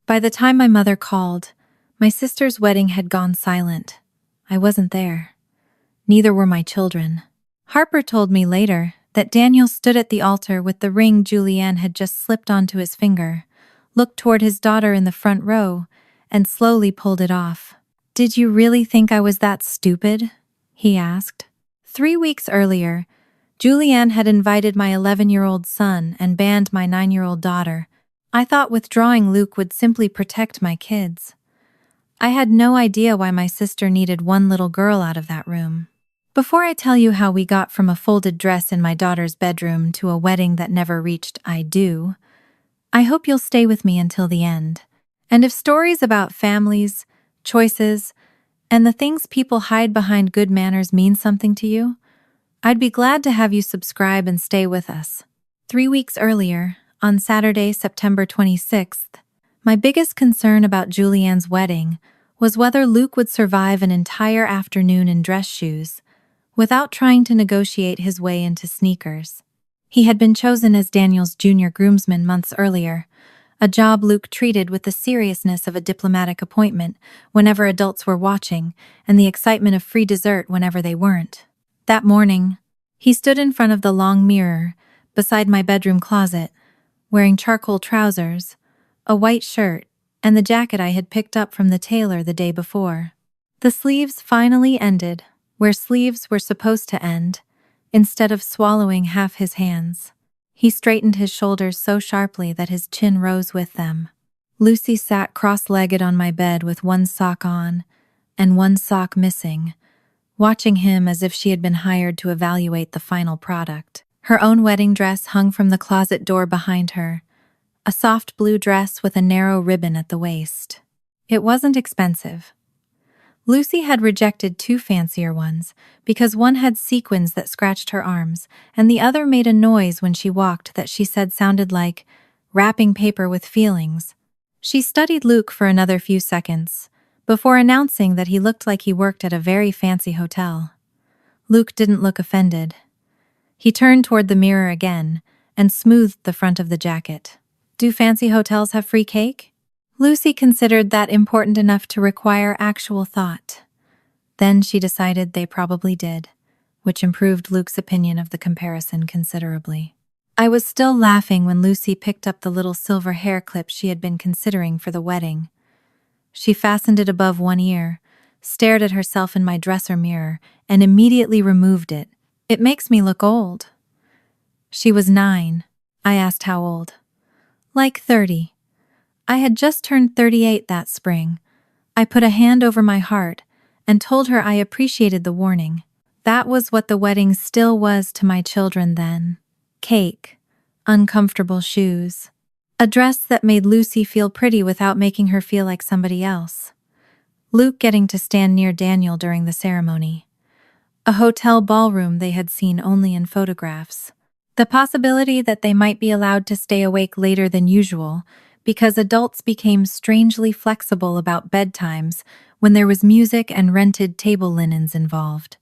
By the time my mother called, my sister's wedding had gone silent. I wasn't there. Neither were my children. Harper told me later that Daniel stood at the altar with the ring Julianne had just slipped onto his finger, looked toward his daughter in the front row, and slowly pulled it off. "Did you really think I was that stupid?" he asked. 3 weeks earlier, Julianne had invited my 11-year-old son and banned my 9-year-old daughter. I thought withdrawing Luke would simply protect my kids. I had no idea why my sister needed one little girl out of that room. Before I tell you how we got from a folded dress in my daughter's bedroom to a wedding that never reached "I do," I hope you'll stay with me until the end. And if stories about families, choices, and the things people hide behind good manners mean something to you, I'd be glad to have you subscribe and stay with us. 3 weeks earlier, on Saturday, September 26th, my biggest concern about Julianne's wedding was whether Luke would survive an entire afternoon in dress shoes without trying to negotiate his way into sneakers. He had been chosen as Daniel's junior groomsman months earlier, a job Luke treated with the seriousness of a diplomatic appointment whenever adults were watching and the excitement of free dessert whenever they weren't. That morning, he stood in front of the long mirror beside my bedroom closet, wearing charcoal trousers, a white shirt, and the jacket I had picked up from the tailor the day before. The sleeves finally ended where sleeves were supposed to end, instead of swallowing half his hands. He straightened his shoulders so sharply that his chin rose with them. Lucy sat cross-legged on my bed with one sock on and one sock missing, watching him as if she had been hired to evaluate the final product. Her own wedding dress hung from the closet door behind her, a soft blue dress with a narrow ribbon at the waist. It wasn't expensive. Lucy had rejected 2 fancier ones because one had sequins that scratched her arms and the other made a noise when she walked that she said sounded like wrapping paper with feelings. She studied Luke for another few seconds before announcing that he looked like he worked at a very fancy hotel. Luke didn't look offended. He turned toward the mirror again and smoothed the front of the jacket. "Do fancy hotels have free cake?" Lucy considered that important enough to require actual thought. Then she decided they probably did, which improved Luke's opinion of the comparison considerably. I was still laughing when Lucy picked up the little silver hair clip she had been considering for the wedding. She fastened it above one ear, stared at herself in my dresser mirror, and immediately removed it. "It makes me look old." She was 9. I asked how old. "Like 30. I had just turned 38 that spring. I put a hand over my heart and told her I appreciated the warning. That was what the wedding still was to my children then. Cake, uncomfortable shoes, a dress that made Lucy feel pretty without making her feel like somebody else. Luke getting to stand near Daniel during the ceremony. A hotel ballroom they had seen only in photographs. The possibility that they might be allowed to stay awake later than usual because adults became strangely flexible about bedtimes when there was music and rented table linens involved.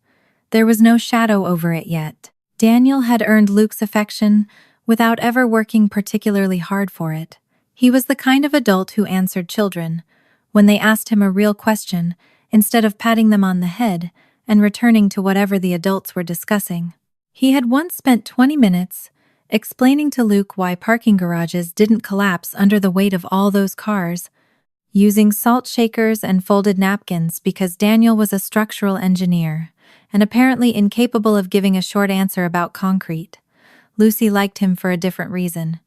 There was no shadow over it yet. Daniel had earned Luke's affection without ever working particularly hard for it. He was the kind of adult who answered children when they asked him a real question instead of patting them on the head and returning to whatever the adults were discussing. He had once spent 20 minutes explaining to Luke why parking garages didn't collapse under the weight of all those cars, using salt shakers and folded napkins because Daniel was a structural engineer and apparently incapable of giving a short answer about concrete. Lucy liked him for a different reason.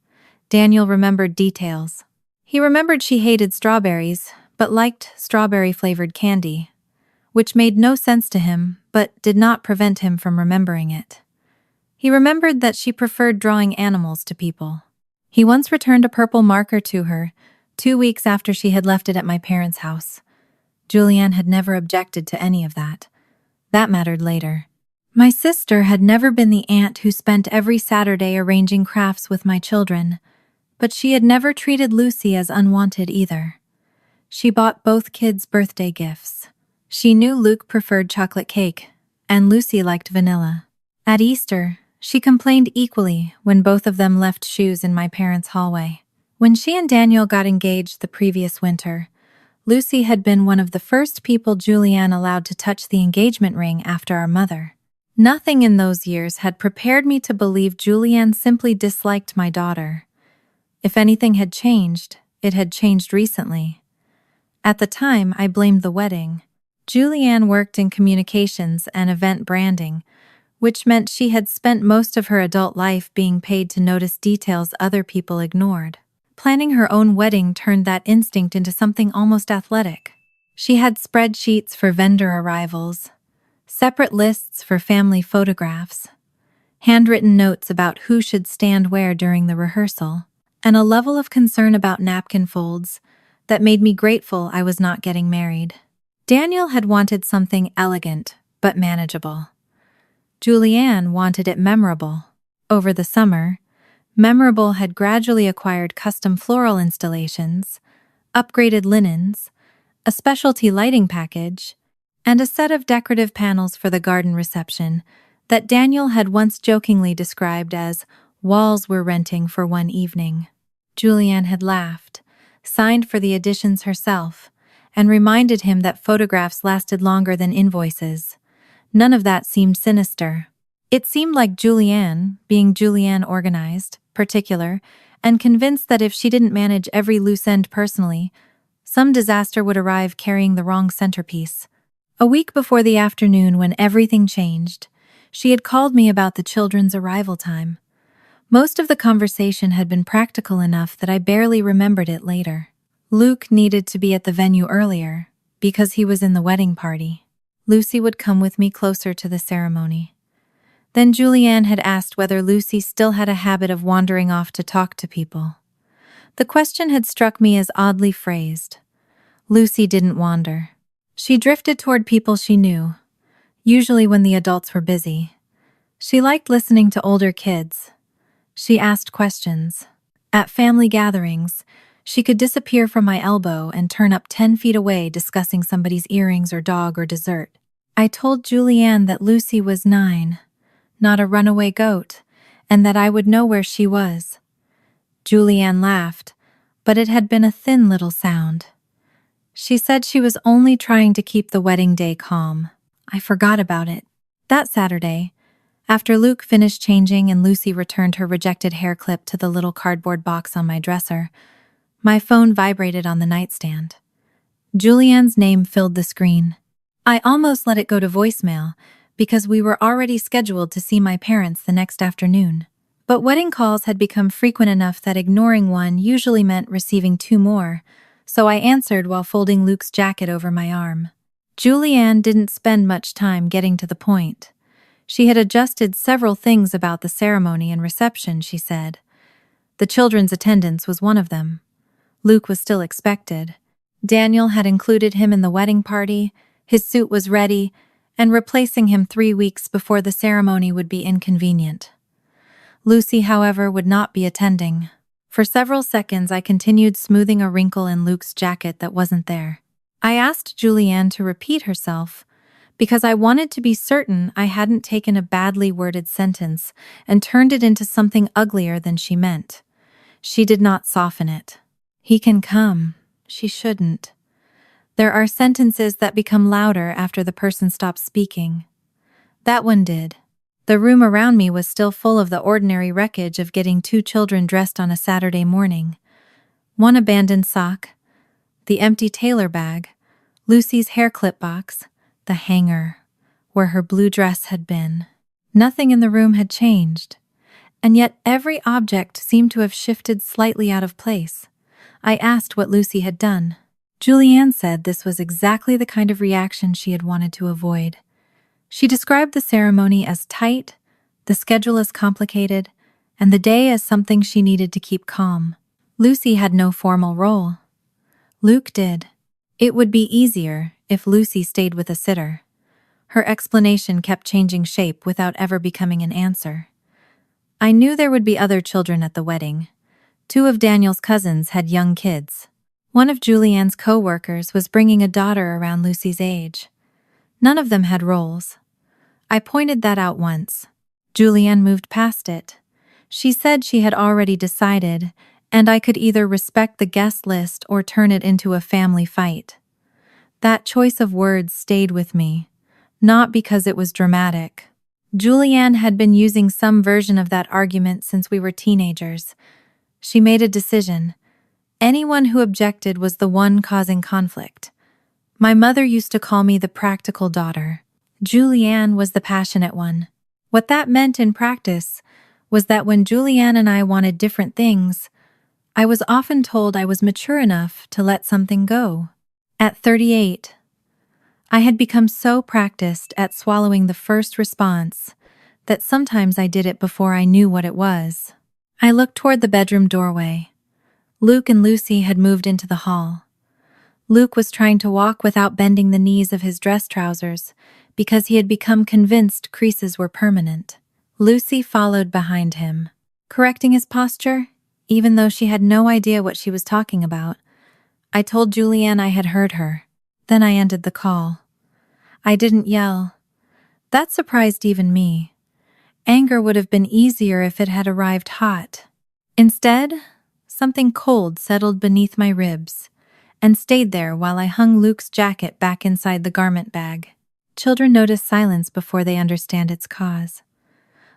Daniel remembered details. He remembered she hated strawberries, but liked strawberry-flavored candy, which made no sense to him, but did not prevent him from remembering it. He remembered that she preferred drawing animals to people. He once returned a purple marker to her, 2 weeks after she had left it at my parents' house. Julianne had never objected to any of that. That mattered later. My sister had never been the aunt who spent every Saturday arranging crafts with my children, but she had never treated Lucy as unwanted either. She bought both kids' birthday gifts. She knew Luke preferred chocolate cake, and Lucy liked vanilla. At Easter, she complained equally when both of them left shoes in my parents' hallway. When she and Daniel got engaged the previous winter, Lucy had been one of the first people Julianne allowed to touch the engagement ring after our mother. Nothing in those years had prepared me to believe Julianne simply disliked my daughter. If anything had changed, it had changed recently. At the time, I blamed the wedding. Julianne worked in communications and event branding, which meant she had spent most of her adult life being paid to notice details other people ignored. Planning her own wedding turned that instinct into something almost athletic. She had spreadsheets for vendor arrivals, separate lists for family photographs, handwritten notes about who should stand where during the rehearsal, and a level of concern about napkin folds that made me grateful I was not getting married. Daniel had wanted something elegant but manageable. Julianne wanted it memorable. Over the summer, Memorable had gradually acquired custom floral installations, upgraded linens, a specialty lighting package, and a set of decorative panels for the garden reception that Daniel had once jokingly described as walls we're renting for one evening. Julianne had laughed, signed for the additions herself, and reminded him that photographs lasted longer than invoices. None of that seemed sinister. It seemed like Julianne, being Julianne organized, particular, and convinced that if she didn't manage every loose end personally, some disaster would arrive carrying the wrong centerpiece. A week before the afternoon when everything changed, she had called me about the children's arrival time. Most of the conversation had been practical enough that I barely remembered it later. Luke needed to be at the venue earlier, because he was in the wedding party. Lucy would come with me closer to the ceremony. Then Julianne had asked whether Lucy still had a habit of wandering off to talk to people. The question had struck me as oddly phrased. Lucy didn't wander. She drifted toward people she knew, usually when the adults were busy. She liked listening to older kids. She asked questions. At family gatherings, she could disappear from my elbow and turn up 10 feet away discussing somebody's earrings or dog or dessert. I told Julianne that Lucy was 9. Not a runaway goat, and that I would know where she was. Julianne laughed, but it had been a thin little sound. She said she was only trying to keep the wedding day calm. I forgot about it. That Saturday, after Luke finished changing and Lucy returned her rejected hair clip to the little cardboard box on my dresser, my phone vibrated on the nightstand. Julianne's name filled the screen. I almost let it go to voicemail, because we were already scheduled to see my parents the next afternoon. But wedding calls had become frequent enough that ignoring one usually meant receiving 2 more, so I answered while folding Luke's jacket over my arm. Julianne didn't spend much time getting to the point. She had adjusted several things about the ceremony and reception, she said. The children's attendance was one of them. Luke was still expected. Daniel had included him in the wedding party, his suit was ready, and replacing him 3 weeks before the ceremony would be inconvenient. Lucy, however, would not be attending. For several seconds, I continued smoothing a wrinkle in Luke's jacket that wasn't there. I asked Julianne to repeat herself, because I wanted to be certain I hadn't taken a badly worded sentence and turned it into something uglier than she meant. She did not soften it. He can come. She shouldn't. There are sentences that become louder after the person stops speaking. That one did. The room around me was still full of the ordinary wreckage of getting 2 children dressed on a Saturday morning. One abandoned sock, the empty tailor bag, Lucy's hair clip box, the hanger, where her blue dress had been. Nothing in the room had changed, and yet every object seemed to have shifted slightly out of place. I asked what Lucy had done. Julianne said this was exactly the kind of reaction she had wanted to avoid. She described the ceremony as tight, the schedule as complicated, and the day as something she needed to keep calm. Lucy had no formal role. Luke did. It would be easier if Lucy stayed with a sitter. Her explanation kept changing shape without ever becoming an answer. I knew there would be other children at the wedding. 2 of Daniel's cousins had young kids. One of Julianne's co-workers was bringing a daughter around Lucy's age. None of them had roles. I pointed that out once. Julianne moved past it. She said she had already decided, and I could either respect the guest list or turn it into a family fight. That choice of words stayed with me, not because it was dramatic. Julianne had been using some version of that argument since we were teenagers. She made a decision. Anyone who objected was the one causing conflict. My mother used to call me the practical daughter. Julianne was the passionate one. What that meant in practice was that when Julianne and I wanted different things, I was often told I was mature enough to let something go. At 38, I had become so practiced at swallowing the first response that sometimes I did it before I knew what it was. I looked toward the bedroom doorway. Luke and Lucy had moved into the hall. Luke was trying to walk without bending the knees of his dress trousers because he had become convinced creases were permanent. Lucy followed behind him, correcting his posture, even though she had no idea what she was talking about. I told Julianne I had heard her. Then I ended the call. I didn't yell. That surprised even me. Anger would have been easier if it had arrived hot. Instead, something cold settled beneath my ribs and stayed there while I hung Luke's jacket back inside the garment bag. Children notice silence before they understand its cause.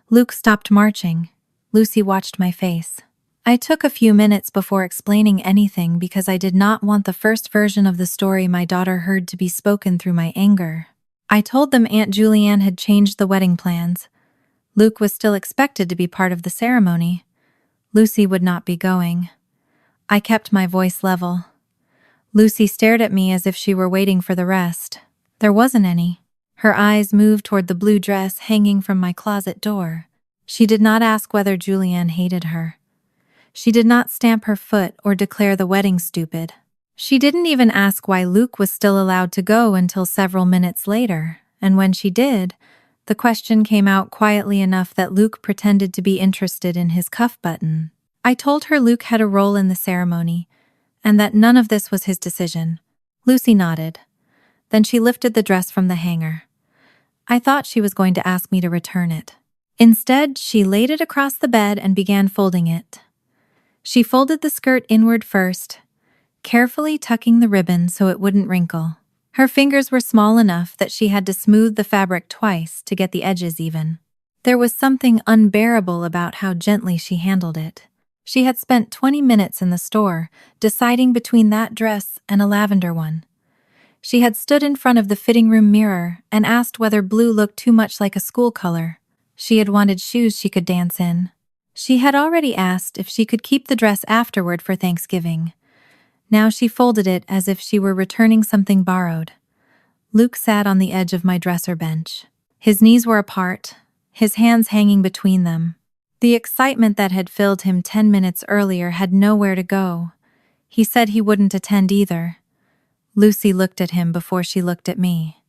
Luke stopped marching. Lucy watched my face. I took a few minutes before explaining anything because I did not want the first version of the story my daughter heard to be spoken through my anger. I told them Aunt Julianne had changed the wedding plans. Luke was still expected to be part of the ceremony. Lucy would not be going. I kept my voice level. Lucy stared at me as if she were waiting for the rest. There wasn't any. Her eyes moved toward the blue dress hanging from my closet door. She did not ask whether Julianne hated her. She did not stamp her foot or declare the wedding stupid. She didn't even ask why Luke was still allowed to go until several minutes later, and when she did, the question came out quietly enough that Luke pretended to be interested in his cuff button. I told her Luke had a role in the ceremony, and that none of this was his decision. Lucy nodded. Then she lifted the dress from the hanger. I thought she was going to ask me to return it. Instead, she laid it across the bed and began folding it. She folded the skirt inward first, carefully tucking the ribbon so it wouldn't wrinkle. Her fingers were small enough that she had to smooth the fabric twice to get the edges even. There was something unbearable about how gently she handled it. She had spent 20 minutes in the store, deciding between that dress and a lavender one. She had stood in front of the fitting room mirror and asked whether blue looked too much like a school color. She had wanted shoes she could dance in. She had already asked if she could keep the dress afterward for Thanksgiving. Now she folded it as if she were returning something borrowed. Luke sat on the edge of my dresser bench. His knees were apart, his hands hanging between them. The excitement that had filled him 10 minutes earlier had nowhere to go. He said he wouldn't attend either. Lucy looked at him before she looked at me.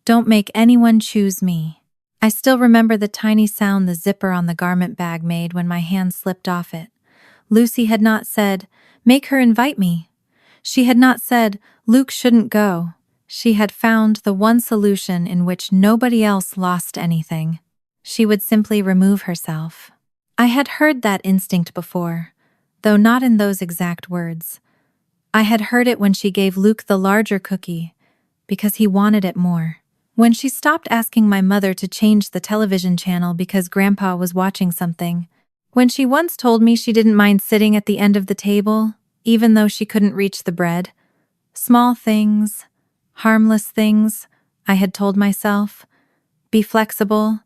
Don't make anyone choose me. I still remember the tiny sound the zipper on the garment bag made when my hand slipped off it. Lucy had not said, "Make her invite me." She had not said, "Luke shouldn't go." She had found the one solution in which nobody else lost anything. She would simply remove herself. I had heard that instinct before, though not in those exact words. I had heard it when she gave Luke the larger cookie, because he wanted it more. When she stopped asking my mother to change the television channel because Grandpa was watching something. When she once told me she didn't mind sitting at the end of the table, even though she couldn't reach the bread. Small things, harmless things, I had told myself. Be flexible,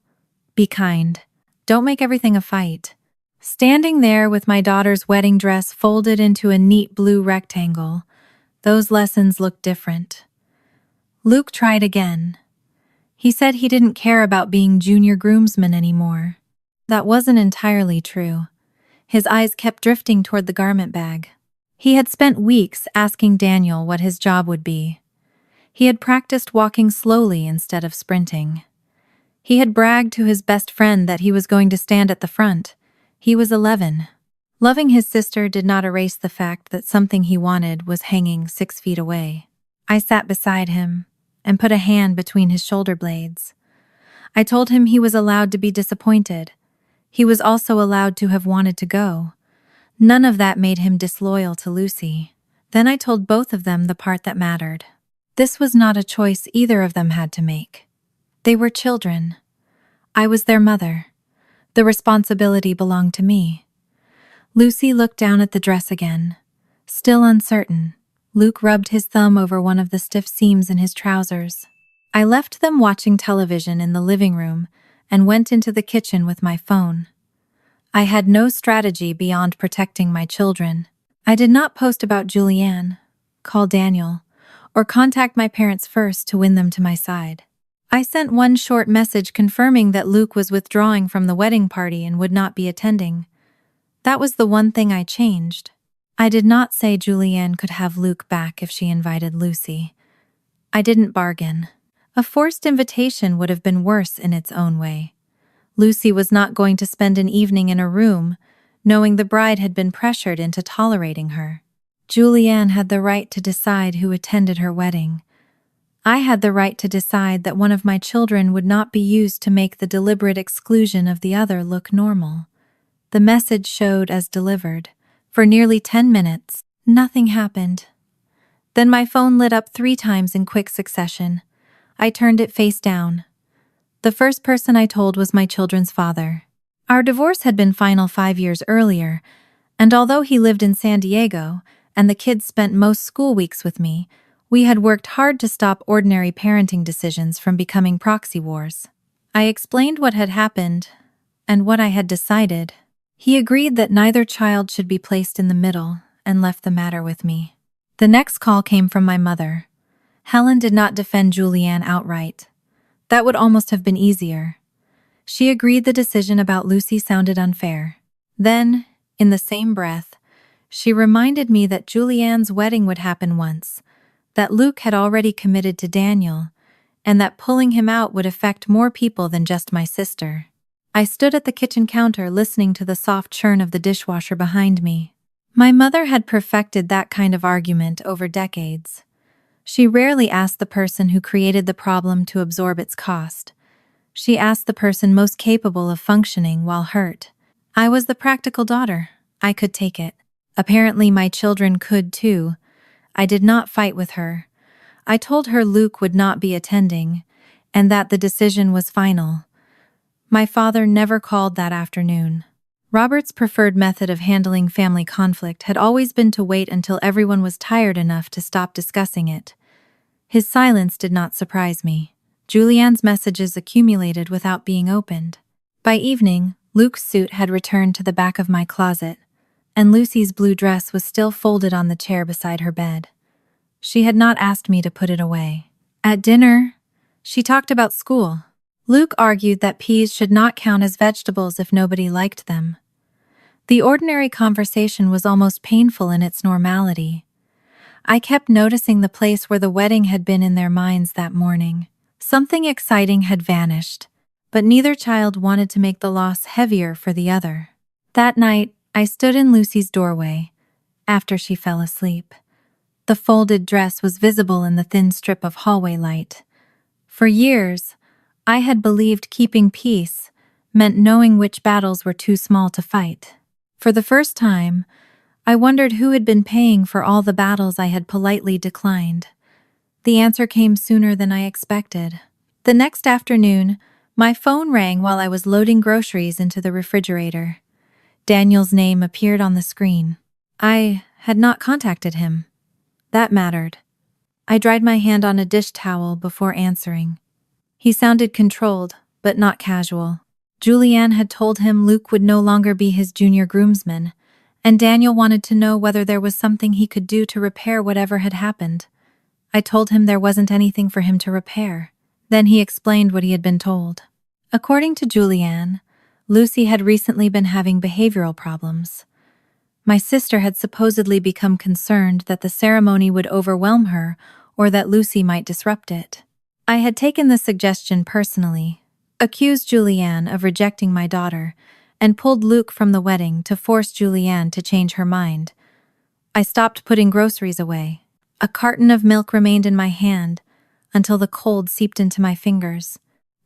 be kind. Don't make everything a fight. Standing there with my daughter's wedding dress folded into a neat blue rectangle, those lessons looked different. Luke tried again. He said he didn't care about being junior groomsman anymore. That wasn't entirely true. His eyes kept drifting toward the garment bag. He had spent weeks asking Daniel what his job would be. He had practiced walking slowly instead of sprinting. He had bragged to his best friend that he was going to stand at the front. He was 11. Loving his sister did not erase the fact that something he wanted was hanging 6 feet away. I sat beside him and put a hand between his shoulder blades. I told him he was allowed to be disappointed. He was also allowed to have wanted to go. None of that made him disloyal to Lucy. Then I told both of them the part that mattered. This was not a choice either of them had to make. They were children. I was their mother. The responsibility belonged to me. Lucy looked down at the dress again. Still uncertain, Luke rubbed his thumb over one of the stiff seams in his trousers. I left them watching television in the living room and went into the kitchen with my phone. I had no strategy beyond protecting my children. I did not post about Julianne, call Daniel, or contact my parents first to win them to my side. I sent one short message confirming that Luke was withdrawing from the wedding party and would not be attending. That was the one thing I changed. I did not say Julianne could have Luke back if she invited Lucy. I didn't bargain. A forced invitation would have been worse in its own way. Lucy was not going to spend an evening in a room, knowing the bride had been pressured into tolerating her. Julianne had the right to decide who attended her wedding. I had the right to decide that one of my children would not be used to make the deliberate exclusion of the other look normal. The message showed as delivered. For nearly 10 minutes, nothing happened. Then my phone lit up 3 times in quick succession. I turned it face down. The first person I told was my children's father. Our divorce had been final 5 years earlier, and although he lived in San Diego and the kids spent most school weeks with me, we had worked hard to stop ordinary parenting decisions from becoming proxy wars. I explained what had happened and what I had decided. He agreed that neither child should be placed in the middle and left the matter with me. The next call came from my mother. Helen did not defend Julianne outright. That would almost have been easier. She agreed the decision about Lucy sounded unfair. Then, in the same breath, she reminded me that Julianne's wedding would happen once, that Luke had already committed to Daniel, and that pulling him out would affect more people than just my sister. I stood at the kitchen counter listening to the soft churn of the dishwasher behind me. My mother had perfected that kind of argument over decades. She rarely asked the person who created the problem to absorb its cost. She asked the person most capable of functioning while hurt. I was the practical daughter. I could take it. Apparently my children could too. I did not fight with her. I told her Luke would not be attending, and that the decision was final. My father never called that afternoon. Robert's preferred method of handling family conflict had always been to wait until everyone was tired enough to stop discussing it. His silence did not surprise me. Julianne's messages accumulated without being opened. By evening, Luke's suit had returned to the back of my closet, and Lucy's blue dress was still folded on the chair beside her bed. She had not asked me to put it away. At dinner, she talked about school. Luke argued that peas should not count as vegetables if nobody liked them. The ordinary conversation was almost painful in its normality. I kept noticing the place where the wedding had been in their minds that morning. Something exciting had vanished, but neither child wanted to make the loss heavier for the other. That night, I stood in Lucy's doorway, after she fell asleep. The folded dress was visible in the thin strip of hallway light. For years, I had believed keeping peace meant knowing which battles were too small to fight. For the first time, I wondered who had been paying for all the battles I had politely declined. The answer came sooner than I expected. The next afternoon, my phone rang while I was loading groceries into the refrigerator. Daniel's name appeared on the screen. I had not contacted him. That mattered. I dried my hand on a dish towel before answering. He sounded controlled, but not casual. Julianne had told him Luke would no longer be his junior groomsman, and Daniel wanted to know whether there was something he could do to repair whatever had happened. I told him there wasn't anything for him to repair. Then he explained what he had been told. According to Julianne, Lucy had recently been having behavioral problems. My sister had supposedly become concerned that the ceremony would overwhelm her or that Lucy might disrupt it. I had taken the suggestion personally, accused Julianne of rejecting my daughter, and pulled Luke from the wedding to force Julianne to change her mind. I stopped putting groceries away. A carton of milk remained in my hand until the cold seeped into my fingers.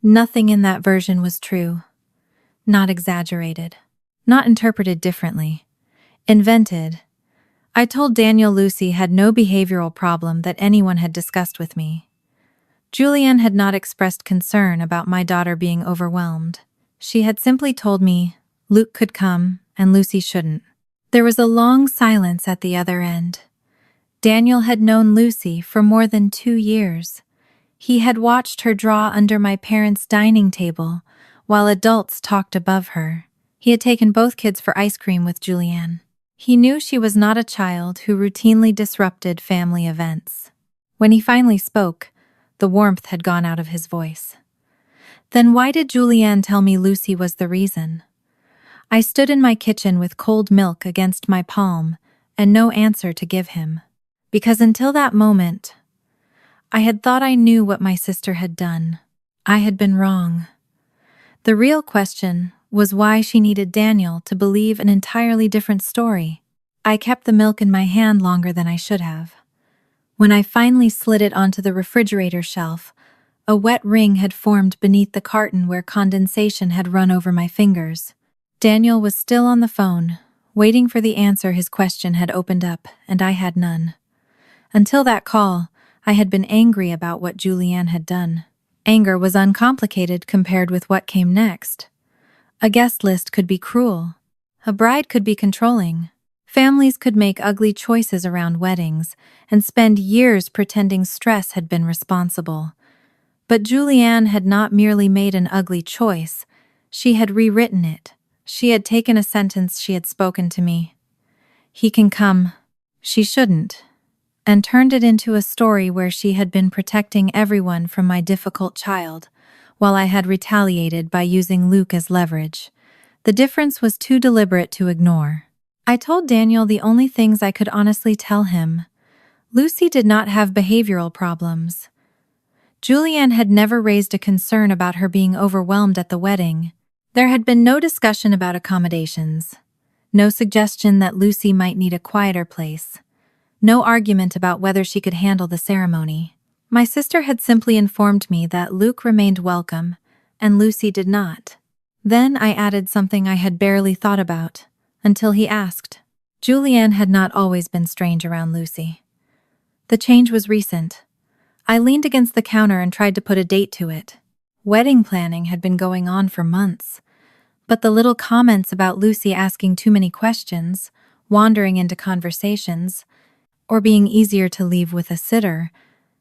Nothing in that version was true. Not exaggerated. Not interpreted differently. Invented. I told Daniel Lucy had no behavioral problem that anyone had discussed with me. Julianne had not expressed concern about my daughter being overwhelmed. She had simply told me Luke could come and Lucy shouldn't. There was a long silence at the other end. Daniel had known Lucy for more than 2 years. He had watched her draw under my parents' dining table while adults talked above her. He had taken both kids for ice cream with Julianne. He knew she was not a child who routinely disrupted family events. When he finally spoke, the warmth had gone out of his voice. Then why did Julianne tell me Lucy was the reason? I stood in my kitchen with cold milk against my palm and no answer to give him. Because until that moment, I had thought I knew what my sister had done. I had been wrong. The real question was why she needed Daniel to believe an entirely different story. I kept the milk in my hand longer than I should have. When I finally slid it onto the refrigerator shelf, a wet ring had formed beneath the carton where condensation had run over my fingers. Daniel was still on the phone, waiting for the answer his question had opened up, and I had none. Until that call, I had been angry about what Julianne had done. Anger was uncomplicated compared with what came next. A guest list could be cruel. A bride could be controlling. Families could make ugly choices around weddings and spend years pretending stress had been responsible. But Julianne had not merely made an ugly choice, she had rewritten it. She had taken a sentence she had spoken to me. He can come. She shouldn't. And turned it into a story where she had been protecting everyone from my difficult child, while I had retaliated by using Luke as leverage. The difference was too deliberate to ignore. I told Daniel the only things I could honestly tell him. Lucy did not have behavioral problems. Julianne had never raised a concern about her being overwhelmed at the wedding. There had been no discussion about accommodations. No suggestion that Lucy might need a quieter place. No argument about whether she could handle the ceremony. My sister had simply informed me that Luke remained welcome, and Lucy did not. Then I added something I had barely thought about, until he asked. Julianne had not always been strange around Lucy. The change was recent. I leaned against the counter and tried to put a date to it. Wedding planning had been going on for months, but the little comments about Lucy asking too many questions, wandering into conversations, or being easier to leave with a sitter,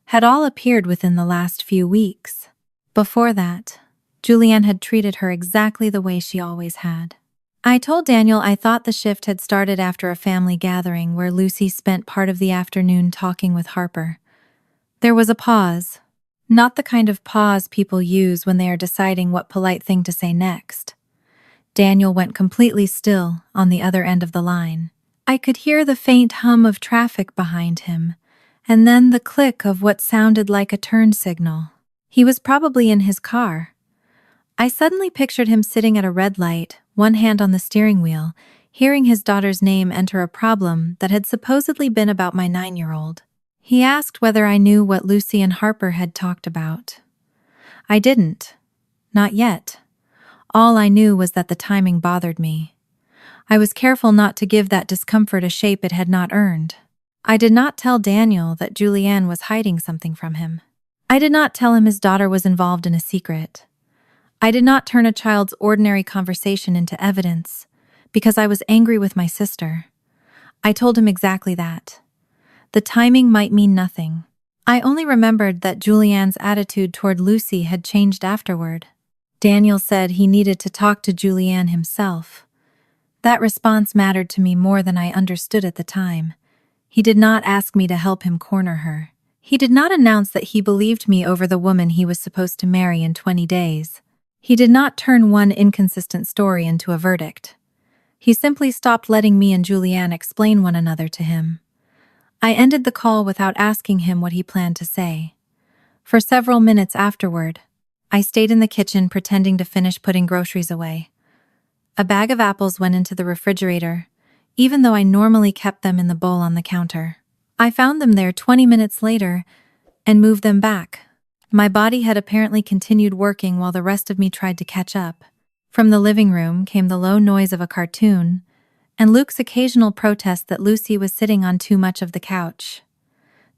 had all appeared within the last few weeks. Before that, Julianne had treated her exactly the way she always had. I told Daniel I thought the shift had started after a family gathering where Lucy spent part of the afternoon talking with Harper. There was a pause, not the kind of pause people use when they are deciding what polite thing to say next. Daniel went completely still on the other end of the line. I could hear the faint hum of traffic behind him, and then the click of what sounded like a turn signal. He was probably in his car. I suddenly pictured him sitting at a red light, one hand on the steering wheel, hearing his daughter's name enter a problem that had supposedly been about my 9-year-old. He asked whether I knew what Lucy and Harper had talked about. I didn't. Not yet. All I knew was that the timing bothered me. I was careful not to give that discomfort a shape it had not earned. I did not tell Daniel that Julianne was hiding something from him. I did not tell him his daughter was involved in a secret. I did not turn a child's ordinary conversation into evidence, because I was angry with my sister. I told him exactly that. The timing might mean nothing. I only remembered that Julianne's attitude toward Lucy had changed afterward. Daniel said he needed to talk to Julianne himself. That response mattered to me more than I understood at the time. He did not ask me to help him corner her. He did not announce that he believed me over the woman he was supposed to marry in 20 days. He did not turn one inconsistent story into a verdict. He simply stopped letting me and Julianne explain one another to him. I ended the call without asking him what he planned to say. For several minutes afterward, I stayed in the kitchen pretending to finish putting groceries away. A bag of apples went into the refrigerator, even though I normally kept them in the bowl on the counter. I found them there 20 minutes later and moved them back. My body had apparently continued working while the rest of me tried to catch up. From the living room came the low noise of a cartoon, and Luke's occasional protest that Lucy was sitting on too much of the couch.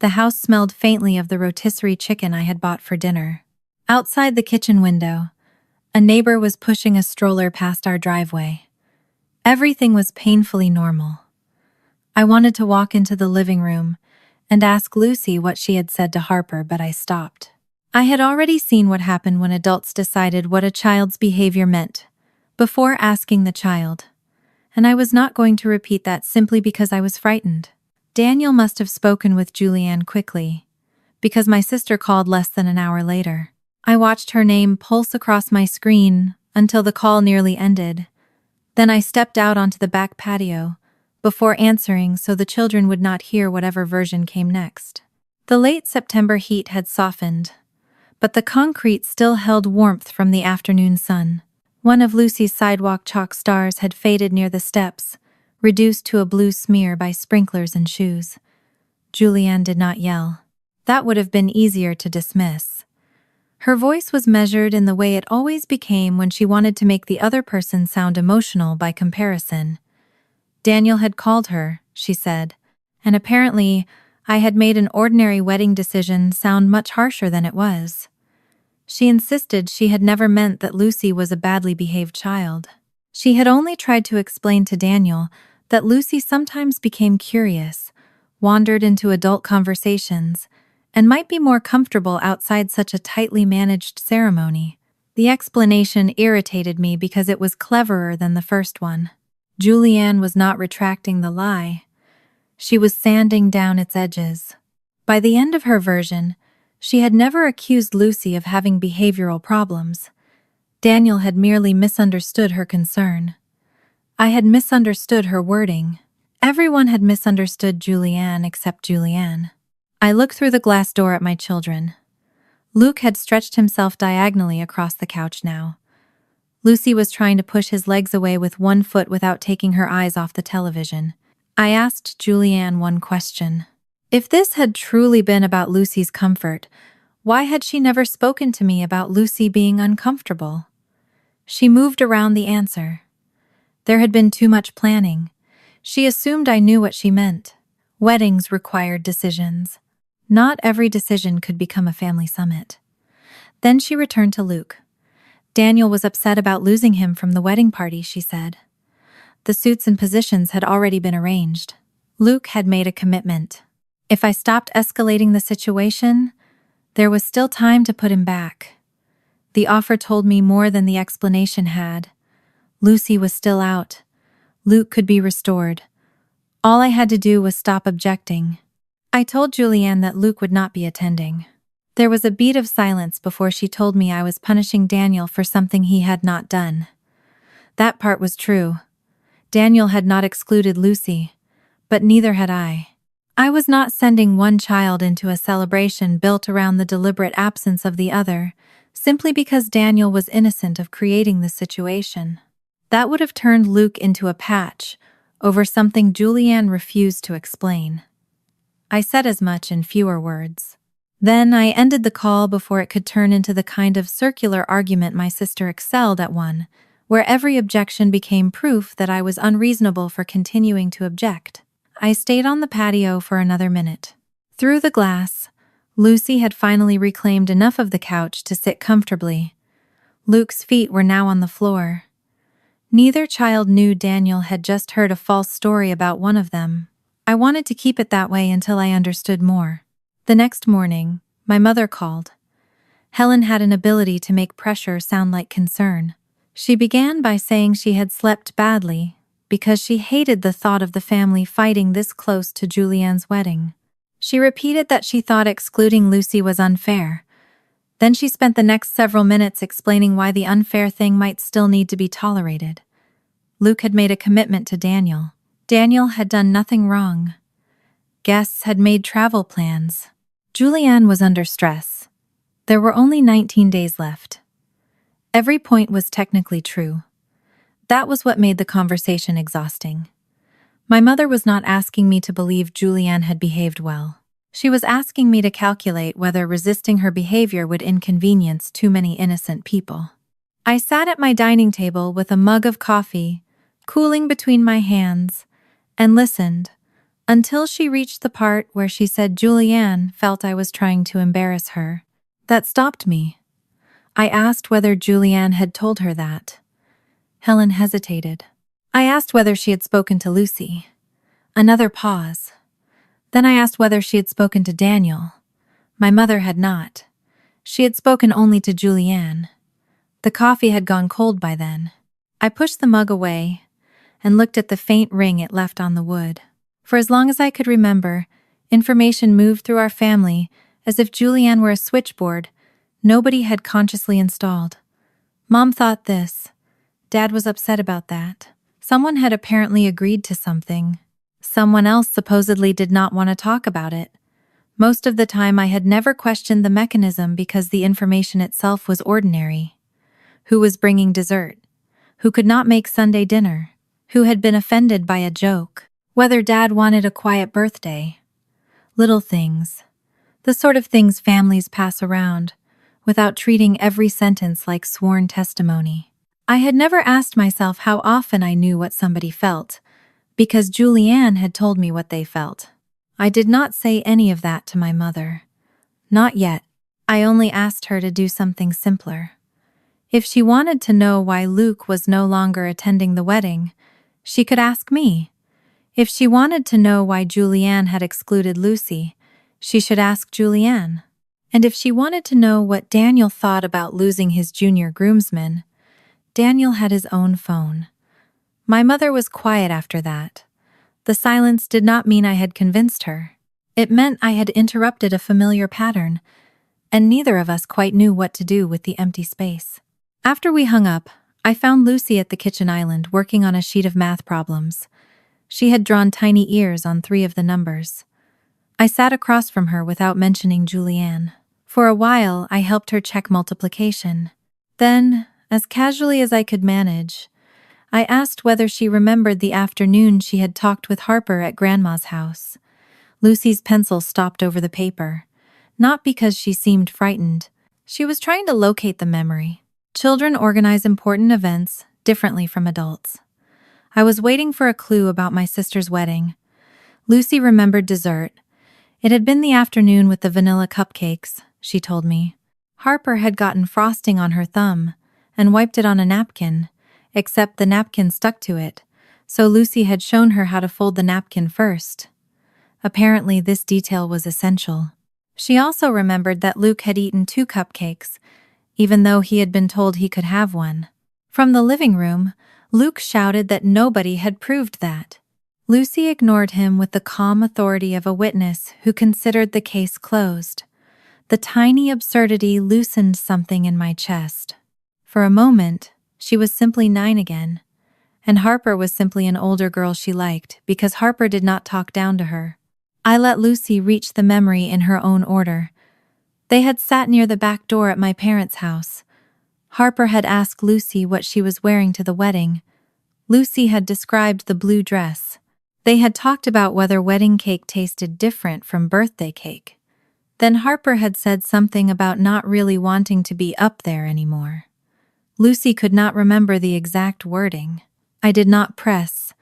The house smelled faintly of the rotisserie chicken I had bought for dinner. Outside the kitchen window, a neighbor was pushing a stroller past our driveway. Everything was painfully normal. I wanted to walk into the living room and ask Lucy what she had said to Harper, but I stopped. I had already seen what happened when adults decided what a child's behavior meant before asking the child, and I was not going to repeat that simply because I was frightened. Daniel must have spoken with Julianne quickly, because my sister called less than an hour later. I watched her name pulse across my screen until the call nearly ended. Then I stepped out onto the back patio before answering so the children would not hear whatever version came next. The late September heat had softened, but the concrete still held warmth from the afternoon sun. One of Lucy's sidewalk chalk stars had faded near the steps, reduced to a blue smear by sprinklers and shoes. Julianne did not yell. That would have been easier to dismiss. Her voice was measured in the way it always became when she wanted to make the other person sound emotional by comparison. Daniel had called her, she said, and apparently I had made an ordinary wedding decision sound much harsher than it was. She insisted she had never meant that Lucy was a badly behaved child. She had only tried to explain to Daniel that Lucy sometimes became curious, wandered into adult conversations, and might be more comfortable outside such a tightly managed ceremony. The explanation irritated me because it was cleverer than the first one. Julianne was not retracting the lie. She was sanding down its edges. By the end of her version, she had never accused Lucy of having behavioral problems. Daniel had merely misunderstood her concern. I had misunderstood her wording. Everyone had misunderstood Julianne except Julianne. I looked through the glass door at my children. Luke had stretched himself diagonally across the couch now. Lucy was trying to push his legs away with one foot without taking her eyes off the television. I asked Julianne one question. If this had truly been about Lucy's comfort, why had she never spoken to me about Lucy being uncomfortable? She moved around the answer. There had been too much planning. She assumed I knew what she meant. Weddings required decisions. Not every decision could become a family summit. Then she returned to Luke. Daniel was upset about losing him from the wedding party, she said. The suits and positions had already been arranged. Luke had made a commitment. If I stopped escalating the situation, there was still time to put him back. The offer told me more than the explanation had. Lucy was still out. Luke could be restored. All I had to do was stop objecting. I told Julianne that Luke would not be attending. There was a beat of silence before she told me I was punishing Daniel for something he had not done. That part was true. Daniel had not excluded Lucy, but neither had I. I was not sending one child into a celebration built around the deliberate absence of the other, simply because Daniel was innocent of creating the situation. That would have turned Luke into a patch over something Julianne refused to explain. I said as much in fewer words. Then I ended the call before it could turn into the kind of circular argument my sister excelled at, one where every objection became proof that I was unreasonable for continuing to object. I stayed on the patio for another minute. Through the glass, Lucy had finally reclaimed enough of the couch to sit comfortably. Luke's feet were now on the floor. Neither child knew Daniel had just heard a false story about one of them. I wanted to keep it that way until I understood more. The next morning, my mother called. Helen had an ability to make pressure sound like concern. She began by saying she had slept badly because she hated the thought of the family fighting this close to Julianne's wedding. She repeated that she thought excluding Lucy was unfair. Then she spent the next several minutes explaining why the unfair thing might still need to be tolerated. Luke had made a commitment to Daniel. Daniel had done nothing wrong. Guests had made travel plans. Julianne was under stress. There were only 19 days left. Every point was technically true. That was what made the conversation exhausting. My mother was not asking me to believe Julianne had behaved well. She was asking me to calculate whether resisting her behavior would inconvenience too many innocent people. I sat at my dining table with a mug of coffee, cooling between my hands, and listened until she reached the part where she said Julianne felt I was trying to embarrass her. That stopped me. I asked whether Julianne had told her that. Helen hesitated. I asked whether she had spoken to Lucy. Another pause. Then I asked whether she had spoken to Daniel. My mother had not. She had spoken only to Julianne. The coffee had gone cold by then. I pushed the mug away and looked at the faint ring it left on the wood. For as long as I could remember, information moved through our family as if Julianne were a switchboard nobody had consciously installed. Mom thought this. Dad was upset about that. Someone had apparently agreed to something. Someone else supposedly did not want to talk about it. Most of the time I had never questioned the mechanism because the information itself was ordinary. Who was bringing dessert? Who could not make Sunday dinner? Who had been offended by a joke? Whether Dad wanted a quiet birthday? Little things. The sort of things families pass around, without treating every sentence like sworn testimony. I had never asked myself how often I knew what somebody felt, because Julianne had told me what they felt. I did not say any of that to my mother. Not yet. I only asked her to do something simpler. If she wanted to know why Luke was no longer attending the wedding, she could ask me. If she wanted to know why Julianne had excluded Lucy, she should ask Julianne. And if she wanted to know what Daniel thought about losing his junior groomsman, Daniel had his own phone. My mother was quiet after that. The silence did not mean I had convinced her. It meant I had interrupted a familiar pattern, and neither of us quite knew what to do with the empty space. After we hung up, I found Lucy at the kitchen island working on a sheet of math problems. She had drawn tiny ears on 3 of the numbers. I sat across from her without mentioning Julianne. For a while, I helped her check multiplication. Then, as casually as I could manage, I asked whether she remembered the afternoon she had talked with Harper at Grandma's house. Lucy's pencil stopped over the paper. Not because she seemed frightened. She was trying to locate the memory. Children organize important events differently from adults. I was waiting for a clue about my sister's wedding. Lucy remembered dessert. It had been the afternoon with the vanilla cupcakes, she told me. Harper had gotten frosting on her thumb and wiped it on a napkin, except the napkin stuck to it, so Lucy had shown her how to fold the napkin first. Apparently, this detail was essential. She also remembered that Luke had eaten 2 cupcakes, even though he had been told he could have one. From the living room, Luke shouted that nobody had proved that. Lucy ignored him with the calm authority of a witness who considered the case closed. The tiny absurdity loosened something in my chest. For a moment, she was simply 9 again, and Harper was simply an older girl she liked because Harper did not talk down to her. I let Lucy reach the memory in her own order. They had sat near the back door at my parents' house. Harper had asked Lucy what she was wearing to the wedding. Lucy had described the blue dress. They had talked about whether wedding cake tasted different from birthday cake. Then Harper had said something about not really wanting to be up there anymore. Lucy could not remember the exact wording. I did not press.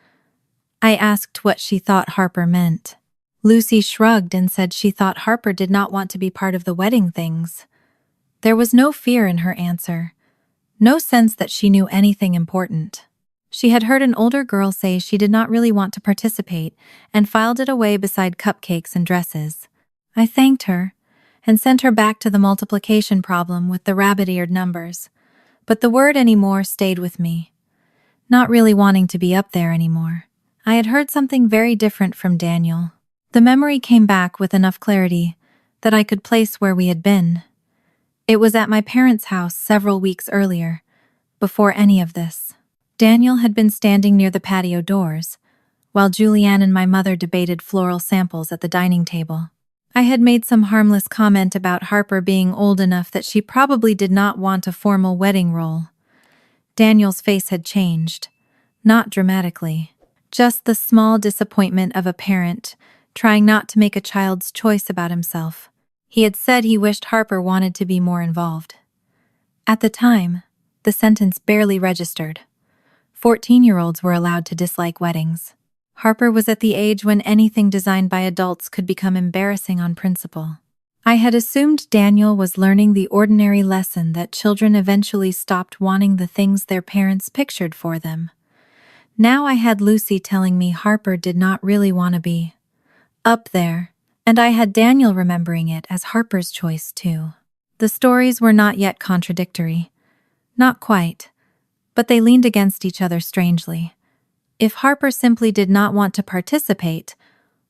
I asked what she thought Harper meant. Lucy shrugged and said she thought Harper did not want to be part of the wedding things. There was no fear in her answer, no sense that she knew anything important. She had heard an older girl say she did not really want to participate and filed it away beside cupcakes and dresses. I thanked her and sent her back to the multiplication problem with the rabbit-eared numbers. But the word anymore stayed with me. Not really wanting to be up there anymore. I had heard something very different from Daniel. The memory came back with enough clarity that I could place where we had been. It was at my parents' house several weeks earlier, before any of this. Daniel had been standing near the patio doors, while Julianne and my mother debated floral samples at the dining table. I had made some harmless comment about Harper being old enough that she probably did not want a formal wedding role. Daniel's face had changed, not dramatically, just the small disappointment of a parent trying not to make a child's choice about himself. He had said he wished Harper wanted to be more involved. At the time, the sentence barely registered. 14-year-olds were allowed to dislike weddings. Harper was at the age when anything designed by adults could become embarrassing on principle. I had assumed Daniel was learning the ordinary lesson that children eventually stopped wanting the things their parents pictured for them. Now I had Lucy telling me Harper did not really want to be up there, and I had Daniel remembering it as Harper's choice too. The stories were not yet contradictory. Not quite, but they leaned against each other strangely. If Harper simply did not want to participate,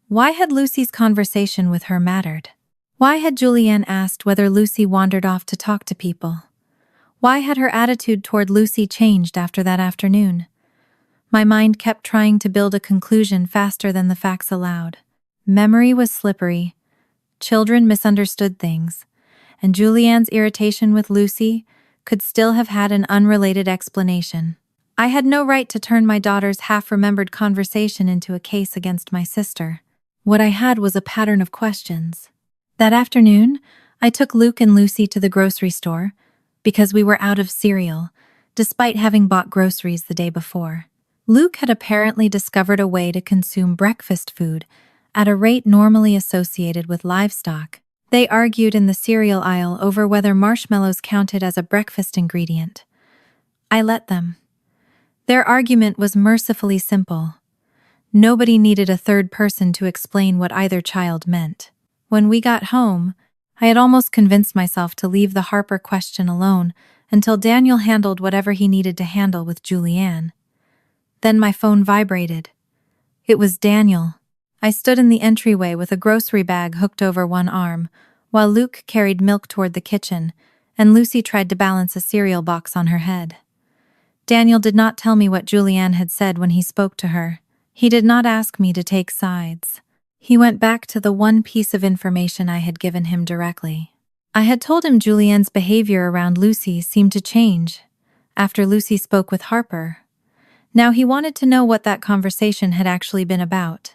why had Lucy's conversation with her mattered? Why had Julianne asked whether Lucy wandered off to talk to people? Why had her attitude toward Lucy changed after that afternoon? My mind kept trying to build a conclusion faster than the facts allowed. Memory was slippery. Children misunderstood things, and Julianne's irritation with Lucy could still have had an unrelated explanation. I had no right to turn my daughter's half-remembered conversation into a case against my sister. What I had was a pattern of questions. That afternoon, I took Luke and Lucy to the grocery store because we were out of cereal, despite having bought groceries the day before. Luke had apparently discovered a way to consume breakfast food at a rate normally associated with livestock. They argued in the cereal aisle over whether marshmallows counted as a breakfast ingredient. I let them. Their argument was mercifully simple. Nobody needed a third person to explain what either child meant. When we got home, I had almost convinced myself to leave the Harper question alone until Daniel handled whatever he needed to handle with Julianne. Then my phone vibrated. It was Daniel. I stood in the entryway with a grocery bag hooked over one arm, while Luke carried milk toward the kitchen, and Lucy tried to balance a cereal box on her head. Daniel did not tell me what Julianne had said when he spoke to her. He did not ask me to take sides. He went back to the one piece of information I had given him directly. I had told him Julianne's behavior around Lucy seemed to change after Lucy spoke with Harper. Now he wanted to know what that conversation had actually been about.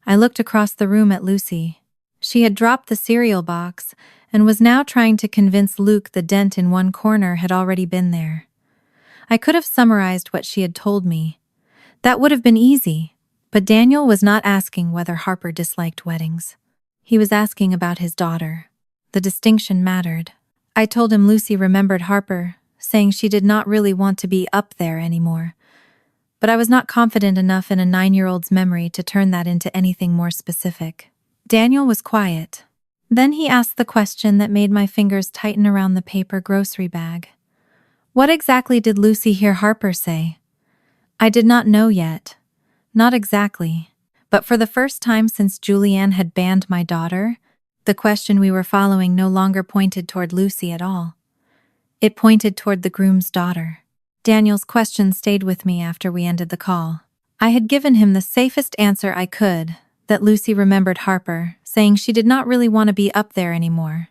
I looked across the room at Lucy. She had dropped the cereal box and was now trying to convince Luke the dent in one corner had already been there. I could have summarized what she had told me. That would have been easy, but Daniel was not asking whether Harper disliked weddings. He was asking about his daughter. The distinction mattered. I told him Lucy remembered Harper, saying she did not really want to be up there anymore. But I was not confident enough in a 9-year-old's memory to turn that into anything more specific. Daniel was quiet. Then he asked the question that made my fingers tighten around the paper grocery bag. What exactly did Lucy hear Harper say? I did not know yet. Not exactly. But for the first time since Julianne had banned my daughter, the question we were following no longer pointed toward Lucy at all. It pointed toward the groom's daughter. Daniel's question stayed with me after we ended the call. I had given him the safest answer I could, that Lucy remembered Harper, saying she did not really want to be up there anymore.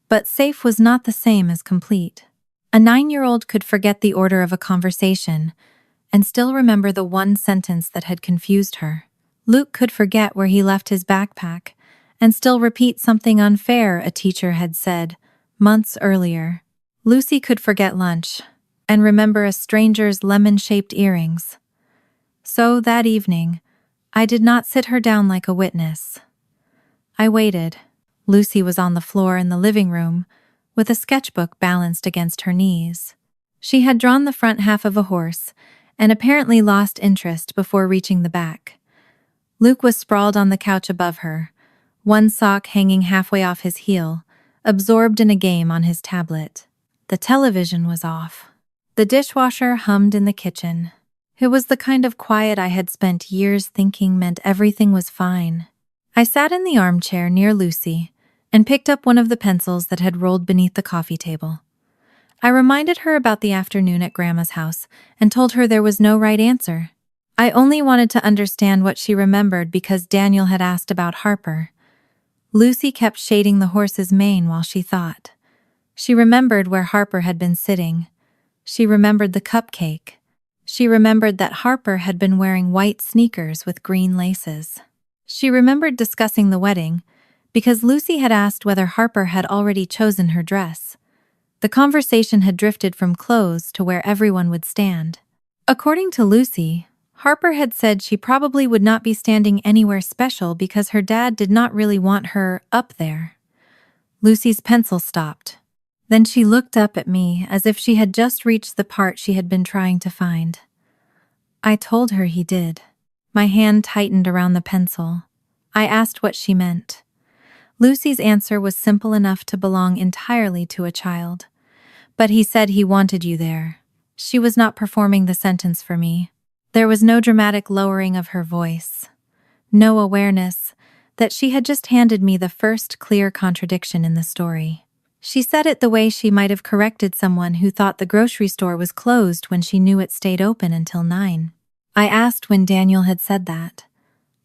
But safe was not the same as complete. A 9-year-old could forget the order of a conversation and still remember the one sentence that had confused her. Luke could forget where he left his backpack and still repeat something unfair a teacher had said months earlier. Lucy could forget lunch and remember a stranger's lemon-shaped earrings. So that evening, I did not sit her down like a witness. I waited. Lucy was on the floor in the living room, with a sketchbook balanced against her knees. She had drawn the front half of a horse and apparently lost interest before reaching the back. Luke was sprawled on the couch above her, one sock hanging halfway off his heel, absorbed in a game on his tablet. The television was off. The dishwasher hummed in the kitchen. It was the kind of quiet I had spent years thinking meant everything was fine. I sat in the armchair near Lucy and picked up one of the pencils that had rolled beneath the coffee table. I reminded her about the afternoon at Grandma's house and told her there was no right answer. I only wanted to understand what she remembered because Daniel had asked about Harper. Lucy kept shading the horse's mane while she thought. She remembered where Harper had been sitting. She remembered the cupcake. She remembered that Harper had been wearing white sneakers with green laces. She remembered discussing the wedding because Lucy had asked whether Harper had already chosen her dress. The conversation had drifted from clothes to where everyone would stand. According to Lucy, Harper had said she probably would not be standing anywhere special because her dad did not really want her up there. Lucy's pencil stopped. Then she looked up at me as if she had just reached the part she had been trying to find. I told her he did. My hand tightened around the pencil. I asked what she meant. Lucy's answer was simple enough to belong entirely to a child. But he said he wanted you there. She was not performing the sentence for me. There was no dramatic lowering of her voice. No awareness that she had just handed me the first clear contradiction in the story. She said it the way she might have corrected someone who thought the grocery store was closed when she knew it stayed open until 9. I asked when Daniel had said that.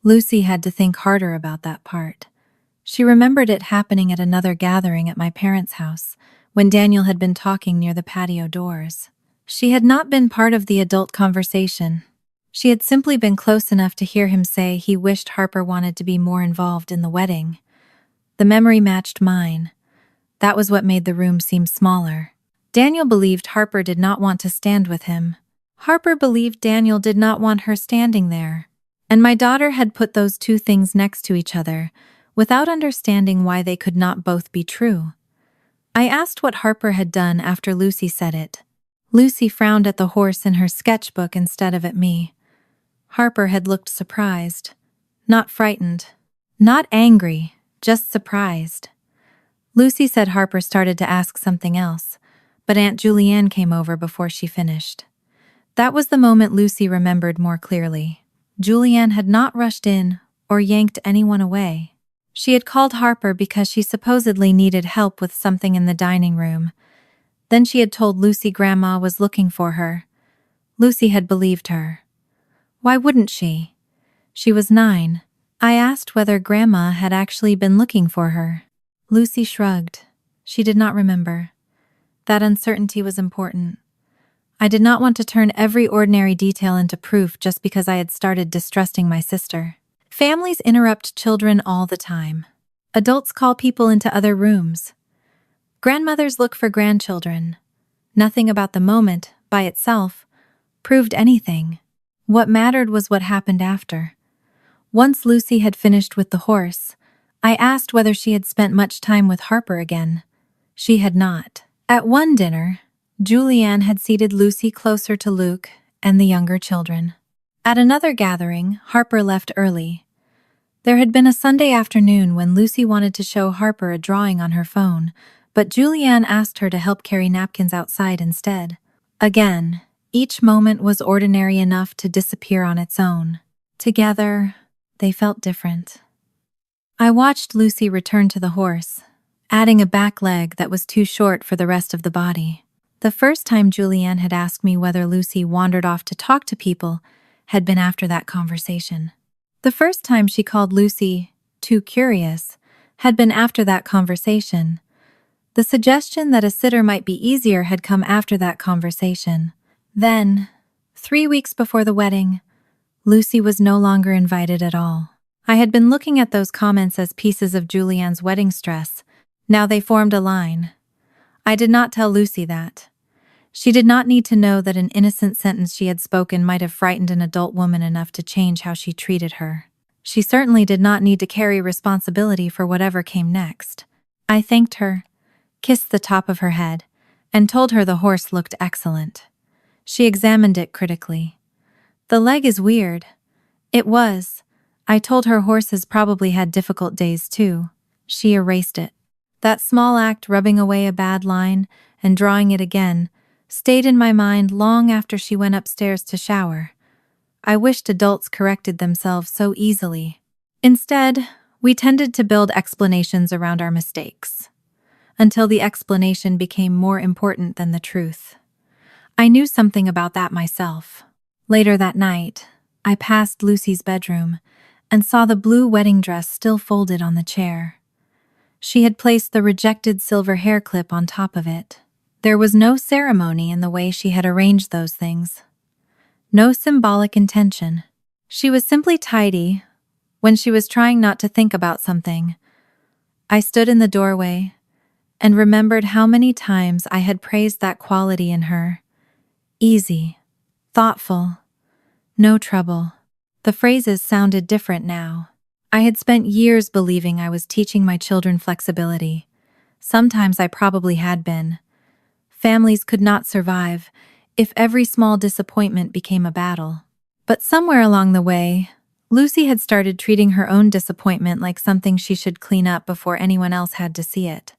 Lucy had to think harder about that part. She remembered it happening at another gathering at my parents' house, when Daniel had been talking near the patio doors. She had not been part of the adult conversation. She had simply been close enough to hear him say he wished Harper wanted to be more involved in the wedding. The memory matched mine. That was what made the room seem smaller. Daniel believed Harper did not want to stand with him. Harper believed Daniel did not want her standing there. And my daughter had put those two things next to each other, without understanding why they could not both be true. I asked what Harper had done after Lucy said it. Lucy frowned at the horse in her sketchbook instead of at me. Harper had looked surprised. Not frightened. Not angry, just surprised. Lucy said Harper started to ask something else, but Aunt Julianne came over before she finished. That was the moment Lucy remembered more clearly. Julianne had not rushed in or yanked anyone away. She had called Harper because she supposedly needed help with something in the dining room. Then she had told Lucy Grandma was looking for her. Lucy had believed her. Why wouldn't she? She was 9. I asked whether Grandma had actually been looking for her. Lucy shrugged. She did not remember. That uncertainty was important. I did not want to turn every ordinary detail into proof just because I had started distrusting my sister. Families interrupt children all the time. Adults call people into other rooms. Grandmothers look for grandchildren. Nothing about the moment, by itself, proved anything. What mattered was what happened after. Once Lucy had finished with the horse, I asked whether she had spent much time with Harper again. She had not. At one dinner, Julianne had seated Lucy closer to Luke and the younger children. At another gathering, Harper left early. There had been a Sunday afternoon when Lucy wanted to show Harper a drawing on her phone, but Julianne asked her to help carry napkins outside instead. Again, each moment was ordinary enough to disappear on its own. Together, they felt different. I watched Lucy return to the horse, adding a back leg that was too short for the rest of the body. The first time Julianne had asked me whether Lucy wandered off to talk to people had been after that conversation. The first time she called Lucy too curious had been after that conversation. The suggestion that a sitter might be easier had come after that conversation. Then, 3 weeks before the wedding, Lucy was no longer invited at all. I had been looking at those comments as pieces of Julianne's wedding stress. Now they formed a line. I did not tell Lucy that. She did not need to know that an innocent sentence she had spoken might have frightened an adult woman enough to change how she treated her. She certainly did not need to carry responsibility for whatever came next. I thanked her, kissed the top of her head, and told her the horse looked excellent. She examined it critically. The leg is weird. It was. I told her horses probably had difficult days too. She erased it. That small act, rubbing away a bad line and drawing it again, stayed in my mind long after she went upstairs to shower. I wished adults corrected themselves so easily. Instead, we tended to build explanations around our mistakes, until the explanation became more important than the truth. I knew something about that myself. Later that night, I passed Lucy's bedroom and saw the blue wedding dress still folded on the chair. She had placed the rejected silver hair clip on top of it. There was no ceremony in the way she had arranged those things. No symbolic intention. She was simply tidy when she was trying not to think about something. I stood in the doorway and remembered how many times I had praised that quality in her. Easy, thoughtful, no trouble. The phrases sounded different now. I had spent years believing I was teaching my children flexibility. Sometimes I probably had been. Families could not survive if every small disappointment became a battle. But somewhere along the way, Lucy had started treating her own disappointment like something she should clean up before anyone else had to see it.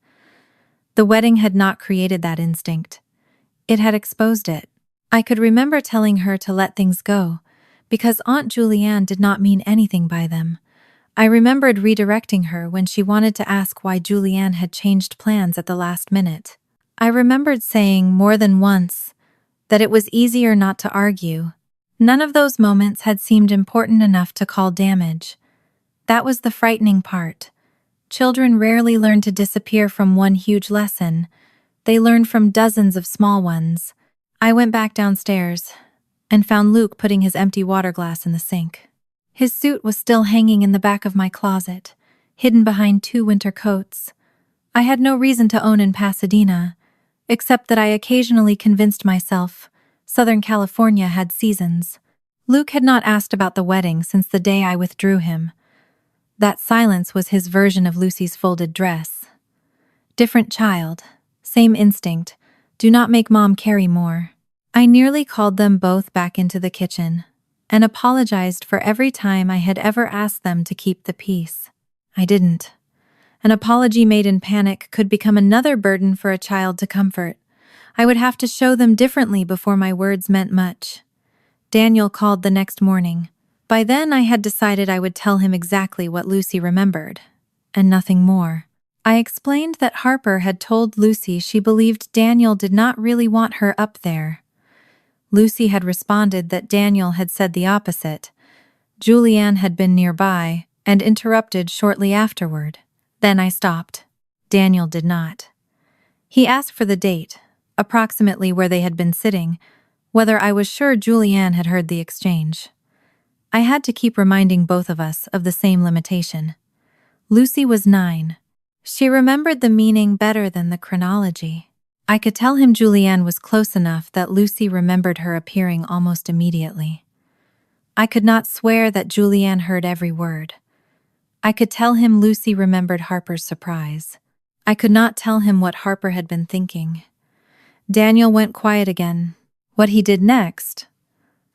The wedding had not created that instinct. It had exposed it. I could remember telling her to let things go, because Aunt Julianne did not mean anything by them. I remembered redirecting her when she wanted to ask why Julianne had changed plans at the last minute. I remembered saying more than once that it was easier not to argue. None of those moments had seemed important enough to call damage. That was the frightening part. Children rarely learn to disappear from one huge lesson. They learn from dozens of small ones. I went back downstairs and found Luke putting his empty water glass in the sink. His suit was still hanging in the back of my closet, hidden behind 2 winter coats. I had no reason to own in Pasadena, except that I occasionally convinced myself Southern California had seasons. Luke had not asked about the wedding since the day I withdrew him. That silence was his version of Lucy's folded dress. Different child, same instinct, do not make Mom carry more. I nearly called them both back into the kitchen and apologized for every time I had ever asked them to keep the peace. I didn't. An apology made in panic could become another burden for a child to comfort. I would have to show them differently before my words meant much. Daniel called the next morning. By then I had decided I would tell him exactly what Lucy remembered, and nothing more. I explained that Harper had told Lucy she believed Daniel did not really want her up there. Lucy had responded that Daniel had said the opposite. Julianne had been nearby and interrupted shortly afterward. Then I stopped. Daniel did not. He asked for the date, approximately where they had been sitting, whether I was sure Julianne had heard the exchange. I had to keep reminding both of us of the same limitation. Lucy was 9. She remembered the meaning better than the chronology. I could tell him Julianne was close enough that Lucy remembered her appearing almost immediately. I could not swear that Julianne heard every word. I could tell him Lucy remembered Harper's surprise. I could not tell him what Harper had been thinking. Daniel went quiet again. What he did next,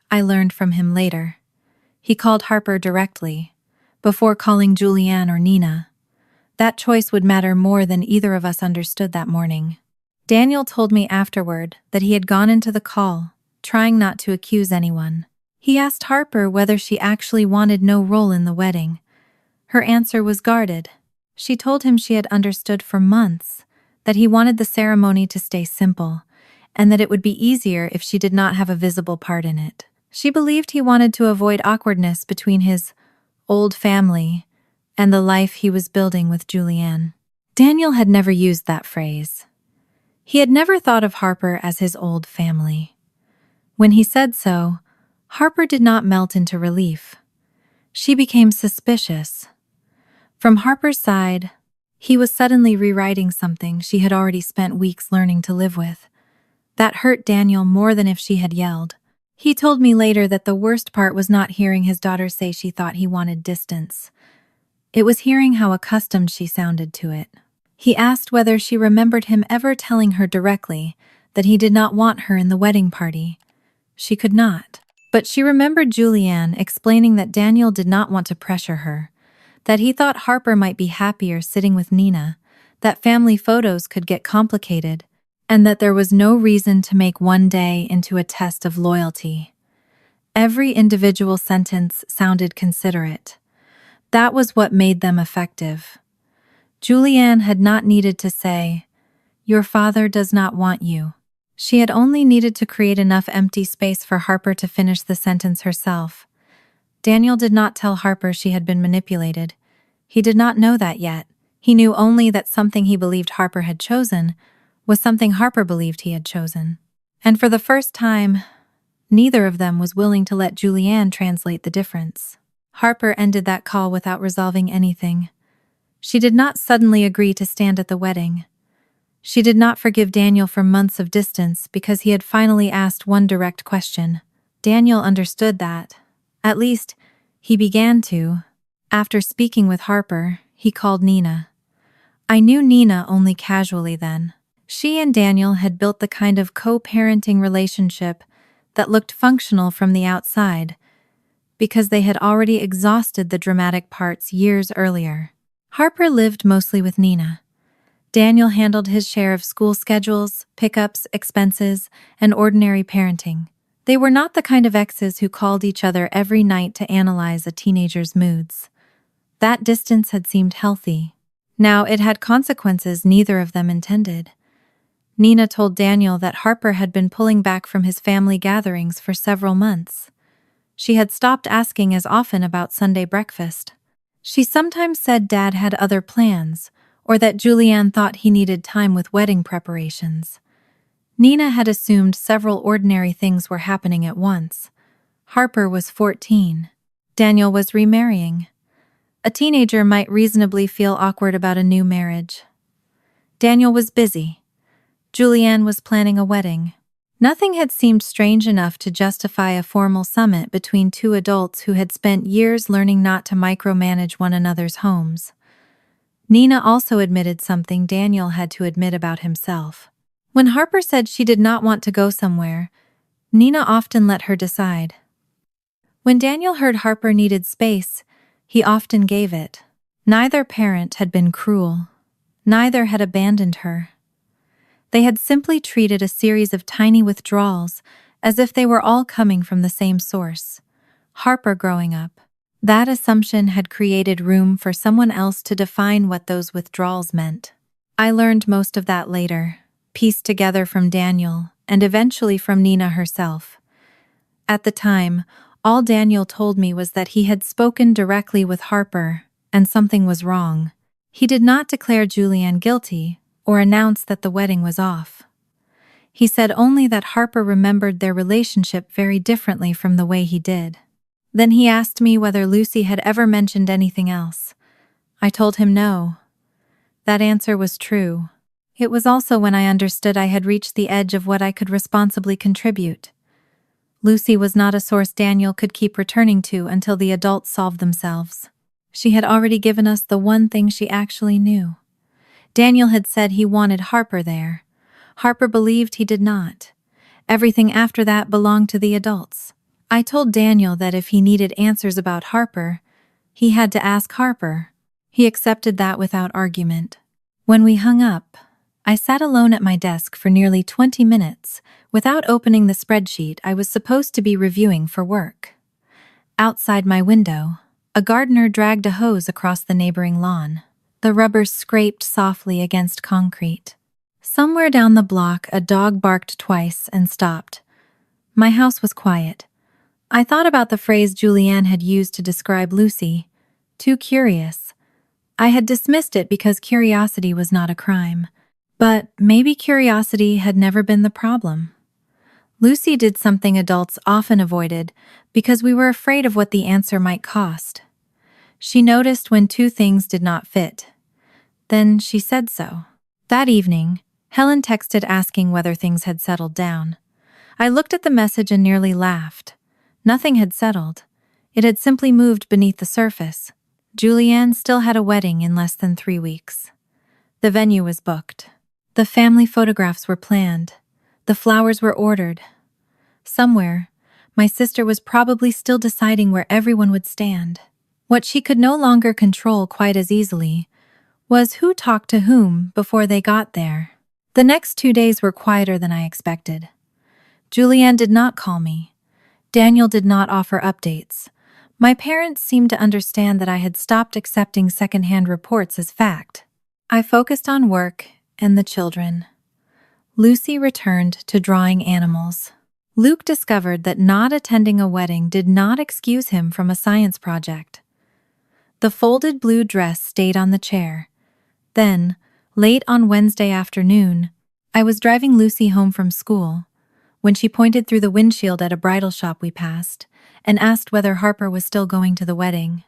I learned from him later. He called Harper directly, before calling Julianne or Nina. That choice would matter more than either of us understood that morning. Daniel told me afterward that he had gone into the call, trying not to accuse anyone. He asked Harper whether she actually wanted no role in the wedding. Her answer was guarded. She told him she had understood for months that he wanted the ceremony to stay simple, and that it would be easier if she did not have a visible part in it. She believed he wanted to avoid awkwardness between his old family and the life he was building with Julianne. Daniel had never used that phrase. He had never thought of Harper as his old family. When he said so, Harper did not melt into relief. She became suspicious. From Harper's side, he was suddenly rewriting something she had already spent weeks learning to live with. That hurt Daniel more than if she had yelled. He told me later that the worst part was not hearing his daughter say she thought he wanted distance. It was hearing how accustomed she sounded to it. He asked whether she remembered him ever telling her directly that he did not want her in the wedding party. She could not. But she remembered Julianne explaining that Daniel did not want to pressure her, that he thought Harper might be happier sitting with Nina, that family photos could get complicated, and that there was no reason to make one day into a test of loyalty. Every individual sentence sounded considerate. That was what made them effective. Julianne had not needed to say, "Your father does not want you." She had only needed to create enough empty space for Harper to finish the sentence herself. Daniel did not tell Harper she had been manipulated. He did not know that yet. He knew only that something he believed Harper had chosen was something Harper believed he had chosen. And for the first time, neither of them was willing to let Julianne translate the difference. Harper ended that call without resolving anything. She did not suddenly agree to stand at the wedding. She did not forgive Daniel for months of distance because he had finally asked one direct question. Daniel understood that. At least, he began to. After speaking with Harper, he called Nina. I knew Nina only casually then. She and Daniel had built the kind of co-parenting relationship that looked functional from the outside, because they had already exhausted the dramatic parts years earlier. Harper lived mostly with Nina. Daniel handled his share of school schedules, pickups, expenses, and ordinary parenting. They were not the kind of exes who called each other every night to analyze a teenager's moods. That distance had seemed healthy. Now it had consequences neither of them intended. Nina told Daniel that Harper had been pulling back from his family gatherings for several months. She had stopped asking as often about Sunday breakfast. She sometimes said Dad had other plans, or that Julianne thought he needed time with wedding preparations. Nina had assumed several ordinary things were happening at once. Harper was 14. Daniel was remarrying. A teenager might reasonably feel awkward about a new marriage. Daniel was busy. Julianne was planning a wedding. Nothing had seemed strange enough to justify a formal summit between two adults who had spent years learning not to micromanage one another's homes. Nina also admitted something Daniel had to admit about himself. When Harper said she did not want to go somewhere, Nina often let her decide. When Daniel heard Harper needed space, he often gave it. Neither parent had been cruel. Neither had abandoned her. They had simply treated a series of tiny withdrawals as if they were all coming from the same source. Harper growing up. That assumption had created room for someone else to define what those withdrawals meant. I learned most of that later, pieced together from Daniel and eventually from Nina herself. At the time, all Daniel told me was that he had spoken directly with Harper and something was wrong. He did not declare Julianne guilty or announce that the wedding was off. He said only that Harper remembered their relationship very differently from the way he did. Then he asked me whether Lucy had ever mentioned anything else. I told him no. That answer was true. It was also when I understood I had reached the edge of what I could responsibly contribute. Lucy was not a source Daniel could keep returning to until the adults solved themselves. She had already given us the one thing she actually knew. Daniel had said he wanted Harper there. Harper believed he did not. Everything after that belonged to the adults. I told Daniel that if he needed answers about Harper, he had to ask Harper. He accepted that without argument. When we hung up, I sat alone at my desk for nearly 20 minutes without opening the spreadsheet I was supposed to be reviewing for work. Outside my window, a gardener dragged a hose across the neighboring lawn. The rubber scraped softly against concrete. Somewhere down the block, a dog barked twice and stopped. My house was quiet. I thought about the phrase Julianne had used to describe Lucy. Too curious. I had dismissed it because curiosity was not a crime. But maybe curiosity had never been the problem. Lucy did something adults often avoided because we were afraid of what the answer might cost. She noticed when two things did not fit. Then she said so. That evening, Helen texted asking whether things had settled down. I looked at the message and nearly laughed. Nothing had settled. It had simply moved beneath the surface. Julianne still had a wedding in less than 3 weeks. The venue was booked. The family photographs were planned. The flowers were ordered. Somewhere, my sister was probably still deciding where everyone would stand. What she could no longer control quite as easily was who talked to whom before they got there. The next 2 days were quieter than I expected. Julianne did not call me. Daniel did not offer updates. My parents seemed to understand that I had stopped accepting secondhand reports as fact. I focused on work and the children. Lucy returned to drawing animals. Luke discovered that not attending a wedding did not excuse him from a science project. The folded blue dress stayed on the chair. Then, late on Wednesday afternoon, I was driving Lucy home from school when she pointed through the windshield at a bridal shop we passed and asked whether Harper was still going to the wedding.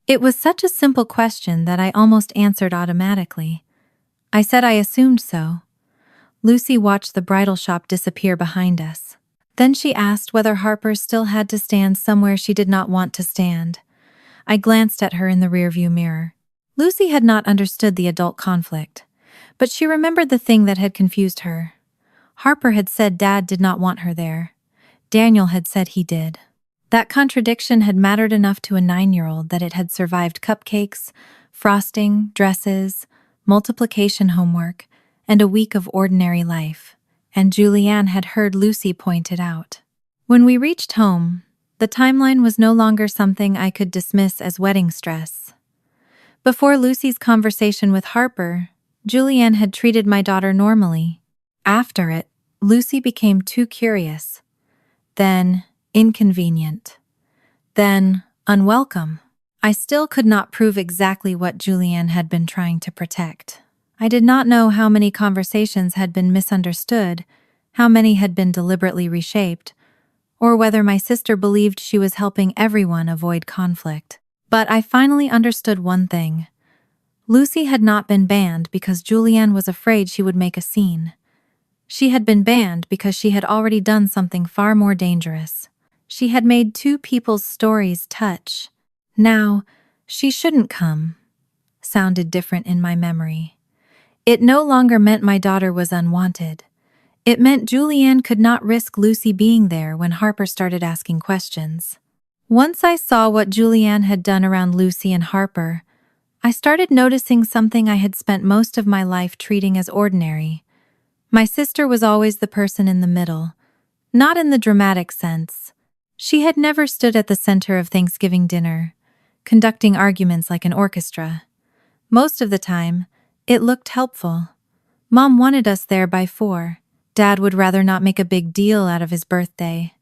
It was such a simple question that I almost answered automatically. I said I assumed so. Lucy watched the bridal shop disappear behind us. Then she asked whether Harper still had to stand somewhere she did not want to stand. I glanced at her in the rearview mirror. Lucy had not understood the adult conflict, but she remembered the thing that had confused her. Harper had said Dad did not want her there. Daniel had said he did. That contradiction had mattered enough to a 9-year-old that it had survived cupcakes, frosting, dresses, multiplication homework, and a week of ordinary life, and Julianne had heard Lucy point it out. When we reached home, the timeline was no longer something I could dismiss as wedding stress. Before Lucy's conversation with Harper, Julianne had treated my daughter normally. After it, Lucy became too curious, then inconvenient, then unwelcome. I still could not prove exactly what Julianne had been trying to protect. I did not know how many conversations had been misunderstood, how many had been deliberately reshaped, or whether my sister believed she was helping everyone avoid conflict. But I finally understood one thing. Lucy had not been banned because Julianne was afraid she would make a scene. She had been banned because she had already done something far more dangerous. She had made two people's stories touch. Now, she shouldn't come, sounded different in my memory. It no longer meant my daughter was unwanted. It meant Julianne could not risk Lucy being there when Harper started asking questions. Once I saw what Julianne had done around Lucy and Harper, I started noticing something I had spent most of my life treating as ordinary. My sister was always the person in the middle, not in the dramatic sense. She had never stood at the center of Thanksgiving dinner, conducting arguments like an orchestra. Most of the time, it looked helpful. Mom wanted us there by 4. Dad would rather not make a big deal out of his birthday.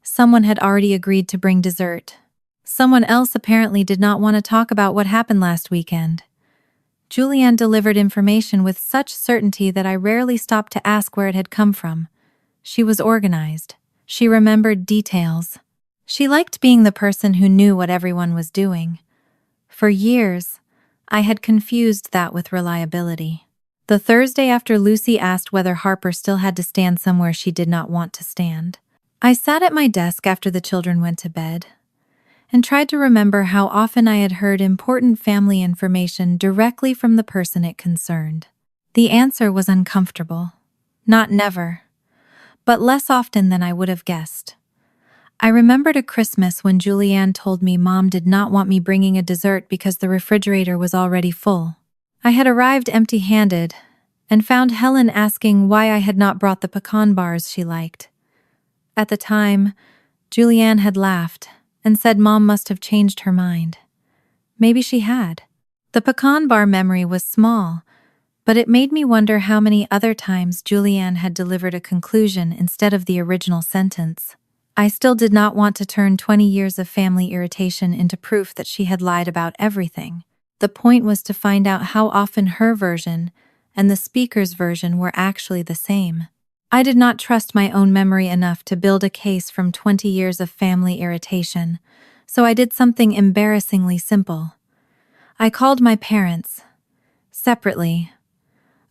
Someone had already agreed to bring dessert. Someone else apparently did not want to talk about what happened last weekend. Julianne delivered information with such certainty that I rarely stopped to ask where it had come from. She was organized. She remembered details. She liked being the person who knew what everyone was doing. For years, I had confused that with reliability. The Thursday after Lucy asked whether Harper still had to stand somewhere she did not want to stand, I sat at my desk after the children went to bed and tried to remember how often I had heard important family information directly from the person it concerned. The answer was uncomfortable. Not never, but less often than I would have guessed. I remembered a Christmas when Julianne told me Mom did not want me bringing a dessert because the refrigerator was already full. I had arrived empty-handed and found Helen asking why I had not brought the pecan bars she liked. At the time, Julianne had laughed and said Mom must have changed her mind. Maybe she had. The pecan bar memory was small, but it made me wonder how many other times Julianne had delivered a conclusion instead of the original sentence. I still did not want to turn 20 years of family irritation into proof that she had lied about everything. The point was to find out how often her version and the speaker's version were actually the same. I did not trust my own memory enough to build a case from 20 years of family irritation, so I did something embarrassingly simple. I called my parents. Separately.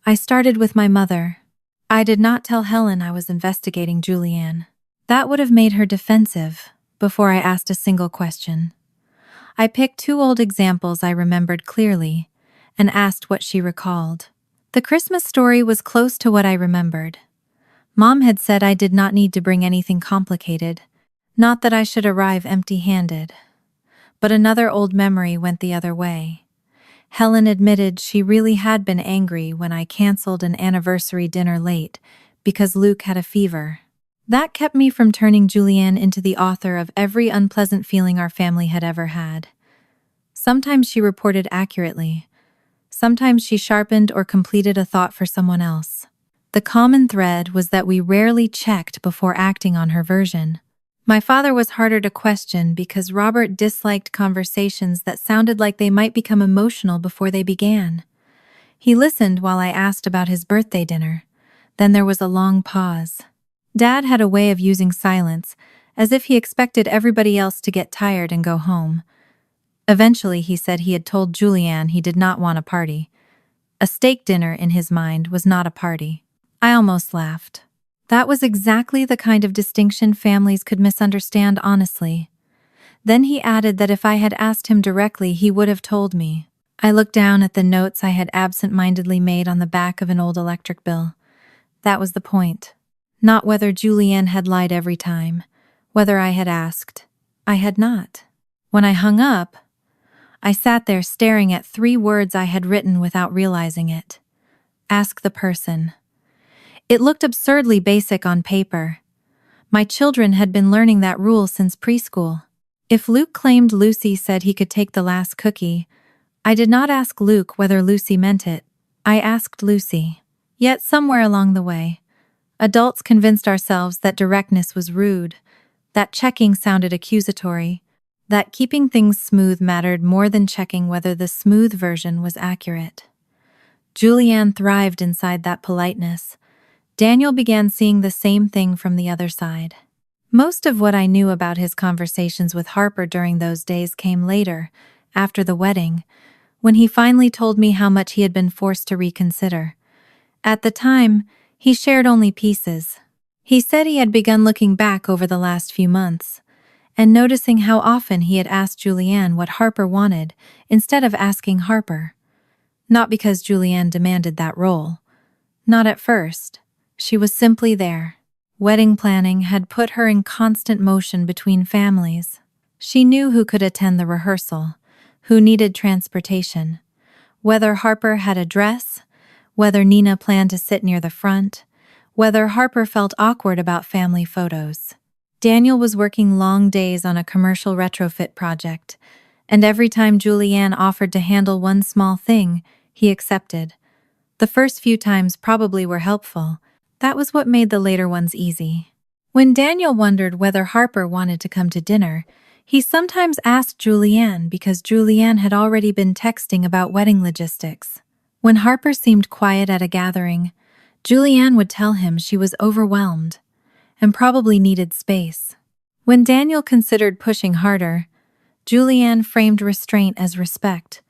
I started with my mother. I did not tell Helen I was investigating Julianne. That would have made her defensive before I asked a single question. I picked 2 old examples I remembered clearly and asked what she recalled. The Christmas story was close to what I remembered. Mom had said I did not need to bring anything complicated, not that I should arrive empty-handed. But another old memory went the other way. Helen admitted she really had been angry when I canceled an anniversary dinner late because Luke had a fever. That kept me from turning Julianne into the author of every unpleasant feeling our family had ever had. Sometimes she reported accurately. Sometimes she sharpened or completed a thought for someone else. The common thread was that we rarely checked before acting on her version. My father was harder to question because Robert disliked conversations that sounded like they might become emotional before they began. He listened while I asked about his birthday dinner. Then there was a long pause. Dad had a way of using silence, as if he expected everybody else to get tired and go home. Eventually, he said he had told Julianne he did not want a party. A steak dinner, in his mind, was not a party. I almost laughed. That was exactly the kind of distinction families could misunderstand honestly. Then he added that if I had asked him directly, he would have told me. I looked down at the notes I had absent-mindedly made on the back of an old electric bill. That was the point. Not whether Julianne had lied every time, whether I had asked. I had not. When I hung up, I sat there staring at 3 words I had written without realizing it. Ask the person. It looked absurdly basic on paper. My children had been learning that rule since preschool. If Luke claimed Lucy said he could take the last cookie, I did not ask Luke whether Lucy meant it. I asked Lucy. Yet somewhere along the way, adults convinced ourselves that directness was rude, that checking sounded accusatory, that keeping things smooth mattered more than checking whether the smooth version was accurate. Julianne thrived inside that politeness. Daniel began seeing the same thing from the other side. Most of what I knew about his conversations with Harper during those days came later, after the wedding, when he finally told me how much he had been forced to reconsider. At the time, he shared only pieces. He said he had begun looking back over the last few months, and noticing how often he had asked Julianne what Harper wanted instead of asking Harper. Not because Julianne demanded that role. Not at first. She was simply there. Wedding planning had put her in constant motion between families. She knew who could attend the rehearsal, who needed transportation, whether Harper had a dress, whether Nina planned to sit near the front, whether Harper felt awkward about family photos. Daniel was working long days on a commercial retrofit project, and every time Julianne offered to handle one small thing, he accepted. The first few times probably were helpful. That was what made the later ones easy. When Daniel wondered whether Harper wanted to come to dinner, he sometimes asked Julianne because Julianne had already been texting about wedding logistics. When Harper seemed quiet at a gathering, Julianne would tell him she was overwhelmed and probably needed space. When Daniel considered pushing harder, Julianne framed restraint as respect.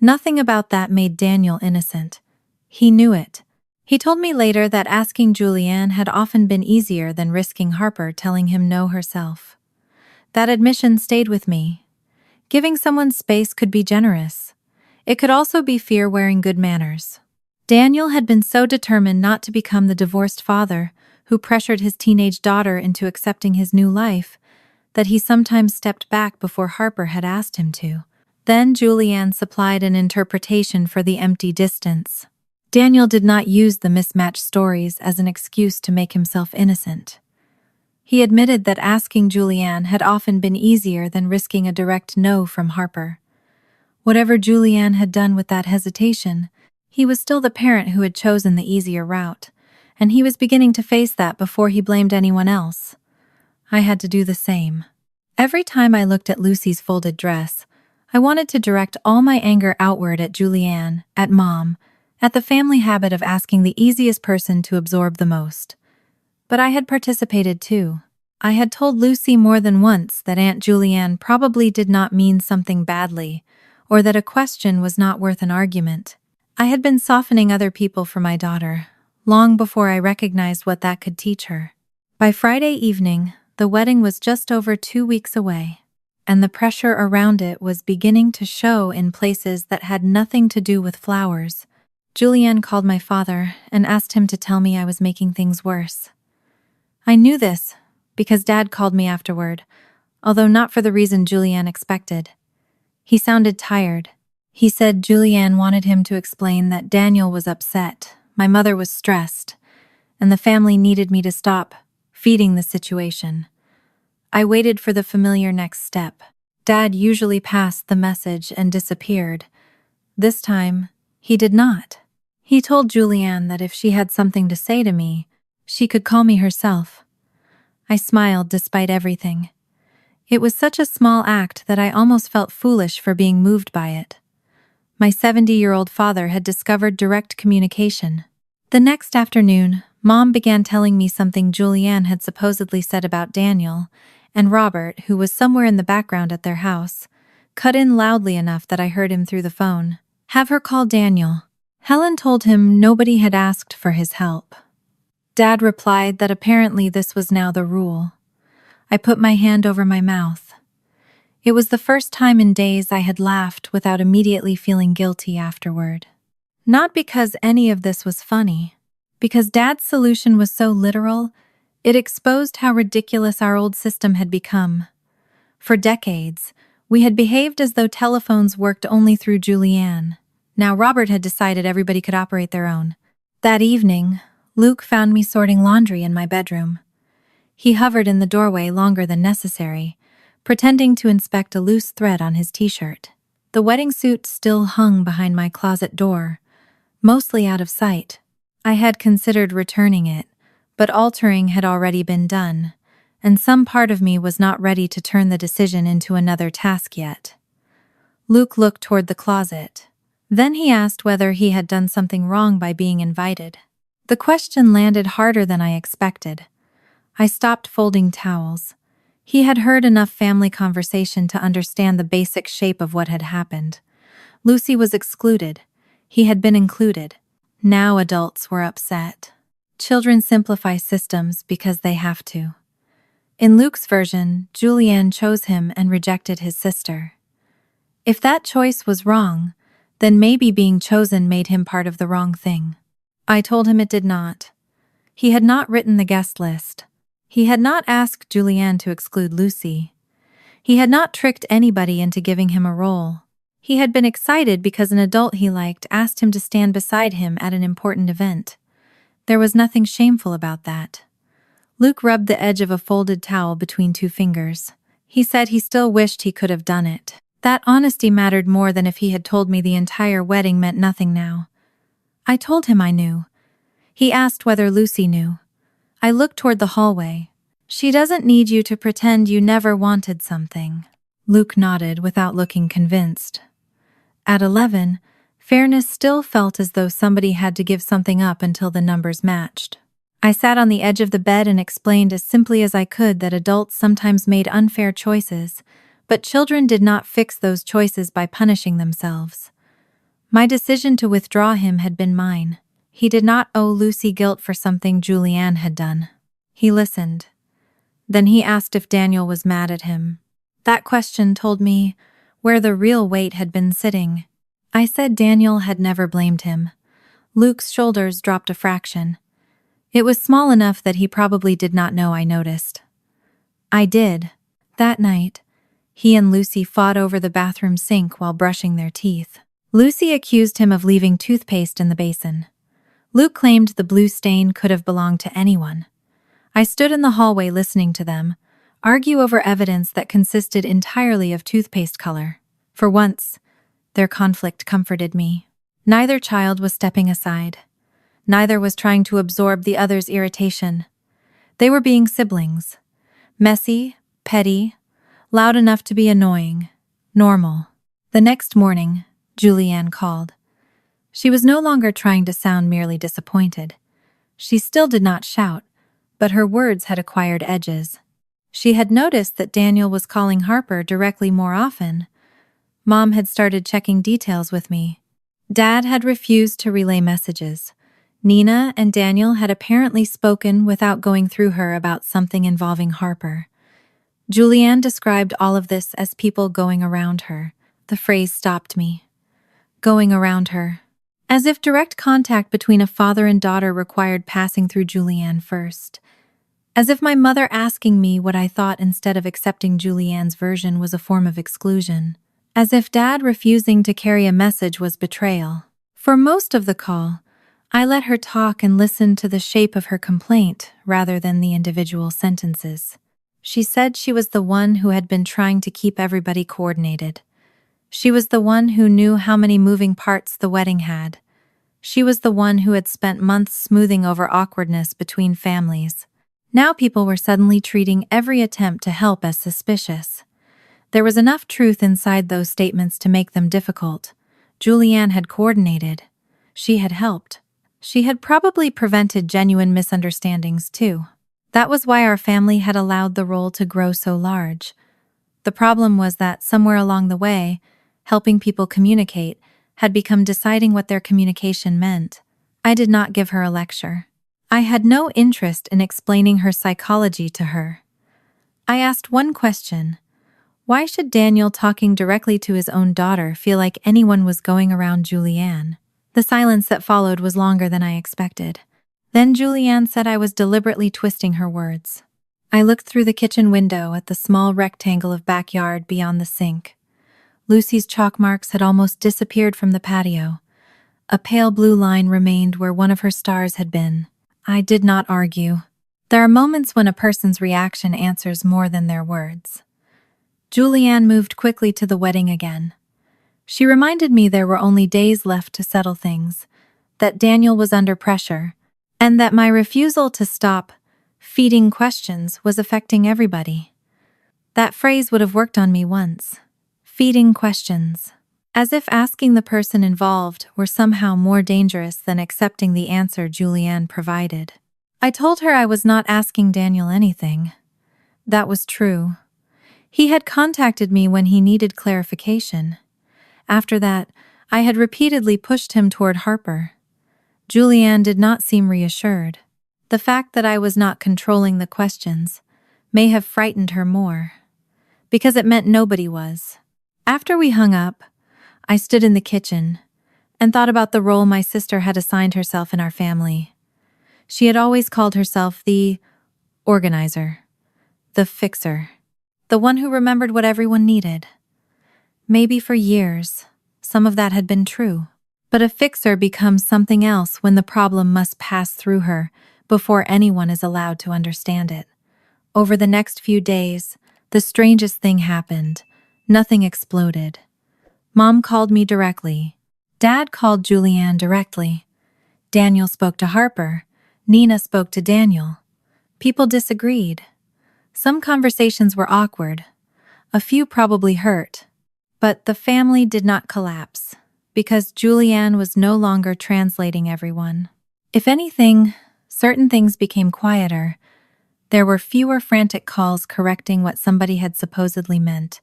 Nothing about that made Daniel innocent. He knew it. He told me later that asking Julianne had often been easier than risking Harper telling him no herself. That admission stayed with me. Giving someone space could be generous. It could also be fear wearing good manners. Daniel had been so determined not to become the divorced father who pressured his teenage daughter into accepting his new life that he sometimes stepped back before Harper had asked him to. Then Julianne supplied an interpretation for the empty distance. Daniel did not use the mismatched stories as an excuse to make himself innocent. He admitted that asking Julianne had often been easier than risking a direct no from Harper. Whatever Julianne had done with that hesitation, he was still the parent who had chosen the easier route, and he was beginning to face that before he blamed anyone else. I had to do the same. Every time I looked at Lucy's folded dress, I wanted to direct all my anger outward at Julianne, at Mom, at the family habit of asking the easiest person to absorb the most. But I had participated too. I had told Lucy more than once that Aunt Julianne probably did not mean something badly, or that a question was not worth an argument. I had been softening other people for my daughter, long before I recognized what that could teach her. By Friday evening, the wedding was just over 2 weeks away, and the pressure around it was beginning to show in places that had nothing to do with flowers. Julianne called my father and asked him to tell me I was making things worse. I knew this because Dad called me afterward, although not for the reason Julianne expected. He sounded tired. He said Julianne wanted him to explain that Daniel was upset, my mother was stressed, and the family needed me to stop feeding the situation. I waited for the familiar next step. Dad usually passed the message and disappeared. This time, he did not. He told Julianne that if she had something to say to me, she could call me herself. I smiled despite everything. It was such a small act that I almost felt foolish for being moved by it. My 70-year-old father had discovered direct communication. The next afternoon, Mom began telling me something Julianne had supposedly said about Daniel, and Robert, who was somewhere in the background at their house, cut in loudly enough that I heard him through the phone. Have her call Daniel. Helen told him nobody had asked for his help. Dad replied that apparently this was now the rule. I put my hand over my mouth. It was the first time in days I had laughed without immediately feeling guilty afterward. Not because any of this was funny, because Dad's solution was so literal, it exposed how ridiculous our old system had become. For decades, we had behaved as though telephones worked only through Julianne. Now Robert had decided everybody could operate their own. That evening, Luke found me sorting laundry in my bedroom. He hovered in the doorway longer than necessary, pretending to inspect a loose thread on his t-shirt. The wedding suit still hung behind my closet door, mostly out of sight. I had considered returning it, but altering had already been done, and some part of me was not ready to turn the decision into another task yet. Luke looked toward the closet. Then he asked whether he had done something wrong by being invited. The question landed harder than I expected. I stopped folding towels. He had heard enough family conversation to understand the basic shape of what had happened. Lucy was excluded. He had been included. Now adults were upset. Children simplify systems because they have to. In Luke's version, Julianne chose him and rejected his sister. If that choice was wrong, then maybe being chosen made him part of the wrong thing. I told him it did not. He had not written the guest list. He had not asked Julianne to exclude Lucy. He had not tricked anybody into giving him a role. He had been excited because an adult he liked asked him to stand beside him at an important event. There was nothing shameful about that. Luke rubbed the edge of a folded towel between two fingers. He said he still wished he could have done it. That honesty mattered more than if he had told me the entire wedding meant nothing now. I told him I knew. He asked whether Lucy knew. I looked toward the hallway. She doesn't need you to pretend you never wanted something. Luke nodded without looking convinced. At 11, fairness still felt as though somebody had to give something up until the numbers matched. I sat on the edge of the bed and explained as simply as I could that adults sometimes made unfair choices, but children did not fix those choices by punishing themselves. My decision to withdraw him had been mine. He did not owe Lucy guilt for something Julianne had done. He listened. Then he asked if Daniel was mad at him. That question told me where the real weight had been sitting. I said Daniel had never blamed him. Luke's shoulders dropped a fraction. It was small enough that he probably did not know I noticed. I did. That night, he and Lucy fought over the bathroom sink while brushing their teeth. Lucy accused him of leaving toothpaste in the basin. Luke claimed the blue stain could have belonged to anyone. I stood in the hallway listening to them, argue over evidence that consisted entirely of toothpaste color. For once, their conflict comforted me. Neither child was stepping aside. Neither was trying to absorb the other's irritation. They were being siblings. Messy, petty, loud enough to be annoying, normal. The next morning, Julianne called. She was no longer trying to sound merely disappointed. She still did not shout, but her words had acquired edges. She had noticed that Daniel was calling Harper directly more often. Mom had started checking details with me. Dad had refused to relay messages. Nina and Daniel had apparently spoken without going through her about something involving Harper. Julianne described all of this as people going around her. The phrase stopped me. Going around her. As if direct contact between a father and daughter required passing through Julianne first. As if my mother asking me what I thought instead of accepting Julianne's version was a form of exclusion. As if Dad refusing to carry a message was betrayal. For most of the call, I let her talk and listen to the shape of her complaint rather than the individual sentences. She said she was the one who had been trying to keep everybody coordinated. She was the one who knew how many moving parts the wedding had. She was the one who had spent months smoothing over awkwardness between families. Now people were suddenly treating every attempt to help as suspicious. There was enough truth inside those statements to make them difficult. Julianne had coordinated. She had helped. She had probably prevented genuine misunderstandings too. That was why our family had allowed the role to grow so large. The problem was that somewhere along the way, helping people communicate had become deciding what their communication meant. I did not give her a lecture. I had no interest in explaining her psychology to her. I asked one question. Why should Daniel talking directly to his own daughter feel like anyone was going around Julianne? The silence that followed was longer than I expected. Then Julianne said I was deliberately twisting her words. I looked through the kitchen window at the small rectangle of backyard beyond the sink. Lucy's chalk marks had almost disappeared from the patio. A pale blue line remained where one of her stars had been. I did not argue. There are moments when a person's reaction answers more than their words. Julianne moved quickly to the wedding again. She reminded me there were only days left to settle things, that Daniel was under pressure, and that my refusal to stop feeding questions was affecting everybody. That phrase would have worked on me once. Feeding questions. As if asking the person involved were somehow more dangerous than accepting the answer Julianne provided. I told her I was not asking Daniel anything. That was true. He had contacted me when he needed clarification. After that, I had repeatedly pushed him toward Harper. Julianne did not seem reassured. The fact that I was not controlling the questions may have frightened her more, because it meant nobody was. After we hung up, I stood in the kitchen and thought about the role my sister had assigned herself in our family. She had always called herself the organizer, the fixer, the one who remembered what everyone needed. Maybe for years, some of that had been true. But a fixer becomes something else when the problem must pass through her before anyone is allowed to understand it. Over the next few days, the strangest thing happened. Nothing exploded. Mom called me directly. Dad called Julianne directly. Daniel spoke to Harper. Nina spoke to Daniel. People disagreed. Some conversations were awkward. A few probably hurt. But the family did not collapse, because Julianne was no longer translating everyone. If anything, certain things became quieter. There were fewer frantic calls correcting what somebody had supposedly meant.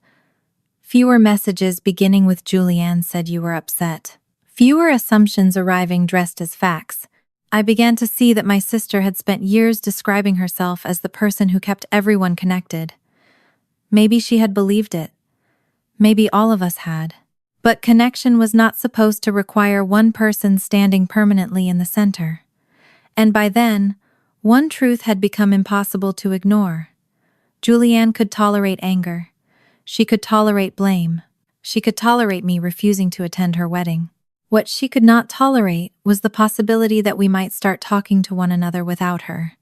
Fewer messages beginning with "Julianne said you were upset." Fewer assumptions arriving dressed as facts. I began to see that my sister had spent years describing herself as the person who kept everyone connected. Maybe she had believed it. Maybe all of us had. But connection was not supposed to require one person standing permanently in the center. And by then, one truth had become impossible to ignore. Julianne could tolerate anger. She could tolerate blame. She could tolerate me refusing to attend her wedding. What she could not tolerate was the possibility that we might start talking to one another without her.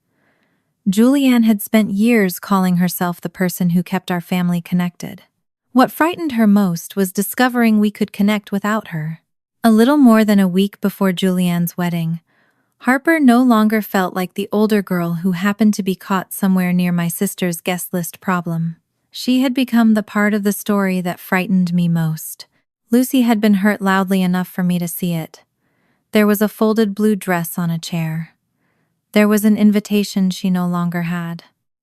Julianne had spent years calling herself the person who kept our family connected. What frightened her most was discovering we could connect without her. A little more than a week before Julianne's wedding, Harper no longer felt like the older girl who happened to be caught somewhere near my sister's guest list problem. She had become the part of the story that frightened me most. Lucy had been hurt loudly enough for me to see it. There was a folded blue dress on a chair. There was an invitation she no longer had.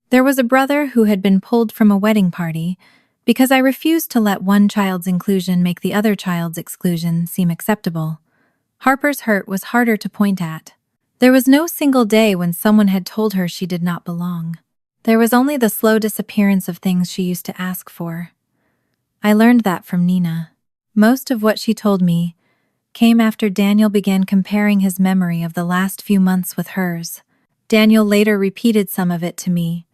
There was a brother who had been pulled from a wedding party because I refused to let one child's inclusion make the other child's exclusion seem acceptable. Harper's hurt was harder to point at. There was no single day when someone had told her she did not belong. There was only the slow disappearance of things she used to ask for. I learned that from Nina. Most of what she told me came after Daniel began comparing his memory of the last few months with hers. Daniel later repeated some of it to me,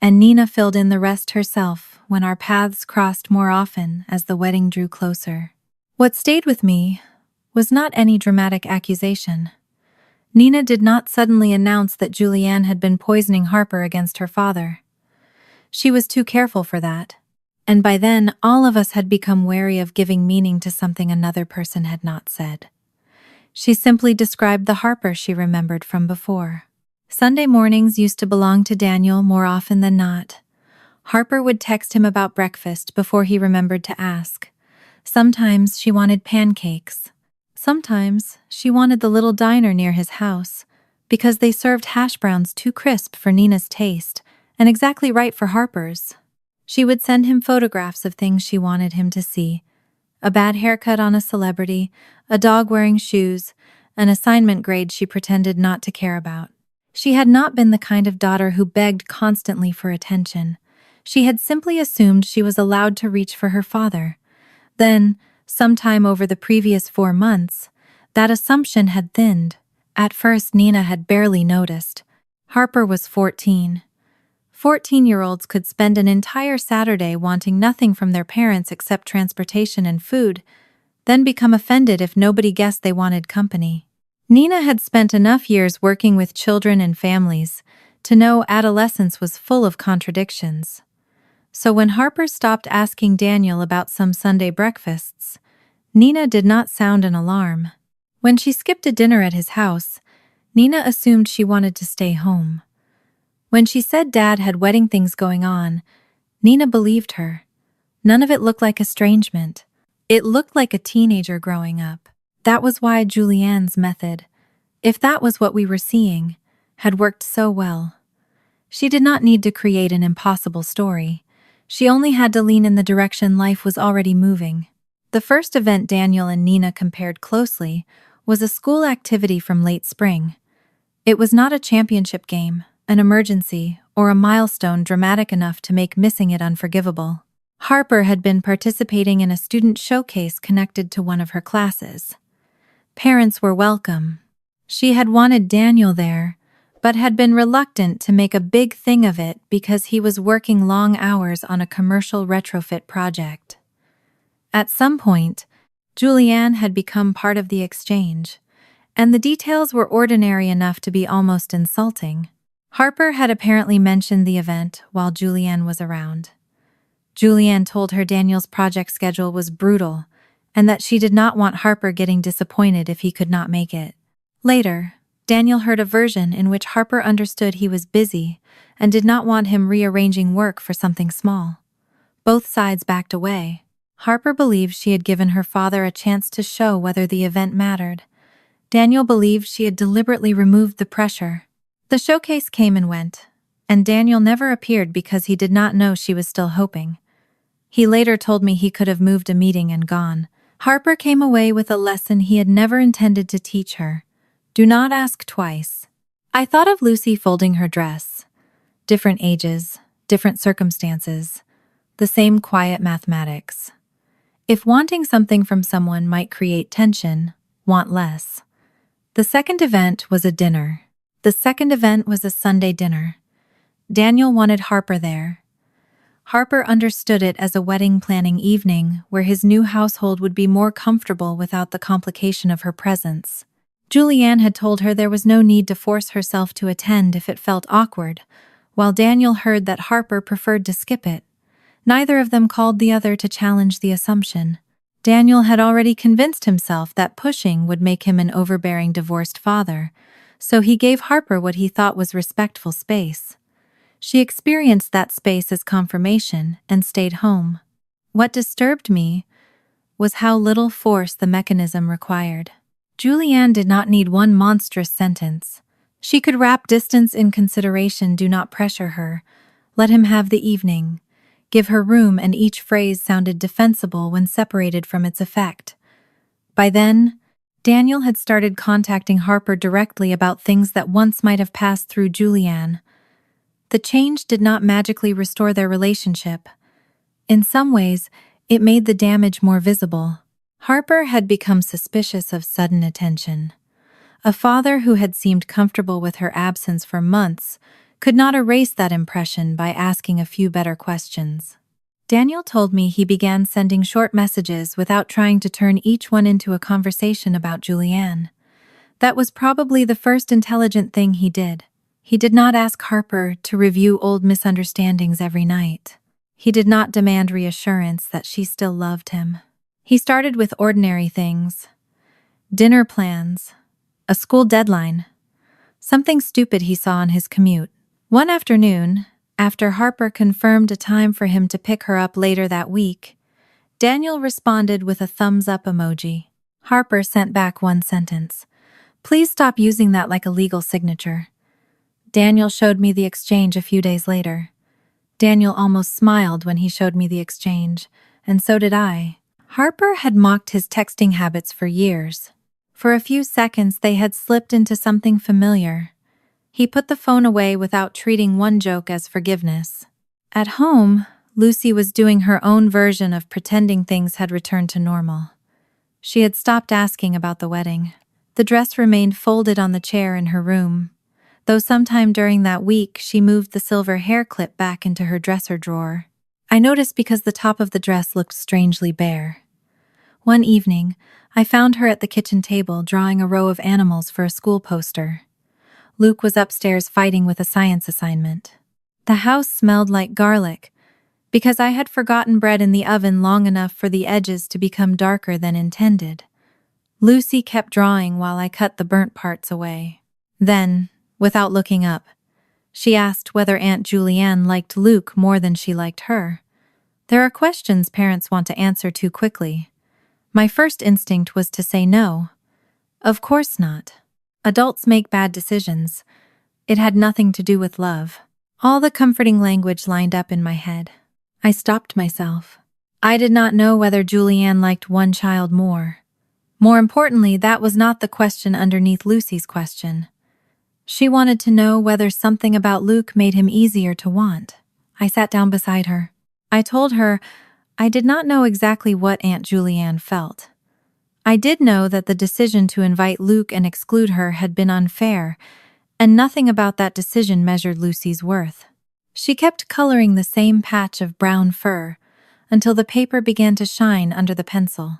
and Nina filled in the rest herself when our paths crossed more often as the wedding drew closer. What stayed with me was not any dramatic accusation. Nina did not suddenly announce that Julianne had been poisoning Harper against her father. She was too careful for that. And by then, all of us had become wary of giving meaning to something another person had not said. She simply described the Harper she remembered from before. Sunday mornings used to belong to Daniel more often than not. Harper would text him about breakfast before he remembered to ask. Sometimes she wanted pancakes. Sometimes she wanted the little diner near his house, because they served hash browns too crisp for Nina's taste and exactly right for Harper's. She would send him photographs of things she wanted him to see. A bad haircut on a celebrity, a dog wearing shoes, an assignment grade she pretended not to care about. She had not been the kind of daughter who begged constantly for attention. She had simply assumed she was allowed to reach for her father. Then, sometime over the previous 4 months, that assumption had thinned. At first, Nina had barely noticed. Harper was 14. 14-year-olds could spend an entire Saturday wanting nothing from their parents except transportation and food, then become offended if nobody guessed they wanted company. Nina had spent enough years working with children and families to know adolescence was full of contradictions. So when Harper stopped asking Daniel about some Sunday breakfasts, Nina did not sound an alarm. When she skipped a dinner at his house, Nina assumed she wanted to stay home. When she said Dad had wedding things going on, Nina believed her. None of it looked like estrangement. It looked like a teenager growing up. That was why Julianne's method, if that was what we were seeing, had worked so well. She did not need to create an impossible story. She only had to lean in the direction life was already moving. The first event Daniel and Nina compared closely was a school activity from late spring. It was not a championship game, an emergency, or a milestone dramatic enough to make missing it unforgivable. Harper had been participating in a student showcase connected to one of her classes. Parents were welcome. She had wanted Daniel there, but had been reluctant to make a big thing of it because he was working long hours on a commercial retrofit project. At some point, Julianne had become part of the exchange, and the details were ordinary enough to be almost insulting. Harper had apparently mentioned the event while Julianne was around. Julianne told her Daniel's project schedule was brutal and that she did not want Harper getting disappointed if he could not make it. Later, Daniel heard a version in which Harper understood he was busy and did not want him rearranging work for something small. Both sides backed away. Harper believed she had given her father a chance to show whether the event mattered. Daniel believed she had deliberately removed the pressure. The showcase came and went, and Daniel never appeared because he did not know she was still hoping. He later told me he could have moved a meeting and gone. Harper came away with a lesson he had never intended to teach her. Do not ask twice. I thought of Lucy folding her dress. Different ages, different circumstances, the same quiet mathematics. If wanting something from someone might create tension, want less. The second event was a dinner. The second event was a Sunday dinner. Daniel wanted Harper there. Harper understood it as a wedding planning evening where his new household would be more comfortable without the complication of her presence. Julianne had told her there was no need to force herself to attend if it felt awkward, while Daniel heard that Harper preferred to skip it. Neither of them called the other to challenge the assumption. Daniel had already convinced himself that pushing would make him an overbearing divorced father, so he gave Harper what he thought was respectful space. She experienced that space as confirmation and stayed home. What disturbed me was how little force the mechanism required. Julianne did not need one monstrous sentence. She could wrap distance in consideration, do not pressure her, let him have the evening, give her room, and each phrase sounded defensible when separated from its effect. By then, Daniel had started contacting Harper directly about things that once might have passed through Julianne. The change did not magically restore their relationship. In some ways, it made the damage more visible. Harper had become suspicious of sudden attention. A father who had seemed comfortable with her absence for months could not erase that impression by asking a few better questions. Daniel told me he began sending short messages without trying to turn each one into a conversation about Julianne. That was probably the first intelligent thing he did. He did not ask Harper to review old misunderstandings every night. He did not demand reassurance that she still loved him. He started with ordinary things. Dinner plans, a school deadline, something stupid he saw on his commute. One afternoon, after Harper confirmed a time for him to pick her up later that week, Daniel responded with a thumbs-up emoji. Harper sent back one sentence. Please stop using that like a legal signature. Daniel showed me the exchange a few days later. Daniel almost smiled when he showed me the exchange, and so did I. Harper had mocked his texting habits for years. For a few seconds, they had slipped into something familiar. He put the phone away without treating one joke as forgiveness. At home, Lucy was doing her own version of pretending things had returned to normal. She had stopped asking about the wedding. The dress remained folded on the chair in her room, though sometime during that week she moved the silver hair clip back into her dresser drawer. I noticed because the top of the dress looked strangely bare. One evening, I found her at the kitchen table drawing a row of animals for a school poster. Luke was upstairs fighting with a science assignment. The house smelled like garlic, because I had forgotten bread in the oven long enough for the edges to become darker than intended. Lucy kept drawing while I cut the burnt parts away. Then, without looking up, she asked whether Aunt Julianne liked Luke more than she liked her. There are questions parents want to answer too quickly. My first instinct was to say no. Of course not. Adults make bad decisions. It had nothing to do with love. All the comforting language lined up in my head. I stopped myself. I did not know whether Julianne liked one child more. More importantly, that was not the question underneath Lucy's question. She wanted to know whether something about Luke made him easier to want. I sat down beside her. I told her I did not know exactly what Aunt Julianne felt. I did know that the decision to invite Luke and exclude her had been unfair, and nothing about that decision measured Lucy's worth. She kept coloring the same patch of brown fur until the paper began to shine under the pencil.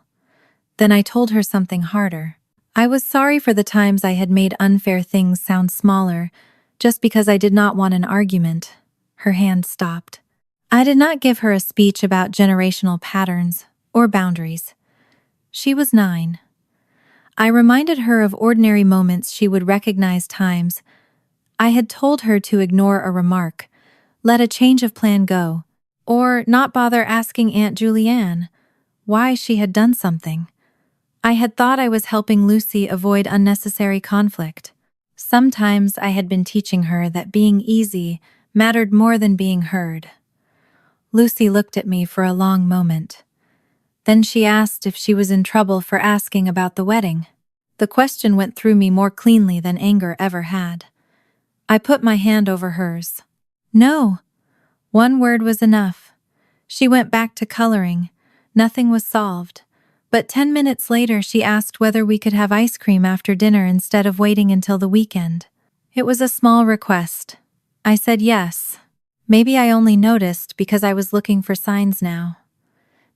Then I told her something harder. I was sorry for the times I had made unfair things sound smaller, just because I did not want an argument. Her hand stopped. I did not give her a speech about generational patterns or boundaries. She was 9. I reminded her of ordinary moments she would recognize times. I had told her to ignore a remark, let a change of plan go, or not bother asking Aunt Julianne why she had done something. I had thought I was helping Lucy avoid unnecessary conflict. Sometimes I had been teaching her that being easy mattered more than being heard. Lucy looked at me for a long moment. Then she asked if she was in trouble for asking about the wedding. The question went through me more cleanly than anger ever had. I put my hand over hers. No. One word was enough. She went back to coloring. Nothing was solved. But 10 minutes later she asked whether we could have ice cream after dinner instead of waiting until the weekend. It was a small request. I said yes. Maybe I only noticed because I was looking for signs now.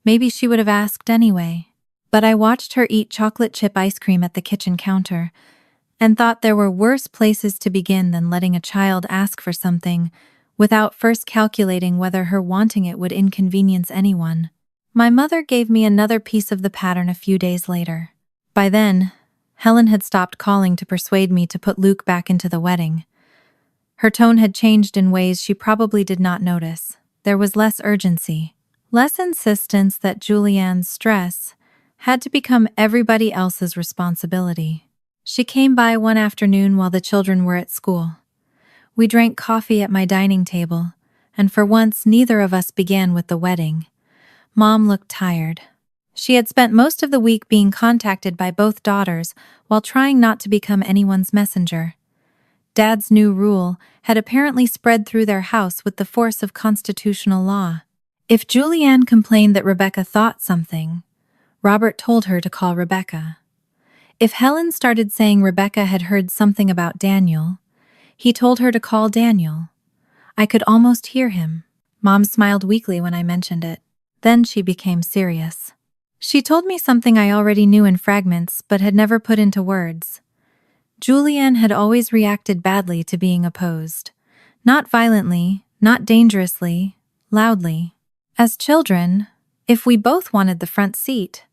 Maybe she would have asked anyway. But I watched her eat chocolate chip ice cream at the kitchen counter and thought there were worse places to begin than letting a child ask for something without first calculating whether her wanting it would inconvenience anyone. My mother gave me another piece of the pattern a few days later. By then, Helen had stopped calling to persuade me to put Luke back into the wedding. Her tone had changed in ways she probably did not notice. There was less urgency, less insistence that Julianne's stress had to become everybody else's responsibility. She came by one afternoon while the children were at school. We drank coffee at my dining table, and for once neither of us began with the wedding. Mom looked tired. She had spent most of the week being contacted by both daughters while trying not to become anyone's messenger. Dad's new rule had apparently spread through their house with the force of constitutional law. If Julianne complained that Rebecca thought something, Robert told her to call Rebecca. If Helen started saying Rebecca had heard something about Daniel, he told her to call Daniel. I could almost hear him. Mom smiled weakly when I mentioned it. Then she became serious. She told me something I already knew in fragments but had never put into words. Julianne had always reacted badly to being opposed. Not violently, not dangerously, loudly. As children, if we both wanted the front seat,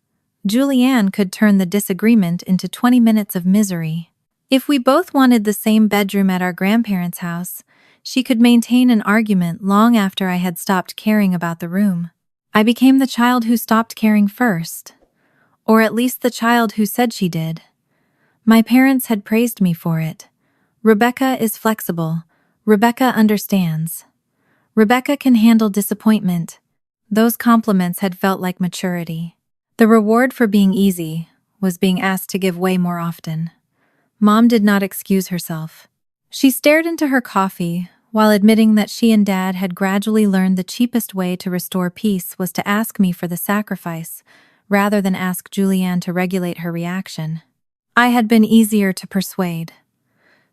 Julianne could turn the disagreement into 20 minutes of misery. If we both wanted the same bedroom at our grandparents' house, she could maintain an argument long after I had stopped caring about the room. I became the child who stopped caring first, or at least the child who said she did. My parents had praised me for it. Rebecca is flexible. Rebecca understands. Rebecca can handle disappointment. Those compliments had felt like maturity. The reward for being easy was being asked to give way more often. Mom did not excuse herself. She stared into her coffee while admitting that she and Dad had gradually learned the cheapest way to restore peace was to ask me for the sacrifice, rather than ask Julianne to regulate her reaction. I had been easier to persuade,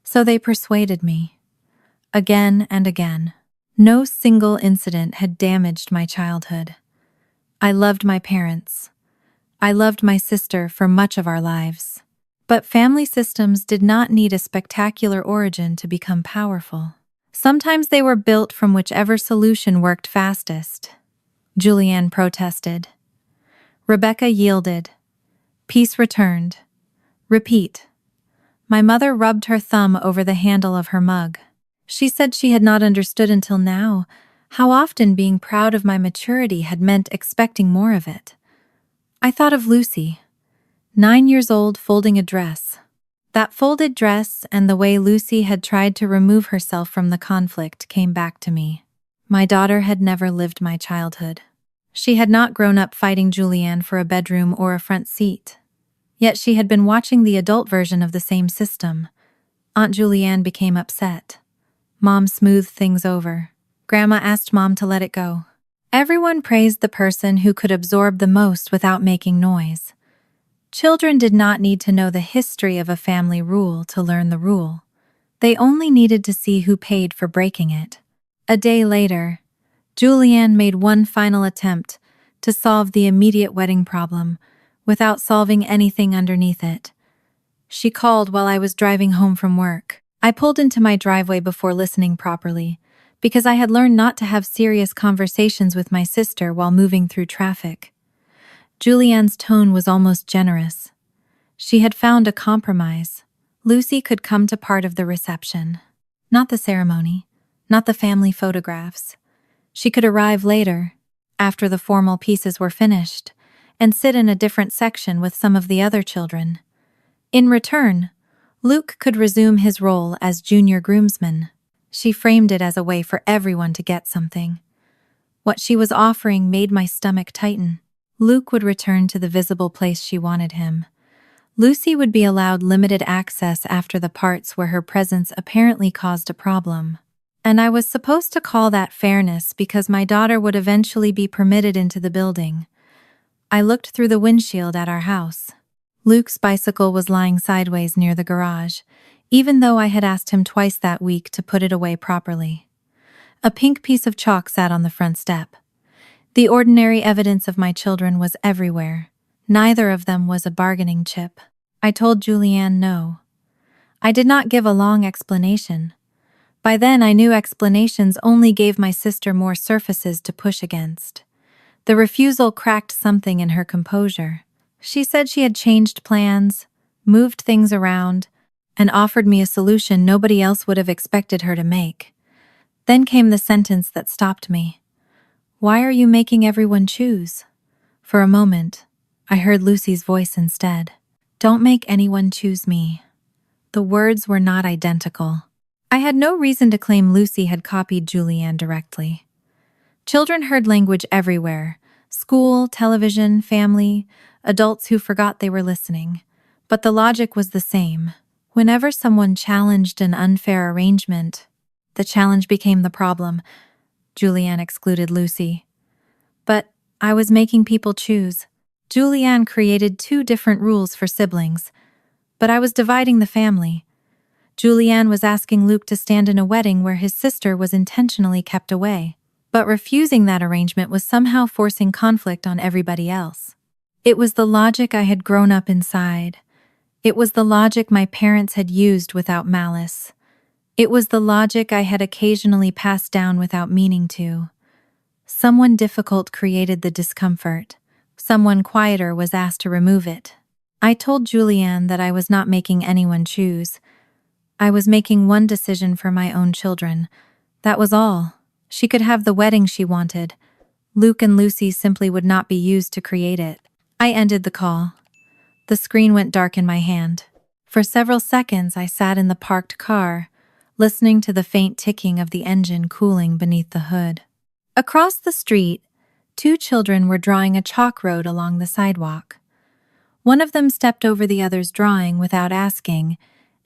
so they persuaded me. Again and again. No single incident had damaged my childhood. I loved my parents. I loved my sister for much of our lives. But family systems did not need a spectacular origin to become powerful. Sometimes they were built from whichever solution worked fastest. Julianne protested. Rebecca yielded. Peace returned. Repeat. My mother rubbed her thumb over the handle of her mug. She said she had not understood until now how often being proud of my maturity had meant expecting more of it. I thought of Lucy, 9 years old, folding a dress. That folded dress and the way Lucy had tried to remove herself from the conflict came back to me. My daughter had never lived my childhood. She had not grown up fighting Julianne for a bedroom or a front seat. Yet she had been watching the adult version of the same system. Aunt Julianne became upset. Mom smoothed things over. Grandma asked Mom to let it go. Everyone praised the person who could absorb the most without making noise. Children did not need to know the history of a family rule to learn the rule. They only needed to see who paid for breaking it. A day later, Julianne made one final attempt to solve the immediate wedding problem without solving anything underneath it. She called while I was driving home from work. I pulled into my driveway before listening properly, because I had learned not to have serious conversations with my sister while moving through traffic. Julianne's tone was almost generous. She had found a compromise. Lucy could come to part of the reception. Not the ceremony, not the family photographs. She could arrive later, after the formal pieces were finished, and sit in a different section with some of the other children. In return, Luke could resume his role as junior groomsman. She framed it as a way for everyone to get something. What she was offering made my stomach tighten. Luke would return to the visible place she wanted him. Lucy would be allowed limited access after the parts where her presence apparently caused a problem. And I was supposed to call that fairness because my daughter would eventually be permitted into the building. I looked through the windshield at our house. Luke's bicycle was lying sideways near the garage, even though I had asked him twice that week to put it away properly. A pink piece of chalk sat on the front step. The ordinary evidence of my children was everywhere. Neither of them was a bargaining chip. I told Julianne no. I did not give a long explanation. By then I knew explanations only gave my sister more surfaces to push against. The refusal cracked something in her composure. She said she had changed plans, moved things around, and offered me a solution nobody else would have expected her to make. Then came the sentence that stopped me. Why are you making everyone choose? For a moment, I heard Lucy's voice instead. Don't make anyone choose me. The words were not identical. I had no reason to claim Lucy had copied Julianne directly. Children heard language everywhere. School, television, family, adults who forgot they were listening. But the logic was the same. Whenever someone challenged an unfair arrangement, the challenge became the problem. Julianne excluded Lucy. But I was making people choose. Julianne created 2 different rules for siblings, but I was dividing the family. Julianne was asking Luke to stand in a wedding where his sister was intentionally kept away, but refusing that arrangement was somehow forcing conflict on everybody else. It was the logic I had grown up inside. It was the logic my parents had used without malice. It was the logic I had occasionally passed down without meaning to. Someone difficult created the discomfort. Someone quieter was asked to remove it. I told Julianne that I was not making anyone choose. I was making one decision for my own children. That was all. She could have the wedding she wanted. Luke and Lucy simply would not be used to create it. I ended the call. The screen went dark in my hand. For several seconds, I sat in the parked car, listening to the faint ticking of the engine cooling beneath the hood. Across the street, 2 children were drawing a chalk road along the sidewalk. One of them stepped over the other's drawing without asking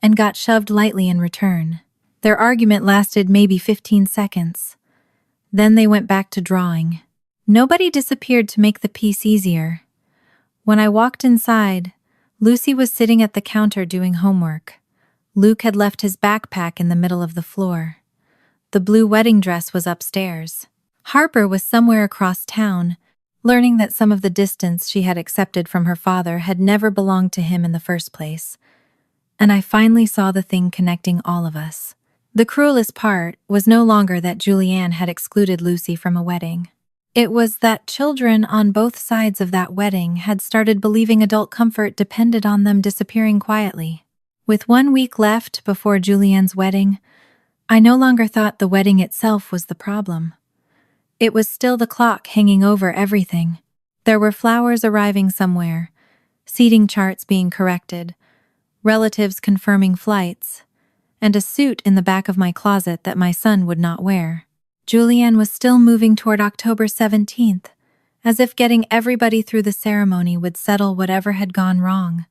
and got shoved lightly in return. Their argument lasted maybe 15 seconds. Then they went back to drawing. Nobody disappeared to make the peace easier. When I walked inside, Lucy was sitting at the counter doing homework. Luke had left his backpack in the middle of the floor. The blue wedding dress was upstairs. Harper was somewhere across town, learning that some of the distance she had accepted from her father had never belonged to him in the first place. And I finally saw the thing connecting all of us. The cruelest part was no longer that Julianne had excluded Lucy from a wedding. It was that children on both sides of that wedding had started believing adult comfort depended on them disappearing quietly. With 1 week left before Julianne's wedding, I no longer thought the wedding itself was the problem. It was still the clock hanging over everything. There were flowers arriving somewhere, seating charts being corrected, relatives confirming flights, and a suit in the back of my closet that my son would not wear. Julianne was still moving toward October 17th, as if getting everybody through the ceremony would settle whatever had gone wrong.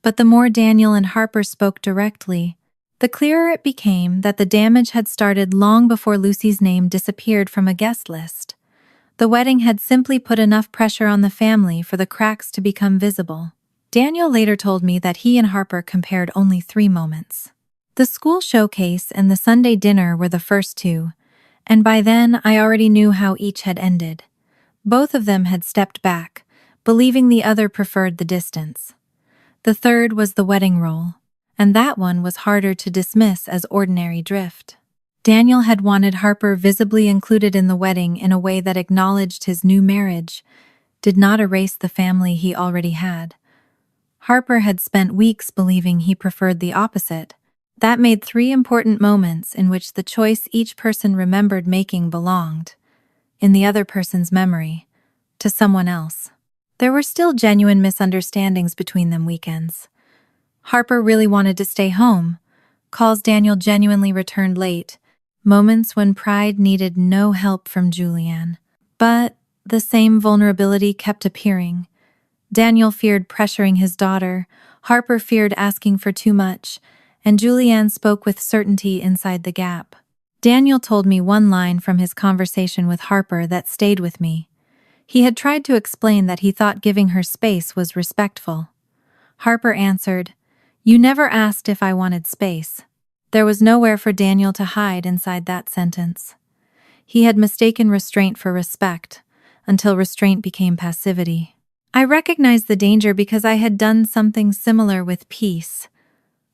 But the more Daniel and Harper spoke directly, the clearer it became that the damage had started long before Lucy's name disappeared from a guest list. The wedding had simply put enough pressure on the family for the cracks to become visible. Daniel later told me that he and Harper compared only 3 moments. The school showcase and the Sunday dinner were the first 2, and by then I already knew how each had ended. Both of them had stepped back, believing the other preferred the distance. The third was the wedding role, and that one was harder to dismiss as ordinary drift. Daniel had wanted Harper visibly included in the wedding in a way that acknowledged his new marriage, did not erase the family he already had. Harper had spent weeks believing he preferred the opposite. That made 3 important moments in which the choice each person remembered making belonged, in the other person's memory, to someone else. There were still genuine misunderstandings between them weekends. Harper really wanted to stay home, calls Daniel genuinely returned late, moments when pride needed no help from Julianne. But the same vulnerability kept appearing. Daniel feared pressuring his daughter, Harper feared asking for too much, and Julianne spoke with certainty inside the gap. Daniel told me one line from his conversation with Harper that stayed with me. He had tried to explain that he thought giving her space was respectful. Harper answered, "You never asked if I wanted space." There was nowhere for Daniel to hide inside that sentence. He had mistaken restraint for respect, until restraint became passivity. I recognized the danger because I had done something similar with peace.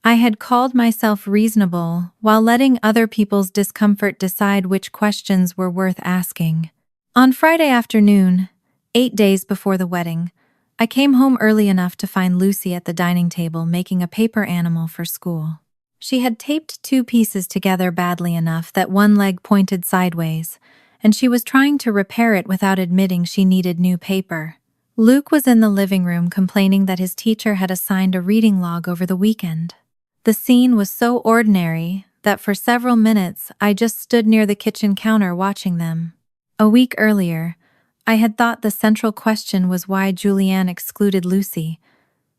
I had called myself reasonable while letting other people's discomfort decide which questions were worth asking. On Friday afternoon, 8 days before the wedding, I came home early enough to find Lucy at the dining table making a paper animal for school. She had taped 2 pieces together badly enough that one leg pointed sideways, and she was trying to repair it without admitting she needed new paper. Luke was in the living room complaining that his teacher had assigned a reading log over the weekend. The scene was so ordinary that for several minutes I just stood near the kitchen counter watching them. A week earlier, I had thought the central question was why Julianne excluded Lucy.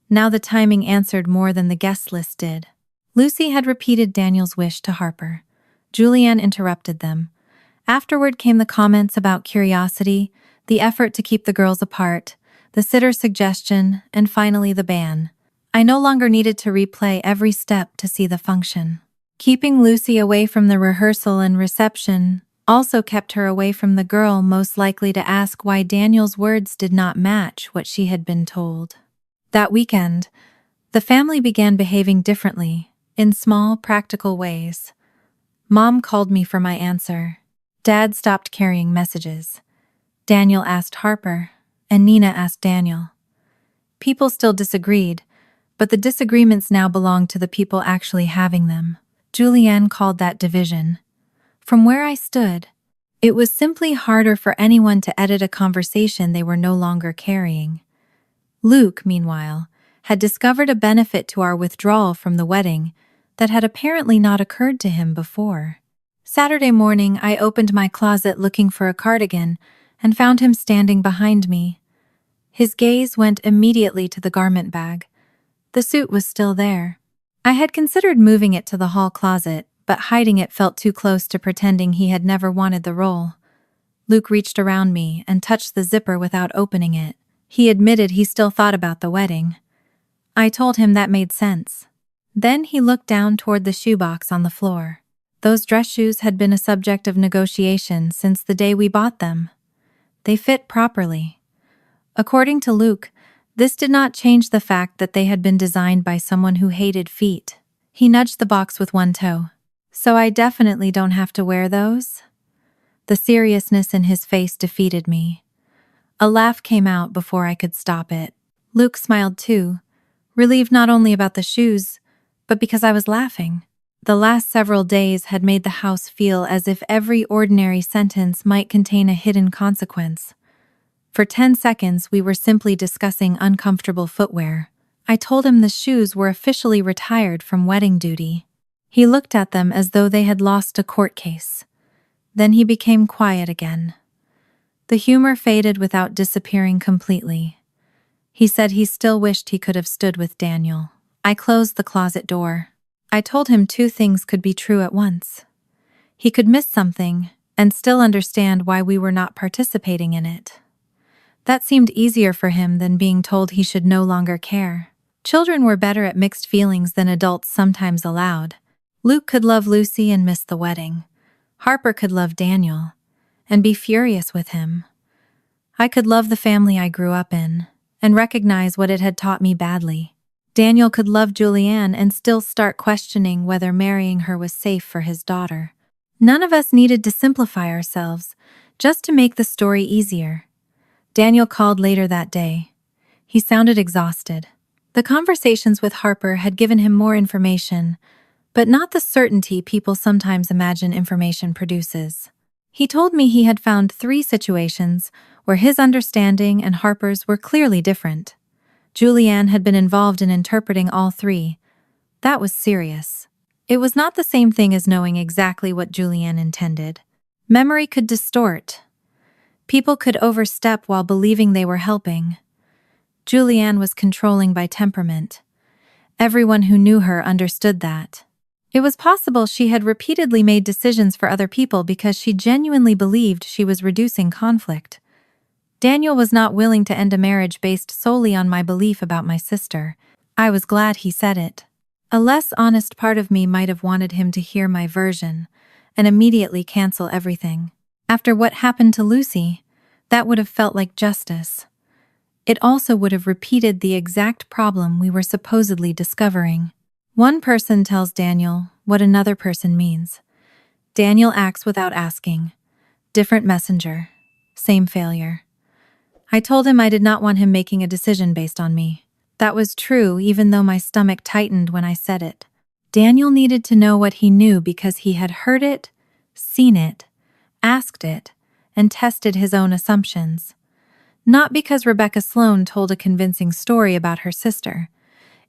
Now the timing answered more than the guest list did. Lucy had repeated Daniel's wish to Harper. Julianne interrupted them. Afterward came the comments about curiosity, the effort to keep the girls apart, the sitter's suggestion, and finally the ban. I no longer needed to replay every step to see the function. Keeping Lucy away from the rehearsal and reception also kept her away from the girl most likely to ask why Daniel's words did not match what she had been told. That weekend, the family began behaving differently, in small, practical ways. Mom called me for my answer. Dad stopped carrying messages. Daniel asked Harper, and Nina asked Daniel. People still disagreed, but the disagreements now belonged to the people actually having them. Julianne called that division. From where I stood, it was simply harder for anyone to edit a conversation they were no longer carrying. Luke, meanwhile, had discovered a benefit to our withdrawal from the wedding that had apparently not occurred to him before. Saturday morning, I opened my closet looking for a cardigan and found him standing behind me. His gaze went immediately to the garment bag. The suit was still there. I had considered moving it to the hall closet, but hiding it felt too close to pretending he had never wanted the role. Luke reached around me and touched the zipper without opening it. He admitted he still thought about the wedding. I told him that made sense. Then he looked down toward the shoebox on the floor. Those dress shoes had been a subject of negotiation since the day we bought them. They fit properly. According to Luke, this did not change the fact that they had been designed by someone who hated feet. He nudged the box with one toe. So I definitely don't have to wear those? The seriousness in his face defeated me. A laugh came out before I could stop it. Luke smiled too, relieved not only about the shoes, but because I was laughing. The last several days had made the house feel as if every ordinary sentence might contain a hidden consequence. For 10 seconds, we were simply discussing uncomfortable footwear. I told him the shoes were officially retired from wedding duty. He looked at them as though they had lost a court case. Then he became quiet again. The humor faded without disappearing completely. He said he still wished he could have stood with Daniel. I closed the closet door. I told him 2 things could be true at once. He could miss something and still understand why we were not participating in it. That seemed easier for him than being told he should no longer care. Children were better at mixed feelings than adults sometimes allowed. Luke could love Lucy and miss the wedding. Harper could love Daniel and be furious with him. I could love the family I grew up in and recognize what it had taught me badly. Daniel could love Julianne and still start questioning whether marrying her was safe for his daughter. None of us needed to simplify ourselves, just to make the story easier. Daniel called later that day. He sounded exhausted. The conversations with Harper had given him more information, but not the certainty people sometimes imagine information produces. He told me he had found 3 situations where his understanding and Harper's were clearly different. Julianne had been involved in interpreting all 3. That was serious. It was not the same thing as knowing exactly what Julianne intended. Memory could distort. People could overstep while believing they were helping. Julianne was controlling by temperament. Everyone who knew her understood that. It was possible she had repeatedly made decisions for other people because she genuinely believed she was reducing conflict. Daniel was not willing to end a marriage based solely on my belief about my sister. I was glad he said it. A less honest part of me might have wanted him to hear my version and immediately cancel everything. After what happened to Lucy, that would have felt like justice. It also would have repeated the exact problem we were supposedly discovering. One person tells Daniel what another person means. Daniel acts without asking. Different messenger. Same failure. I told him I did not want him making a decision based on me. That was true, even though my stomach tightened when I said it. Daniel needed to know what he knew because he had heard it, seen it, asked it, and tested his own assumptions. Not because Rebecca Sloan told a convincing story about her sister.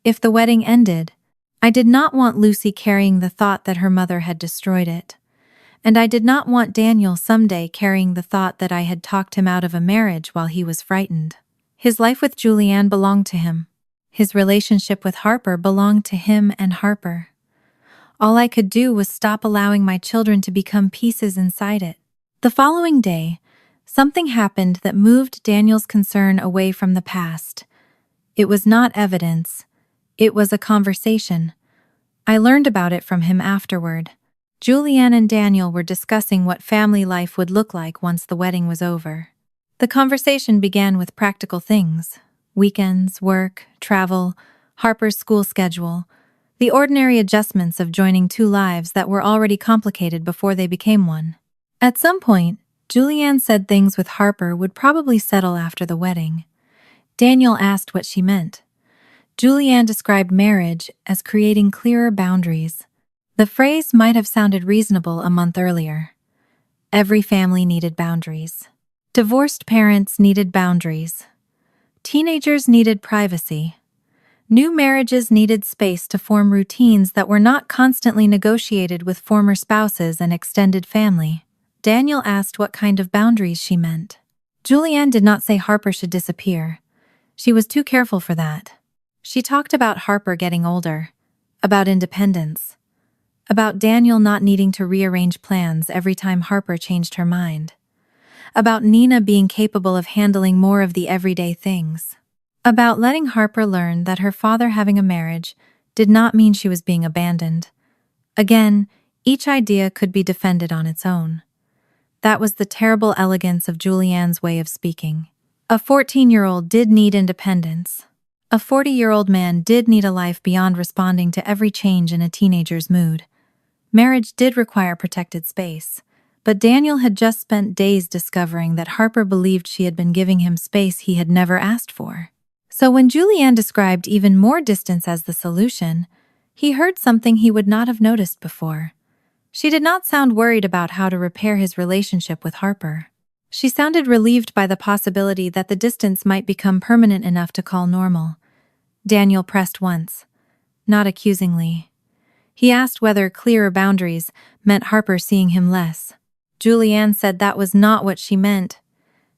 If the wedding ended, I did not want Lucy carrying the thought that her mother had destroyed it. And I did not want Daniel someday carrying the thought that I had talked him out of a marriage while he was frightened. His life with Julianne belonged to him. His relationship with Harper belonged to him and Harper. All I could do was stop allowing my children to become pieces inside it. The following day, something happened that moved Daniel's concern away from the past. It was not evidence. It was a conversation. I learned about it from him afterward. Julianne and Daniel were discussing what family life would look like once the wedding was over. The conversation began with practical things: weekends, work, travel, Harper's school schedule, the ordinary adjustments of joining 2 lives that were already complicated before they became one. At some point, Julianne said things with Harper would probably settle after the wedding. Daniel asked what she meant. Julianne described marriage as creating clearer boundaries. The phrase might have sounded reasonable a month earlier. Every family needed boundaries. Divorced parents needed boundaries. Teenagers needed privacy. New marriages needed space to form routines that were not constantly negotiated with former spouses and extended family. Daniel asked what kind of boundaries she meant. Julianne did not say Harper should disappear. She was too careful for that. She talked about Harper getting older, about independence, About Daniel not needing to rearrange plans every time Harper changed her mind. About Nina being capable of handling more of the everyday things. About letting Harper learn that her father having a marriage did not mean she was being abandoned. Again, each idea could be defended on its own. That was the terrible elegance of Julianne's way of speaking. A 14-year-old did need independence. A 40-year-old man did need a life beyond responding to every change in a teenager's mood. Marriage did require protected space, but Daniel had just spent days discovering that Harper believed she had been giving him space he had never asked for. So when Julianne described even more distance as the solution, he heard something he would not have noticed before. She did not sound worried about how to repair his relationship with Harper. She sounded relieved by the possibility that the distance might become permanent enough to call normal. Daniel pressed once, not accusingly. He asked whether clearer boundaries meant Harper seeing him less. Julianne said that was not what she meant.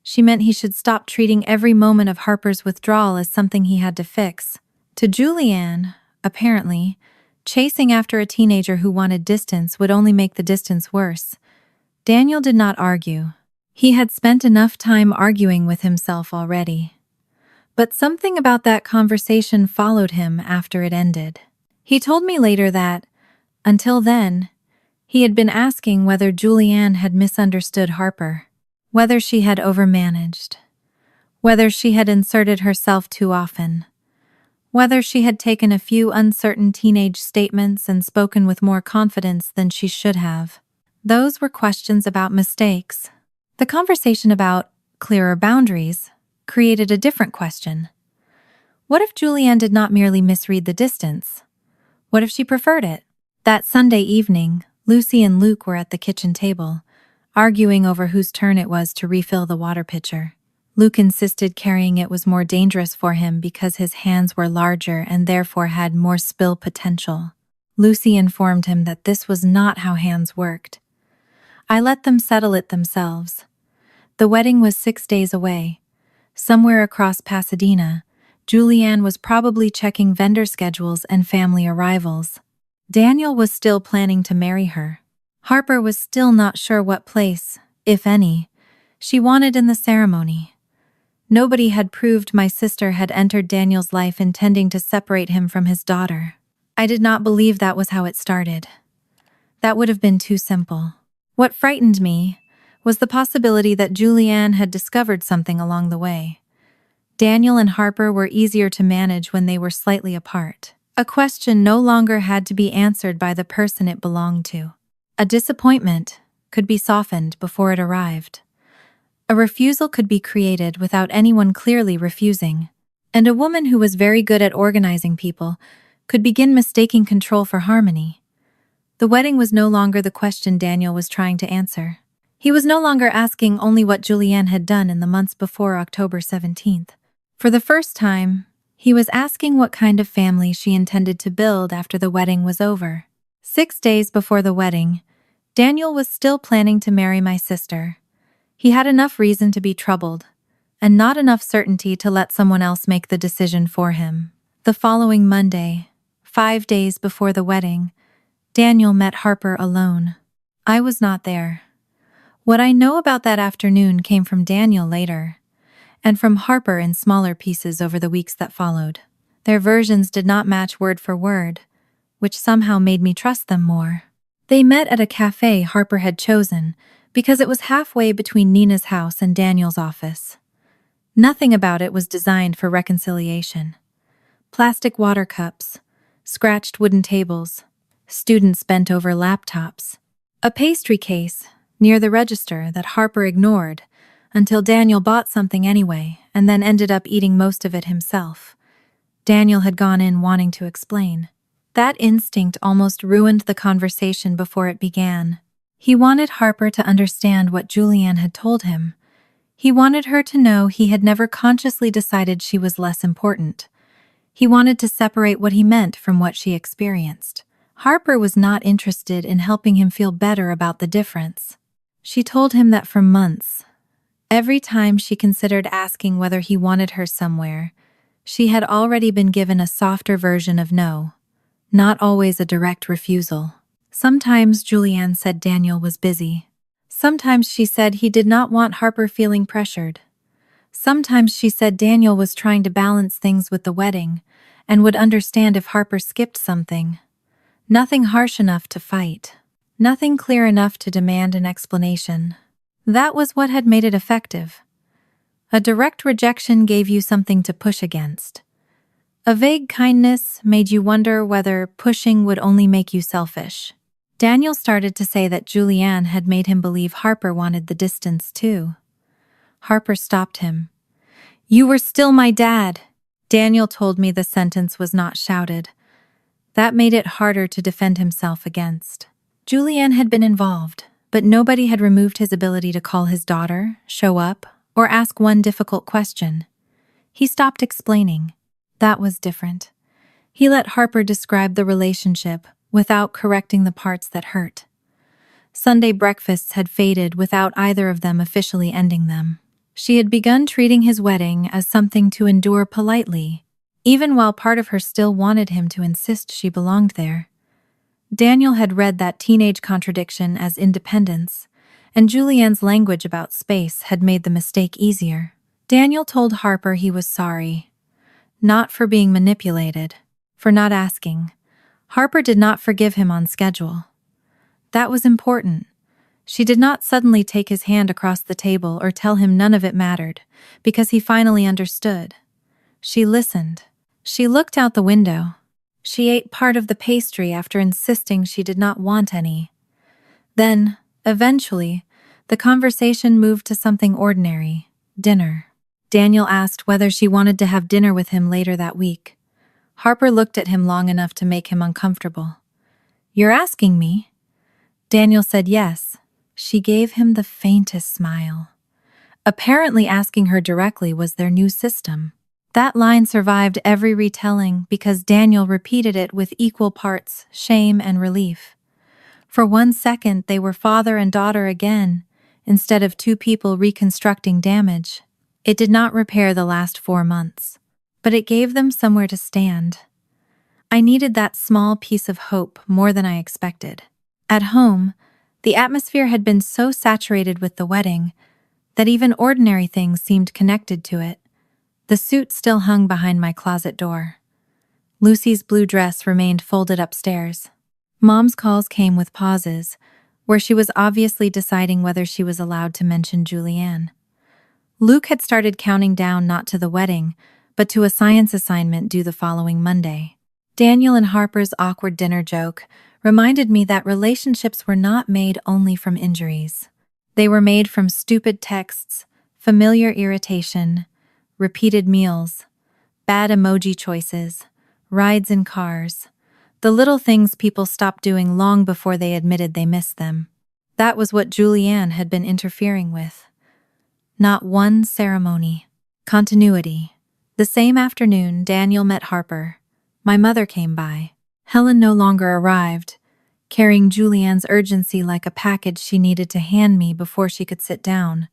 She meant he should stop treating every moment of Harper's withdrawal as something he had to fix. To Julianne, apparently, chasing after a teenager who wanted distance would only make the distance worse. Daniel did not argue. He had spent enough time arguing with himself already. But something about that conversation followed him after it ended. He told me later that, until then, he had been asking whether Julianne had misunderstood Harper, whether she had overmanaged, whether she had inserted herself too often, whether she had taken a few uncertain teenage statements and spoken with more confidence than she should have. Those were questions about mistakes. The conversation about clearer boundaries created a different question. What if Julianne did not merely misread the distance? What if she preferred it? That Sunday evening, Lucy and Luke were at the kitchen table, arguing over whose turn it was to refill the water pitcher. Luke insisted carrying it was more dangerous for him because his hands were larger and therefore had more spill potential. Lucy informed him that this was not how hands worked. I let them settle it themselves. The wedding was 6 days away. Somewhere across Pasadena, Julianne was probably checking vendor schedules and family arrivals. Daniel was still planning to marry her. Harper was still not sure what place, if any, she wanted in the ceremony. Nobody had proved my sister had entered Daniel's life intending to separate him from his daughter. I did not believe that was how it started. That would have been too simple. What frightened me was the possibility that Julianne had discovered something along the way. Daniel and Harper were easier to manage when they were slightly apart. A question no longer had to be answered by the person it belonged to. A disappointment could be softened before it arrived. A refusal could be created without anyone clearly refusing. And a woman who was very good at organizing people could begin mistaking control for harmony. The wedding was no longer the question Daniel was trying to answer. He was no longer asking only what Julianne had done in the months before October 17th. For the first time, he was asking what kind of family she intended to build after the wedding was over. 6 days before the wedding, Daniel was still planning to marry my sister. He had enough reason to be troubled, and not enough certainty to let someone else make the decision for him. The following Monday, 5 days before the wedding, Daniel met Harper alone. I was not there. What I know about that afternoon came from Daniel later, and from Harper in smaller pieces over the weeks that followed. Their versions did not match word for word, which somehow made me trust them more. They met at a cafe Harper had chosen because it was halfway between Nina's house and Daniel's office. Nothing about it was designed for reconciliation. Plastic water cups, scratched wooden tables, students bent over laptops, a pastry case near the register that Harper ignored until Daniel bought something anyway and then ended up eating most of it himself. Daniel had gone in wanting to explain. That instinct almost ruined the conversation before it began. He wanted Harper to understand what Julianne had told him. He wanted her to know he had never consciously decided she was less important. He wanted to separate what he meant from what she experienced. Harper was not interested in helping him feel better about the difference. She told him that for months, every time she considered asking whether he wanted her somewhere, she had already been given a softer version of no, not always a direct refusal. Sometimes Julianne said Daniel was busy. Sometimes she said he did not want Harper feeling pressured. Sometimes she said Daniel was trying to balance things with the wedding and would understand if Harper skipped something. Nothing harsh enough to fight. Nothing clear enough to demand an explanation. That was what had made it effective. A direct rejection gave you something to push against. A vague kindness made you wonder whether pushing would only make you selfish. Daniel started to say that Julianne had made him believe Harper wanted the distance too. Harper stopped him. "You were still my dad." Daniel told me the sentence was not shouted. That made it harder to defend himself against. Julianne had been involved, but nobody had removed his ability to call his daughter, show up, or ask one difficult question. He stopped explaining. That was different. He let Harper describe the relationship without correcting the parts that hurt. Sunday breakfasts had faded without either of them officially ending them. She had begun treating his wedding as something to endure politely, even while part of her still wanted him to insist she belonged there. Daniel had read that teenage contradiction as independence, and Julianne's language about space had made the mistake easier. Daniel told Harper he was sorry. Not for being manipulated, for not asking. Harper did not forgive him on schedule. That was important. She did not suddenly take his hand across the table or tell him none of it mattered, because he finally understood. She listened. She looked out the window. She ate part of the pastry after insisting she did not want any. Then, eventually, the conversation moved to something ordinary, dinner. Daniel asked whether she wanted to have dinner with him later that week. Harper looked at him long enough to make him uncomfortable. "You're asking me?" Daniel said yes. She gave him the faintest smile. Apparently asking her directly was their new system. That line survived every retelling because Daniel repeated it with equal parts shame and relief. For 1 second, they were father and daughter again, instead of two people reconstructing damage. It did not repair the last 4 months, but it gave them somewhere to stand. I needed that small piece of hope more than I expected. At home, the atmosphere had been so saturated with the wedding that even ordinary things seemed connected to it. The suit still hung behind my closet door. Lucy's blue dress remained folded upstairs. Mom's calls came with pauses, where she was obviously deciding whether she was allowed to mention Julianne. Luke had started counting down not to the wedding, but to a science assignment due the following Monday. Daniel and Harper's awkward dinner joke reminded me that relationships were not made only from injuries. They were made from stupid texts, familiar irritation, repeated meals, bad emoji choices, rides in cars, the little things people stopped doing long before they admitted they missed them. That was what Julianne had been interfering with. Not one ceremony. Continuity. The same afternoon, Daniel met Harper. My mother came by. Helen no longer arrived, carrying Julianne's urgency like a package she needed to hand me before she could sit down.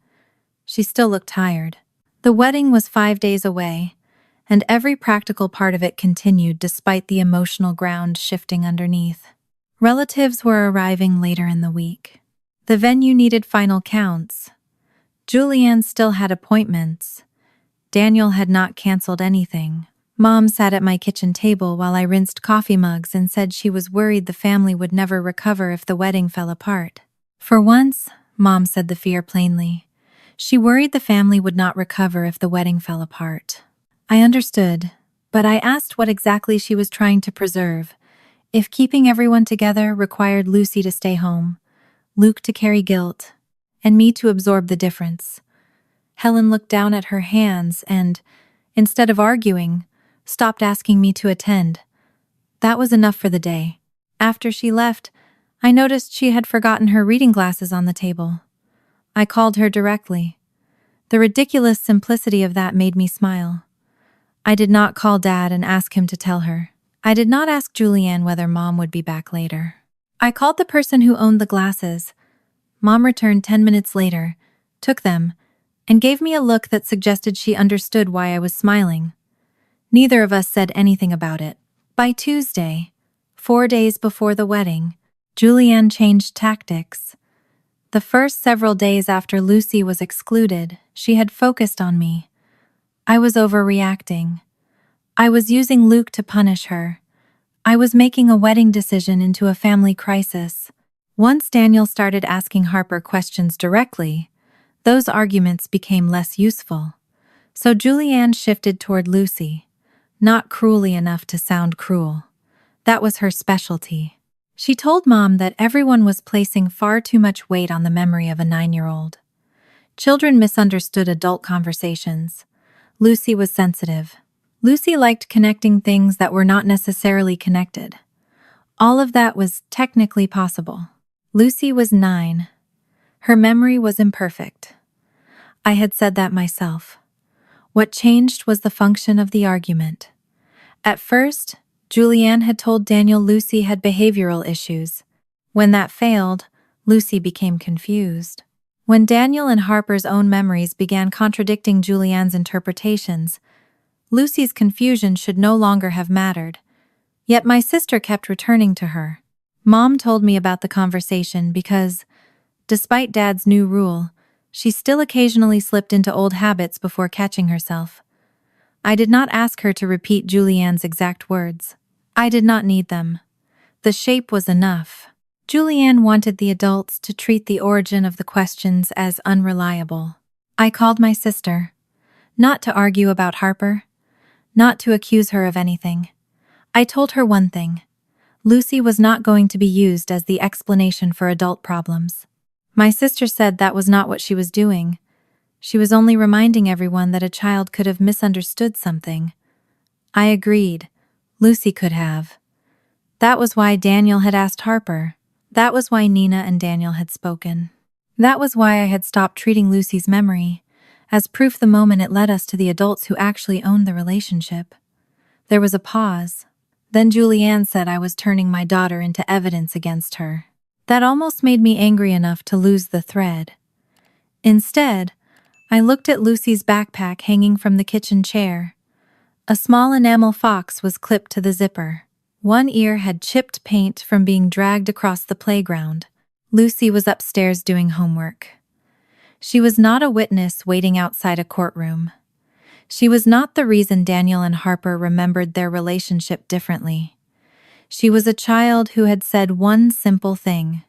She still looked tired. The wedding was 5 days away, and every practical part of it continued despite the emotional ground shifting underneath. Relatives were arriving later in the week. The venue needed final counts. Julianne still had appointments. Daniel had not canceled anything. Mom sat at my kitchen table while I rinsed coffee mugs and said she was worried the family would never recover if the wedding fell apart. For once, Mom said the fear plainly. She worried the family would not recover if the wedding fell apart. I understood, but I asked what exactly she was trying to preserve. If keeping everyone together required Lucy to stay home, Luke to carry guilt, and me to absorb the difference. Helen looked down at her hands and, instead of arguing, stopped asking me to attend. That was enough for the day. After she left, I noticed she had forgotten her reading glasses on the table. I called her directly. The ridiculous simplicity of that made me smile. I did not call Dad and ask him to tell her. I did not ask Julianne whether Mom would be back later. I called the person who owned the glasses. Mom returned 10 minutes later, took them, and gave me a look that suggested she understood why I was smiling. Neither of us said anything about it. By Tuesday, 4 days before the wedding, Julianne changed tactics. The first several days after Lucy was excluded, she had focused on me. I was overreacting. I was using Luke to punish her. I was making a wedding decision into a family crisis. Once Daniel started asking Harper questions directly, those arguments became less useful. So Julianne shifted toward Lucy, not cruelly enough to sound cruel. That was her specialty. She told Mom that everyone was placing far too much weight on the memory of a 9-year-old. Children misunderstood adult conversations. Lucy was sensitive. Lucy liked connecting things that were not necessarily connected. All of that was technically possible. Lucy was 9. Her memory was imperfect. I had said that myself. What changed was the function of the argument. At first, Julianne had told Daniel Lucy had behavioral issues. When that failed, Lucy became confused. When Daniel and Harper's own memories began contradicting Julianne's interpretations, Lucy's confusion should no longer have mattered. Yet my sister kept returning to her. Mom told me about the conversation because, despite Dad's new rule, she still occasionally slipped into old habits before catching herself. I did not ask her to repeat Julianne's exact words. I did not need them. The shape was enough. Julianne wanted the adults to treat the origin of the questions as unreliable. I called my sister, not to argue about Harper, not to accuse her of anything. I told her one thing. Lucy was not going to be used as the explanation for adult problems. My sister said that was not what she was doing. She was only reminding everyone that a child could have misunderstood something. I agreed. Lucy could have. That was why Daniel had asked Harper. That was why Nina and Daniel had spoken. That was why I had stopped treating Lucy's memory as proof the moment it led us to the adults who actually owned the relationship. There was a pause. Then Julianne said I was turning my daughter into evidence against her. That almost made me angry enough to lose the thread. Instead, I looked at Lucy's backpack hanging from the kitchen chair. A small enamel fox was clipped to the zipper. One ear had chipped paint from being dragged across the playground. Lucy was upstairs doing homework. She was not a witness waiting outside a courtroom. She was not the reason Daniel and Harper remembered their relationship differently. She was a child who had said one simple thing.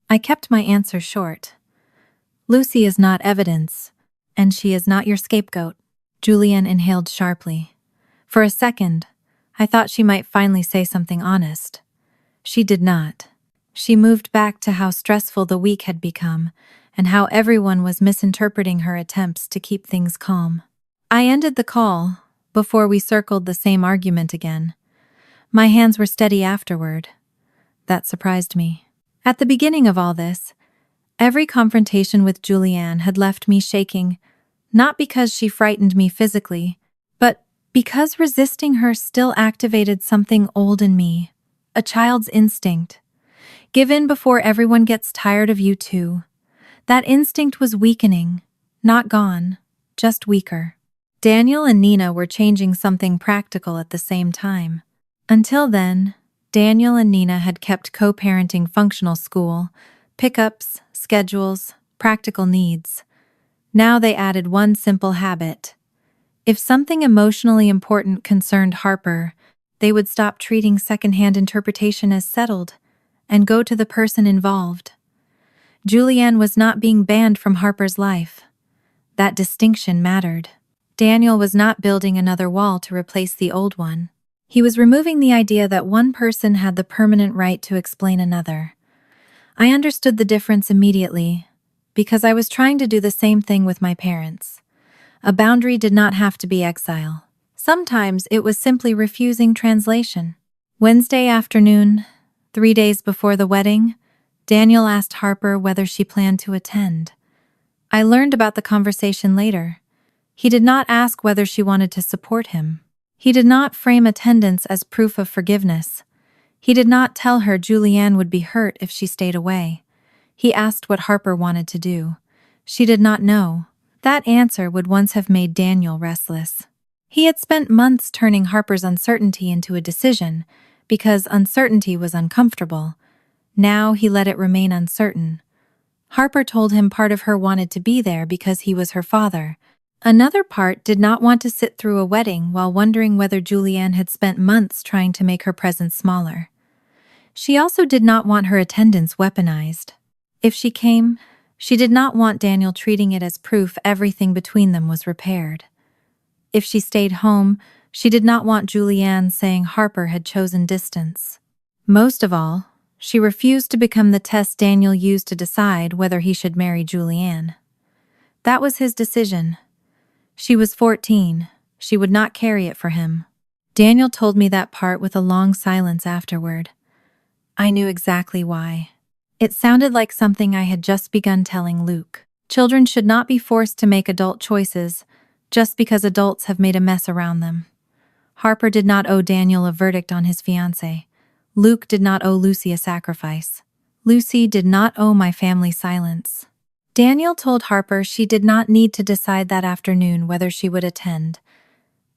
I kept my answer short. Lucy is not evidence, and she is not your scapegoat. Julianne inhaled sharply. For a second, I thought she might finally say something honest. She did not. She moved back to how stressful the week had become and how everyone was misinterpreting her attempts to keep things calm. I ended the call before we circled the same argument again. My hands were steady afterward. That surprised me. At the beginning of all this, every confrontation with Julianne had left me shaking, not because she frightened me physically, but because resisting her still activated something old in me, a child's instinct. Give in before everyone gets tired of you too. That instinct was weakening, not gone, just weaker. Daniel and Nina were changing something practical at the same time. Until then, Daniel and Nina had kept co-parenting functional school, pickups, schedules, practical needs. Now they added one simple habit. If something emotionally important concerned Harper, they would stop treating secondhand interpretation as settled and go to the person involved. Julianne was not being banned from Harper's life. That distinction mattered. Daniel was not building another wall to replace the old one. He was removing the idea that one person had the permanent right to explain another. I understood the difference immediately, because I was trying to do the same thing with my parents. A boundary did not have to be exile. Sometimes it was simply refusing translation. Wednesday afternoon, 3 days before the wedding, Daniel asked Harper whether she planned to attend. I learned about the conversation later. He did not ask whether she wanted to support him. He did not frame attendance as proof of forgiveness. He did not tell her Julianne would be hurt if she stayed away. He asked what Harper wanted to do. She did not know. That answer would once have made Daniel restless. He had spent months turning Harper's uncertainty into a decision, because uncertainty was uncomfortable. Now he let it remain uncertain. Harper told him part of her wanted to be there because he was her father. Another part did not want to sit through a wedding while wondering whether Julianne had spent months trying to make her presence smaller. She also did not want her attendance weaponized. If she came, she did not want Daniel treating it as proof everything between them was repaired. If she stayed home, she did not want Julianne saying Harper had chosen distance. Most of all, she refused to become the test Daniel used to decide whether he should marry Julianne. That was his decision. She was 14. She would not carry it for him. Daniel told me that part with a long silence afterward. I knew exactly why. It sounded like something I had just begun telling Luke. Children should not be forced to make adult choices just because adults have made a mess around them. Harper did not owe Daniel a verdict on his fiancée. Luke did not owe Lucy a sacrifice. Lucy did not owe my family silence. Daniel told Harper she did not need to decide that afternoon whether she would attend.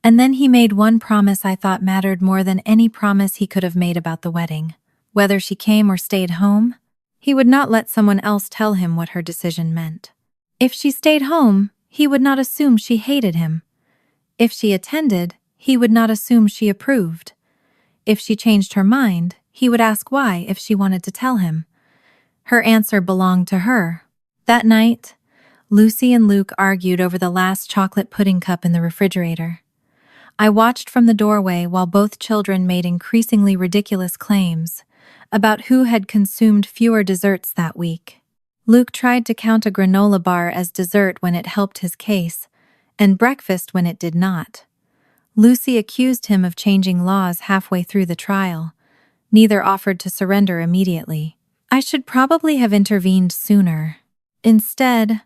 And then he made one promise I thought mattered more than any promise he could have made about the wedding. Whether she came or stayed home, he would not let someone else tell him what her decision meant. If she stayed home, he would not assume she hated him. If she attended, he would not assume she approved. If she changed her mind, he would ask why if she wanted to tell him. Her answer belonged to her. That night, Lucy and Luke argued over the last chocolate pudding cup in the refrigerator. I watched from the doorway while both children made increasingly ridiculous claims about who had consumed fewer desserts that week. Luke tried to count a granola bar as dessert when it helped his case, and breakfast when it did not. Lucy accused him of changing laws halfway through the trial. Neither offered to surrender immediately. I should probably have intervened sooner. Instead,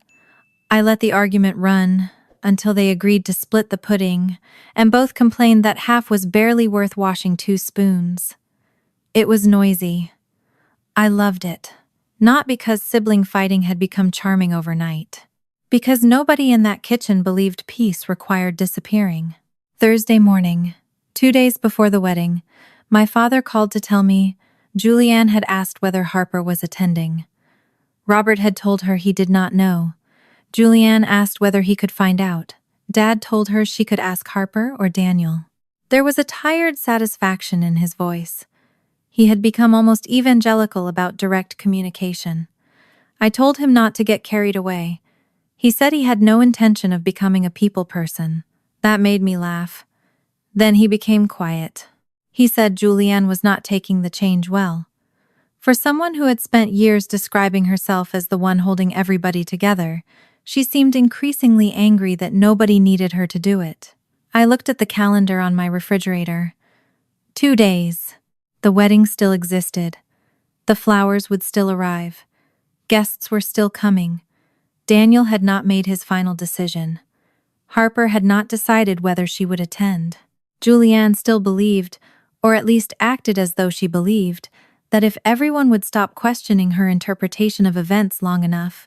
I let the argument run until they agreed to split the pudding, and both complained that half was barely worth washing 2 spoons. It was noisy. I loved it, not because sibling fighting had become charming overnight, because nobody in that kitchen believed peace required disappearing. Thursday morning, 2 days before the wedding, my father called to tell me Julianne had asked whether Harper was attending. Robert had told her he did not know. Julianne asked whether he could find out. Dad told her she could ask Harper or Daniel. There was a tired satisfaction in his voice. He had become almost evangelical about direct communication. I told him not to get carried away. He said he had no intention of becoming a people person. That made me laugh. Then he became quiet. He said Julianne was not taking the change well. For someone who had spent years describing herself as the one holding everybody together, she seemed increasingly angry that nobody needed her to do it. I looked at the calendar on my refrigerator. 2 days. The wedding still existed. The flowers would still arrive. Guests were still coming. Daniel had not made his final decision. Harper had not decided whether she would attend. Julianne still believed, or at least acted as though she believed, that if everyone would stop questioning her interpretation of events long enough,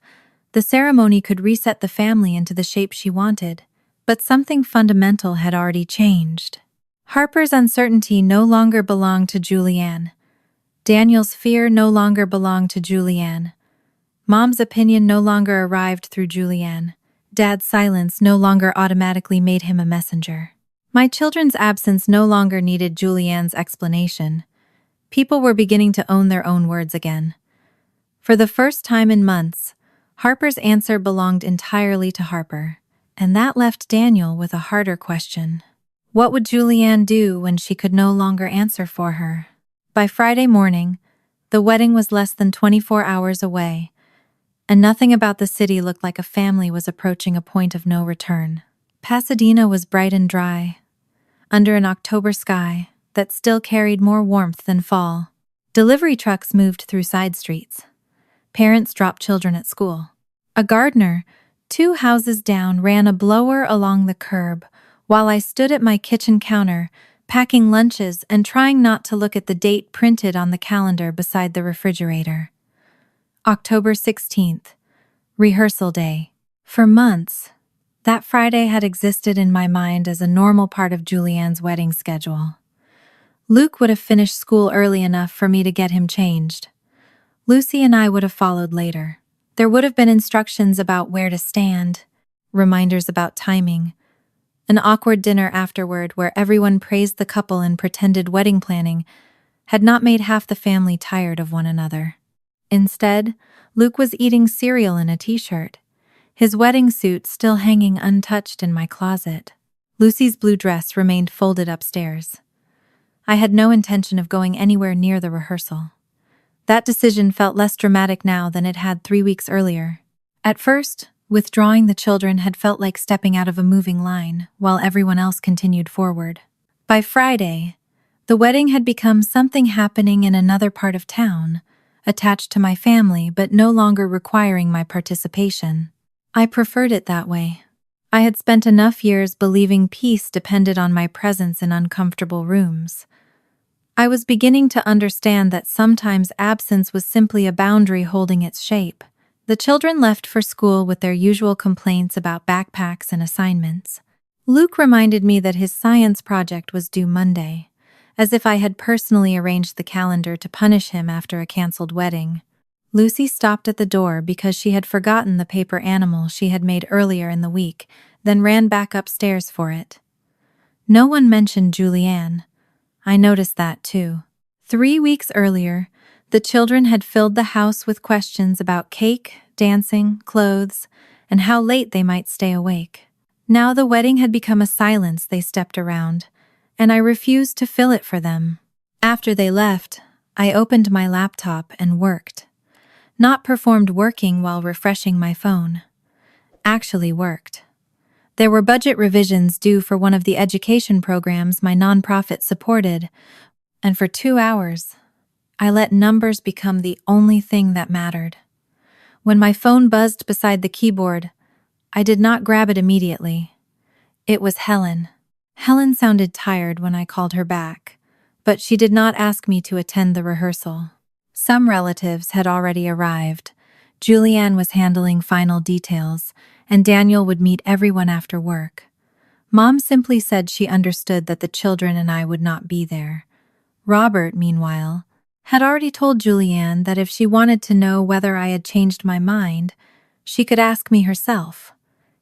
the ceremony could reset the family into the shape she wanted. But something fundamental had already changed. Harper's uncertainty no longer belonged to Julianne. Daniel's fear no longer belonged to Julianne. Mom's opinion no longer arrived through Julianne. Dad's silence no longer automatically made him a messenger. My children's absence no longer needed Julianne's explanation. People were beginning to own their own words again. For the first time in months, Harper's answer belonged entirely to Harper, and that left Daniel with a harder question. What would Julianne do when she could no longer answer for her? By Friday morning, the wedding was less than 24 hours away, and nothing about the city looked like a family was approaching a point of no return. Pasadena was bright and dry, under an October sky that still carried more warmth than fall. Delivery trucks moved through side streets. Parents dropped children at school. A gardener, 2 houses down, ran a blower along the curb, while I stood at my kitchen counter, packing lunches and trying not to look at the date printed on the calendar beside the refrigerator. October 16th, rehearsal day. For months, that Friday had existed in my mind as a normal part of Julianne's wedding schedule. Luke would have finished school early enough for me to get him changed. Lucy and I would have followed later. There would have been instructions about where to stand, reminders about timing, an awkward dinner afterward where everyone praised the couple and pretended wedding planning had not made half the family tired of one another. Instead, Luke was eating cereal in a t-shirt, his wedding suit still hanging untouched in my closet. Lucy's blue dress remained folded upstairs. I had no intention of going anywhere near the rehearsal. That decision felt less dramatic now than it had 3 weeks earlier. At first, withdrawing the children had felt like stepping out of a moving line, while everyone else continued forward. By Friday, the wedding had become something happening in another part of town, attached to my family but no longer requiring my participation. I preferred it that way. I had spent enough years believing peace depended on my presence in uncomfortable rooms. I was beginning to understand that sometimes absence was simply a boundary holding its shape. The children left for school with their usual complaints about backpacks and assignments. Luke reminded me that his science project was due Monday, as if I had personally arranged the calendar to punish him after a canceled wedding. Lucy stopped at the door because she had forgotten the paper animal she had made earlier in the week, then ran back upstairs for it. No one mentioned Julianne. I noticed that too. 3 weeks earlier, the children had filled the house with questions about cake, dancing, clothes, and how late they might stay awake. Now the wedding had become a silence they stepped around, and I refused to fill it for them. After they left, I opened my laptop and worked. Not performed working while refreshing my phone. Actually worked. There were budget revisions due for one of the education programs my nonprofit supported, and for 2 hours, I let numbers become the only thing that mattered. When my phone buzzed beside the keyboard, I did not grab it immediately. It was Helen. Helen sounded tired when I called her back, but she did not ask me to attend the rehearsal. Some relatives had already arrived. Julianne was handling final details, and Daniel would meet everyone after work. Mom simply said she understood that the children and I would not be there. Robert, meanwhile, had already told Julianne that if she wanted to know whether I had changed my mind, she could ask me herself.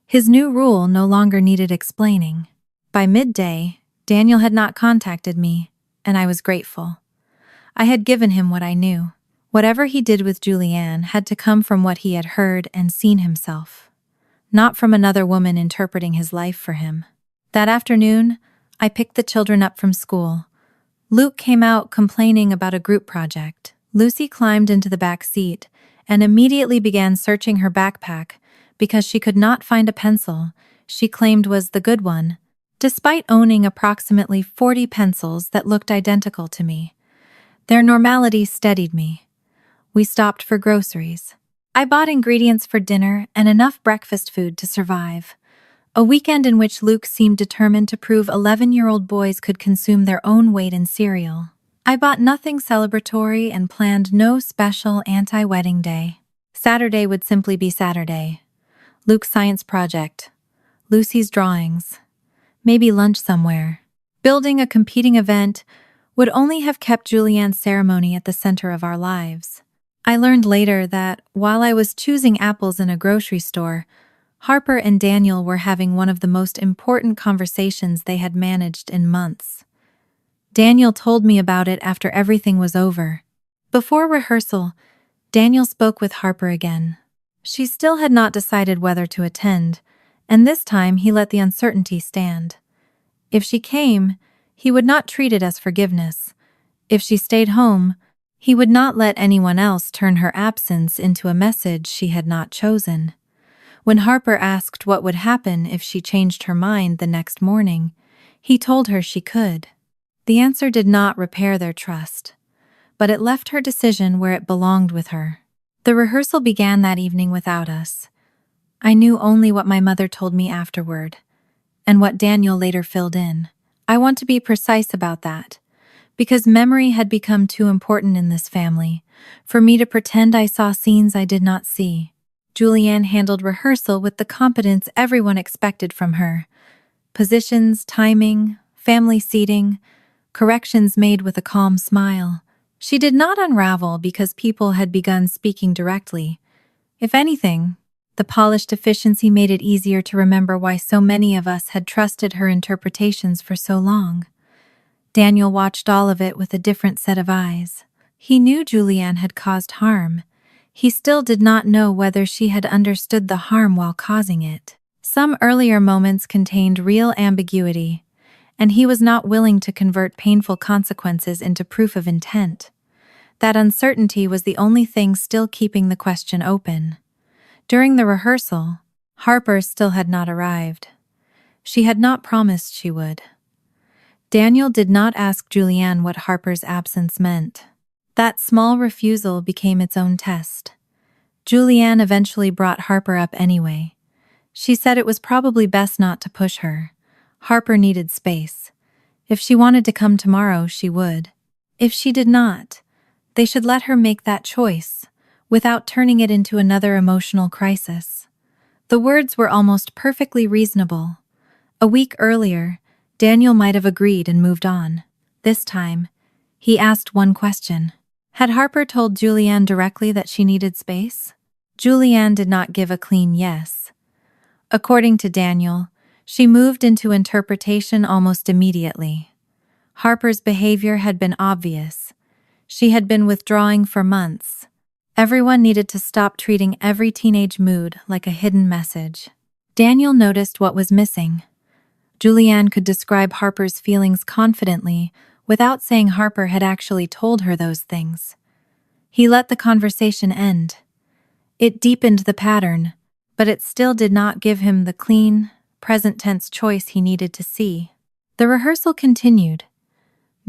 His new rule no longer needed explaining. By midday, Daniel had not contacted me, and I was grateful. I had given him what I knew. Whatever he did with Julianne had to come from what he had heard and seen himself, not from another woman interpreting his life for him. That afternoon, I picked the children up from school. Luke came out complaining about a group project. Lucy climbed into the back seat and immediately began searching her backpack because she could not find a pencil she claimed was the good one, despite owning approximately 40 pencils that looked identical to me. Their normality steadied me. We stopped for groceries. I bought ingredients for dinner and enough breakfast food to survive. A weekend in which Luke seemed determined to prove 11-year-old boys could consume their own weight in cereal. I bought nothing celebratory and planned no special anti-wedding day. Saturday would simply be Saturday. Luke's science project. Lucy's drawings. Maybe lunch somewhere. Building a competing event would only have kept Julianne's ceremony at the center of our lives. I learned later that, while I was choosing apples in a grocery store, Harper and Daniel were having one of the most important conversations they had managed in months. Daniel told me about it after everything was over. Before rehearsal, Daniel spoke with Harper again. She still had not decided whether to attend, and this time he let the uncertainty stand. If she came, he would not treat it as forgiveness. If she stayed home, he would not let anyone else turn her absence into a message she had not chosen. When Harper asked what would happen if she changed her mind the next morning, he told her she could. The answer did not repair their trust, but it left her decision where it belonged with her. The rehearsal began that evening without us. I knew only what my mother told me afterward, and what Daniel later filled in. I want to be precise about that, because memory had become too important in this family, for me to pretend I saw scenes I did not see. Julianne handled rehearsal with the competence everyone expected from her. Positions, timing, family seating, corrections made with a calm smile. She did not unravel because people had begun speaking directly. If anything, the polished efficiency made it easier to remember why so many of us had trusted her interpretations for so long. Daniel watched all of it with a different set of eyes. He knew Julianne had caused harm. He still did not know whether she had understood the harm while causing it. Some earlier moments contained real ambiguity, and he was not willing to convert painful consequences into proof of intent. That uncertainty was the only thing still keeping the question open. During the rehearsal, Harper still had not arrived. She had not promised she would. Daniel did not ask Julianne what Harper's absence meant. That small refusal became its own test. Julianne eventually brought Harper up anyway. She said it was probably best not to push her. Harper needed space. If she wanted to come tomorrow, she would. If she did not, they should let her make that choice, without turning it into another emotional crisis. The words were almost perfectly reasonable. A week earlier, Daniel might have agreed and moved on. This time, he asked one question. Had Harper told Julianne directly that she needed space? Julianne did not give a clean yes. According to Daniel, she moved into interpretation almost immediately. Harper's behavior had been obvious. She had been withdrawing for months. Everyone needed to stop treating every teenage mood like a hidden message. Daniel noticed what was missing. Julianne could describe Harper's feelings confidently without saying Harper had actually told her those things. He let the conversation end. It deepened the pattern, but it still did not give him the clean, present-tense choice he needed to see. The rehearsal continued.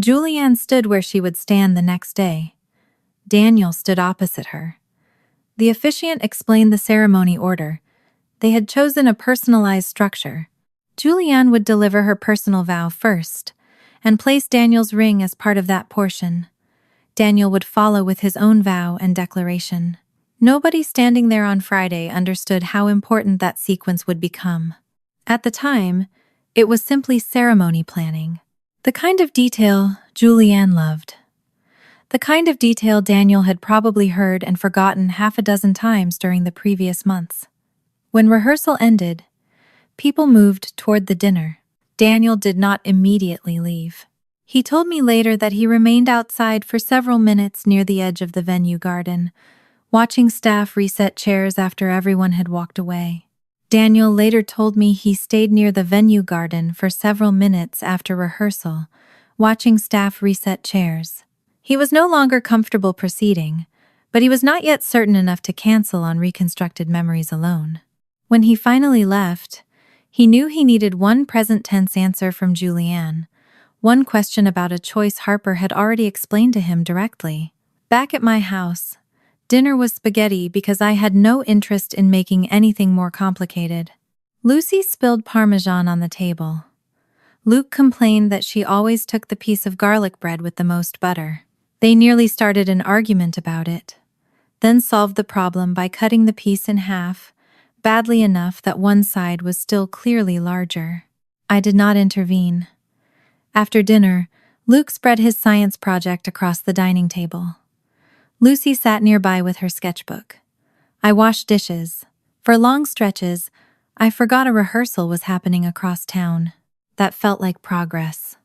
Julianne stood where she would stand the next day. Daniel stood opposite her. The officiant explained the ceremony order. They had chosen a personalized structure. Julianne would deliver her personal vow first, and place Daniel's ring as part of that portion. Daniel would follow with his own vow and declaration. Nobody standing there on Friday understood how important that sequence would become. At the time, it was simply ceremony planning. The kind of detail Julianne loved. The kind of detail Daniel had probably heard and forgotten half a dozen times during the previous months. When rehearsal ended, people moved toward the dinner. Daniel did not immediately leave. He told me later that he remained outside for several minutes near the edge of the venue garden, watching staff reset chairs after everyone had walked away. Daniel later told me he stayed near the venue garden for several minutes after rehearsal, watching staff reset chairs. He was no longer comfortable proceeding, but he was not yet certain enough to cancel on reconstructed memories alone. When he finally left, he knew he needed one present-tense answer from Julianne, one question about a choice Harper had already explained to him directly. Back at my house, dinner was spaghetti because I had no interest in making anything more complicated. Lucy spilled Parmesan on the table. Luke complained that she always took the piece of garlic bread with the most butter. They nearly started an argument about it, then solved the problem by cutting the piece in half, badly enough that one side was still clearly larger. I did not intervene. After dinner, Luke spread his science project across the dining table. Lucy sat nearby with her sketchbook. I washed dishes. For long stretches, I forgot a rehearsal was happening across town. That felt like progress.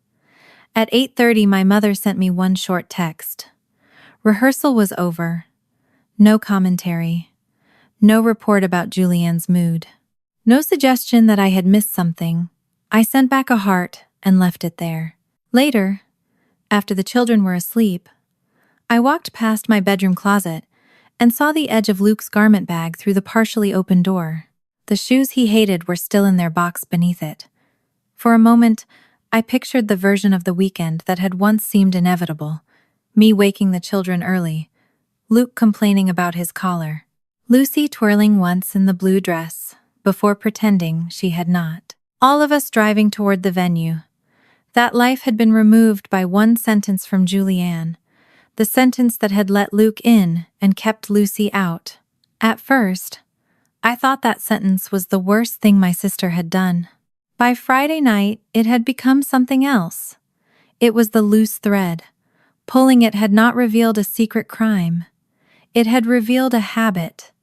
At 8:30, my mother sent me one short text. Rehearsal was over. No commentary. No report about Julianne's mood. No suggestion that I had missed something. I sent back a heart and left it there. Later, after the children were asleep, I walked past my bedroom closet and saw the edge of Luke's garment bag through the partially open door. The shoes he hated were still in their box beneath it. For a moment, I pictured the version of the weekend that had once seemed inevitable. Me waking the children early, Luke complaining about his collar, Lucy twirling once in the blue dress, before pretending she had not. All of us driving toward the venue. That life had been removed by one sentence from Julianne, the sentence that had let Luke in and kept Lucy out. At first, I thought that sentence was the worst thing my sister had done. By Friday night, it had become something else. It was the loose thread, Pulling it had not revealed a secret crime. It had revealed a habit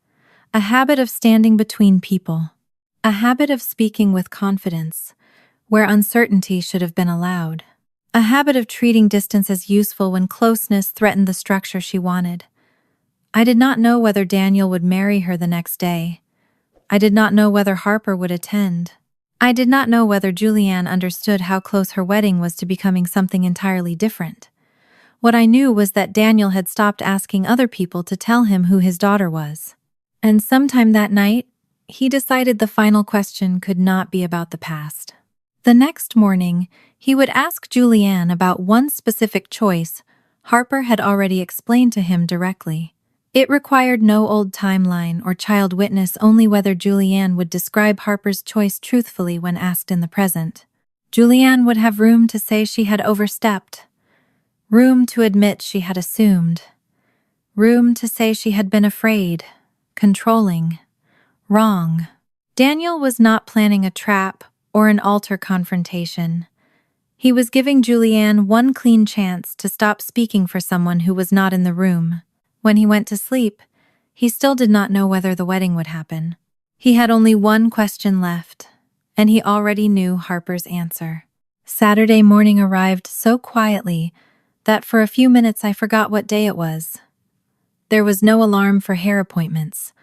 of standing between people, a habit of speaking with confidence, where uncertainty should have been allowed, a habit of treating distance as useful when closeness threatened the structure she wanted. I did not know whether Daniel would marry her the next day. I did not know whether Harper would attend. I did not know whether Julianne understood how close her wedding was to becoming something entirely different. What I knew was that Daniel had stopped asking other people to tell him who his daughter was. And sometime that night, he decided the final question could not be about the past. The next morning, he would ask Julianne about one specific choice Harper had already explained to him directly. It required no old timeline or child witness, only whether Julianne would describe Harper's choice truthfully when asked in the present. Julianne would have room to say she had overstepped, room to admit she had assumed, room to say she had been afraid, controlling, wrong. Daniel was not planning a trap or an altar confrontation. He was giving Julianne one clean chance to stop speaking for someone who was not in the room. When he went to sleep, he still did not know whether the wedding would happen. He had only one question left, and he already knew Harper's answer. Saturday morning arrived so quietly that for a few minutes I forgot what day it was. There was no alarm for hair appointments,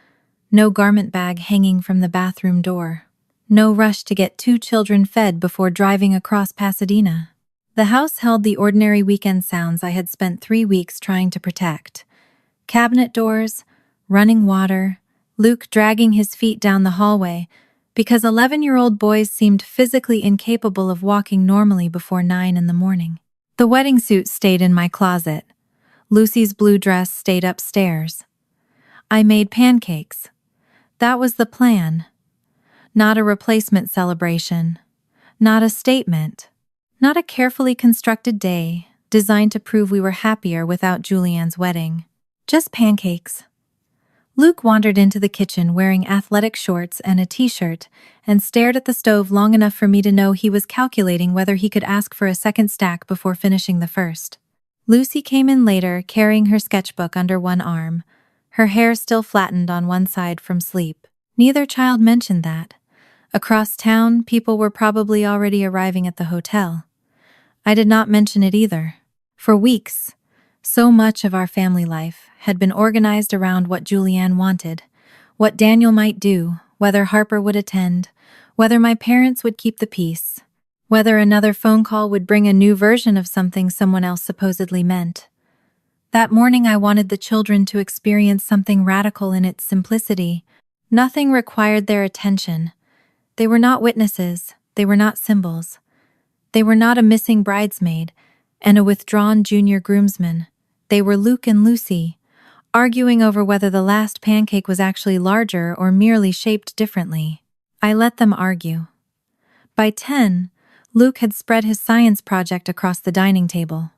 no garment bag hanging from the bathroom door, no rush to get 2 children fed before driving across Pasadena. The house held the ordinary weekend sounds I had spent 3 weeks trying to protect. Cabinet doors, running water, Luke dragging his feet down the hallway because 11-year-old boys seemed physically incapable of walking normally before 9 in the morning. The wedding suit stayed in my closet. Lucy's blue dress stayed upstairs. I made pancakes. That was the plan. Not a replacement celebration. Not a statement. Not a carefully constructed day designed to prove we were happier without Julianne's wedding. Just pancakes. Luke wandered into the kitchen wearing athletic shorts and a t-shirt and stared at the stove long enough for me to know he was calculating whether he could ask for a second stack before finishing the first. Lucy came in later, carrying her sketchbook under one arm, her hair still flattened on one side from sleep. Neither child mentioned that. Across town, people were probably already arriving at the hotel. I did not mention it either. For weeks, so much of our family life had been organized around what Julianne wanted, what Daniel might do, whether Harper would attend, whether my parents would keep the peace, whether another phone call would bring a new version of something someone else supposedly meant. That morning I wanted the children to experience something radical in its simplicity. Nothing required their attention. They were not witnesses, they were not symbols. They were not a missing bridesmaid and a withdrawn junior groomsman. They were Luke and Lucy, arguing over whether the last pancake was actually larger or merely shaped differently. I let them argue. By 10, Luke had spread his science project across the dining table.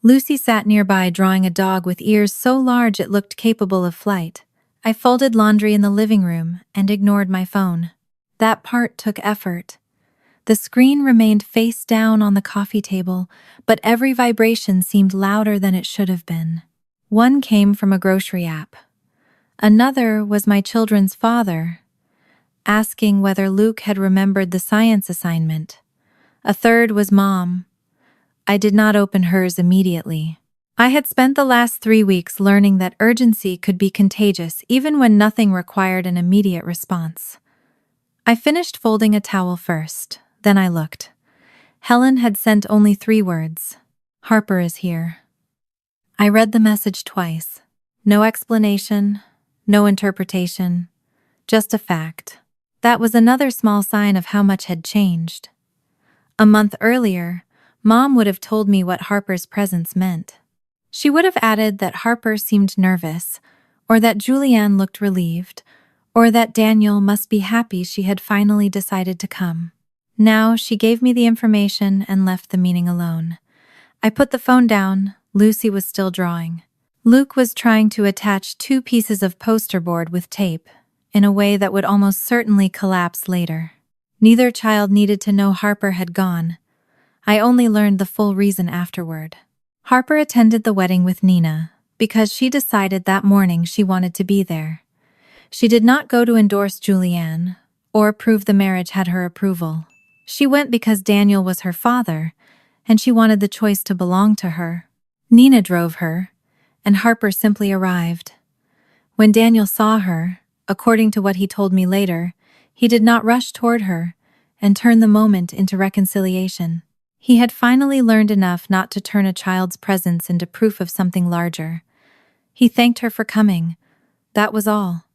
Lucy sat nearby drawing a dog with ears so large it looked capable of flight. I folded laundry in the living room and ignored my phone. That part took effort. The screen remained face down on the coffee table, but every vibration seemed louder than it should have been. One came from a grocery app. Another was my children's father, asking whether Luke had remembered the science assignment. A third was Mom. I did not open hers immediately. I had spent the last 3 weeks learning that urgency could be contagious even when nothing required an immediate response. I finished folding a towel first, then I looked. Helen had sent only 3 words. Harper is here. I read the message twice. No explanation, no interpretation, just a fact. That was another small sign of how much had changed. A month earlier, Mom would have told me what Harper's presence meant. She would have added that Harper seemed nervous, or that Julianne looked relieved, or that Daniel must be happy she had finally decided to come. Now she gave me the information and left the meaning alone. I put the phone down. Lucy was still drawing. Luke was trying to attach 2 pieces of poster board with tape in a way that would almost certainly collapse later. Neither child needed to know Harper had gone. I only learned the full reason afterward. Harper attended the wedding with Nina because she decided that morning she wanted to be there. She did not go to endorse Julianne or prove the marriage had her approval. She went because Daniel was her father, and she wanted the choice to belong to her. Nina drove her, and Harper simply arrived. When Daniel saw her, according to what he told me later, he did not rush toward her and turn the moment into reconciliation. He had finally learned enough not to turn a child's presence into proof of something larger. He thanked her for coming. That was all.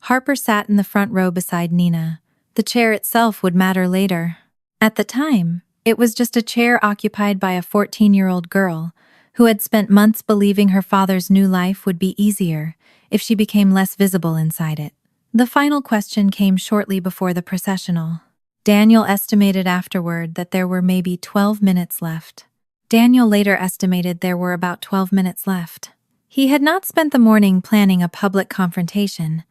Harper sat in the front row beside Nina. The chair itself would matter later. At the time, it was just a chair occupied by a 14-year-old girl who had spent months believing her father's new life would be easier if she became less visible inside it. The final question came shortly before the processional. Daniel estimated afterward that there were maybe 12 minutes left. Daniel later estimated there were about 12 minutes left. He had not spent the morning planning a public confrontation.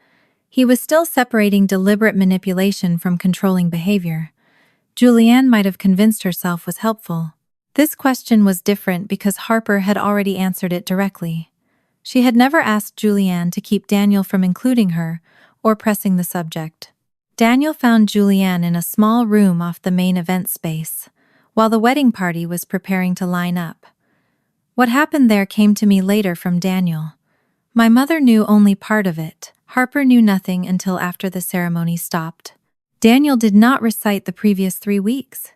He was still separating deliberate manipulation from controlling behavior. Julianne might have convinced herself was helpful. This question was different because Harper had already answered it directly. She had never asked Julianne to keep Daniel from including her or pressing the subject. Daniel found Julianne in a small room off the main event space, while the wedding party was preparing to line up. What happened there came to me later from Daniel. My mother knew only part of it. Harper knew nothing until after the ceremony stopped. Daniel did not recite the previous 3 weeks.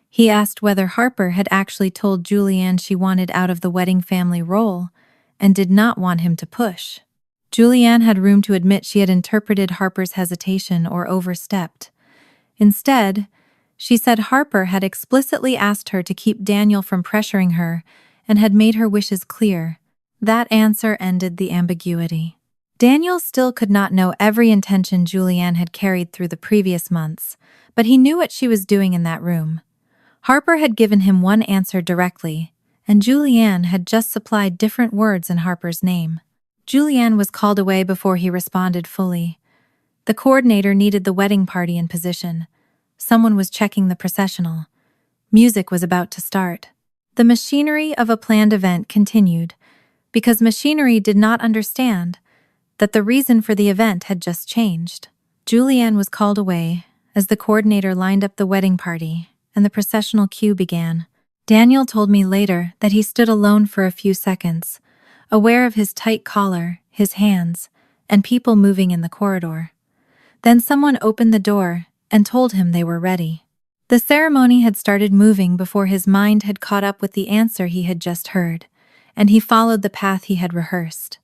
He asked whether Harper had actually told Julianne she wanted out of the wedding family role and did not want him to push. Julianne had room to admit she had interpreted Harper's hesitation or overstepped. Instead, she said Harper had explicitly asked her to keep Daniel from pressuring her and had made her wishes clear. That answer ended the ambiguity. Daniel still could not know every intention Julianne had carried through the previous months, but he knew what she was doing in that room. Harper had given him one answer directly, and Julianne had just supplied different words in Harper's name. Julianne was called away before he responded fully. The coordinator needed the wedding party in position. Someone was checking the processional. Music was about to start. The machinery of a planned event continued, because machinery did not understand that the reason for the event had just changed. Julianne was called away as the coordinator lined up the wedding party and the processional queue began. Daniel told me later that he stood alone for a few seconds, aware of his tight collar, his hands, and people moving in the corridor. Then someone opened the door and told him they were ready. The ceremony had started moving before his mind had caught up with the answer he had just heard, and he followed the path he had rehearsed.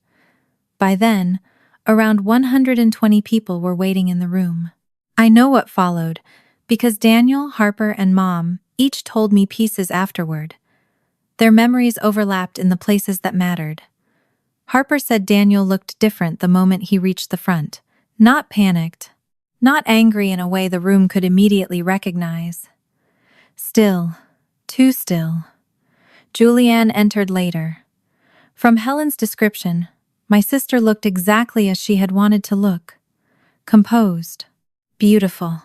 By then, around 120 people were waiting in the room. I know what followed, because Daniel, Harper, and Mom each told me pieces afterward. Their memories overlapped in the places that mattered. Harper said Daniel looked different the moment he reached the front, not panicked, not angry in a way the room could immediately recognize. Still, too still. Julianne entered later. From Helen's description, my sister looked exactly as she had wanted to look. Composed, beautiful,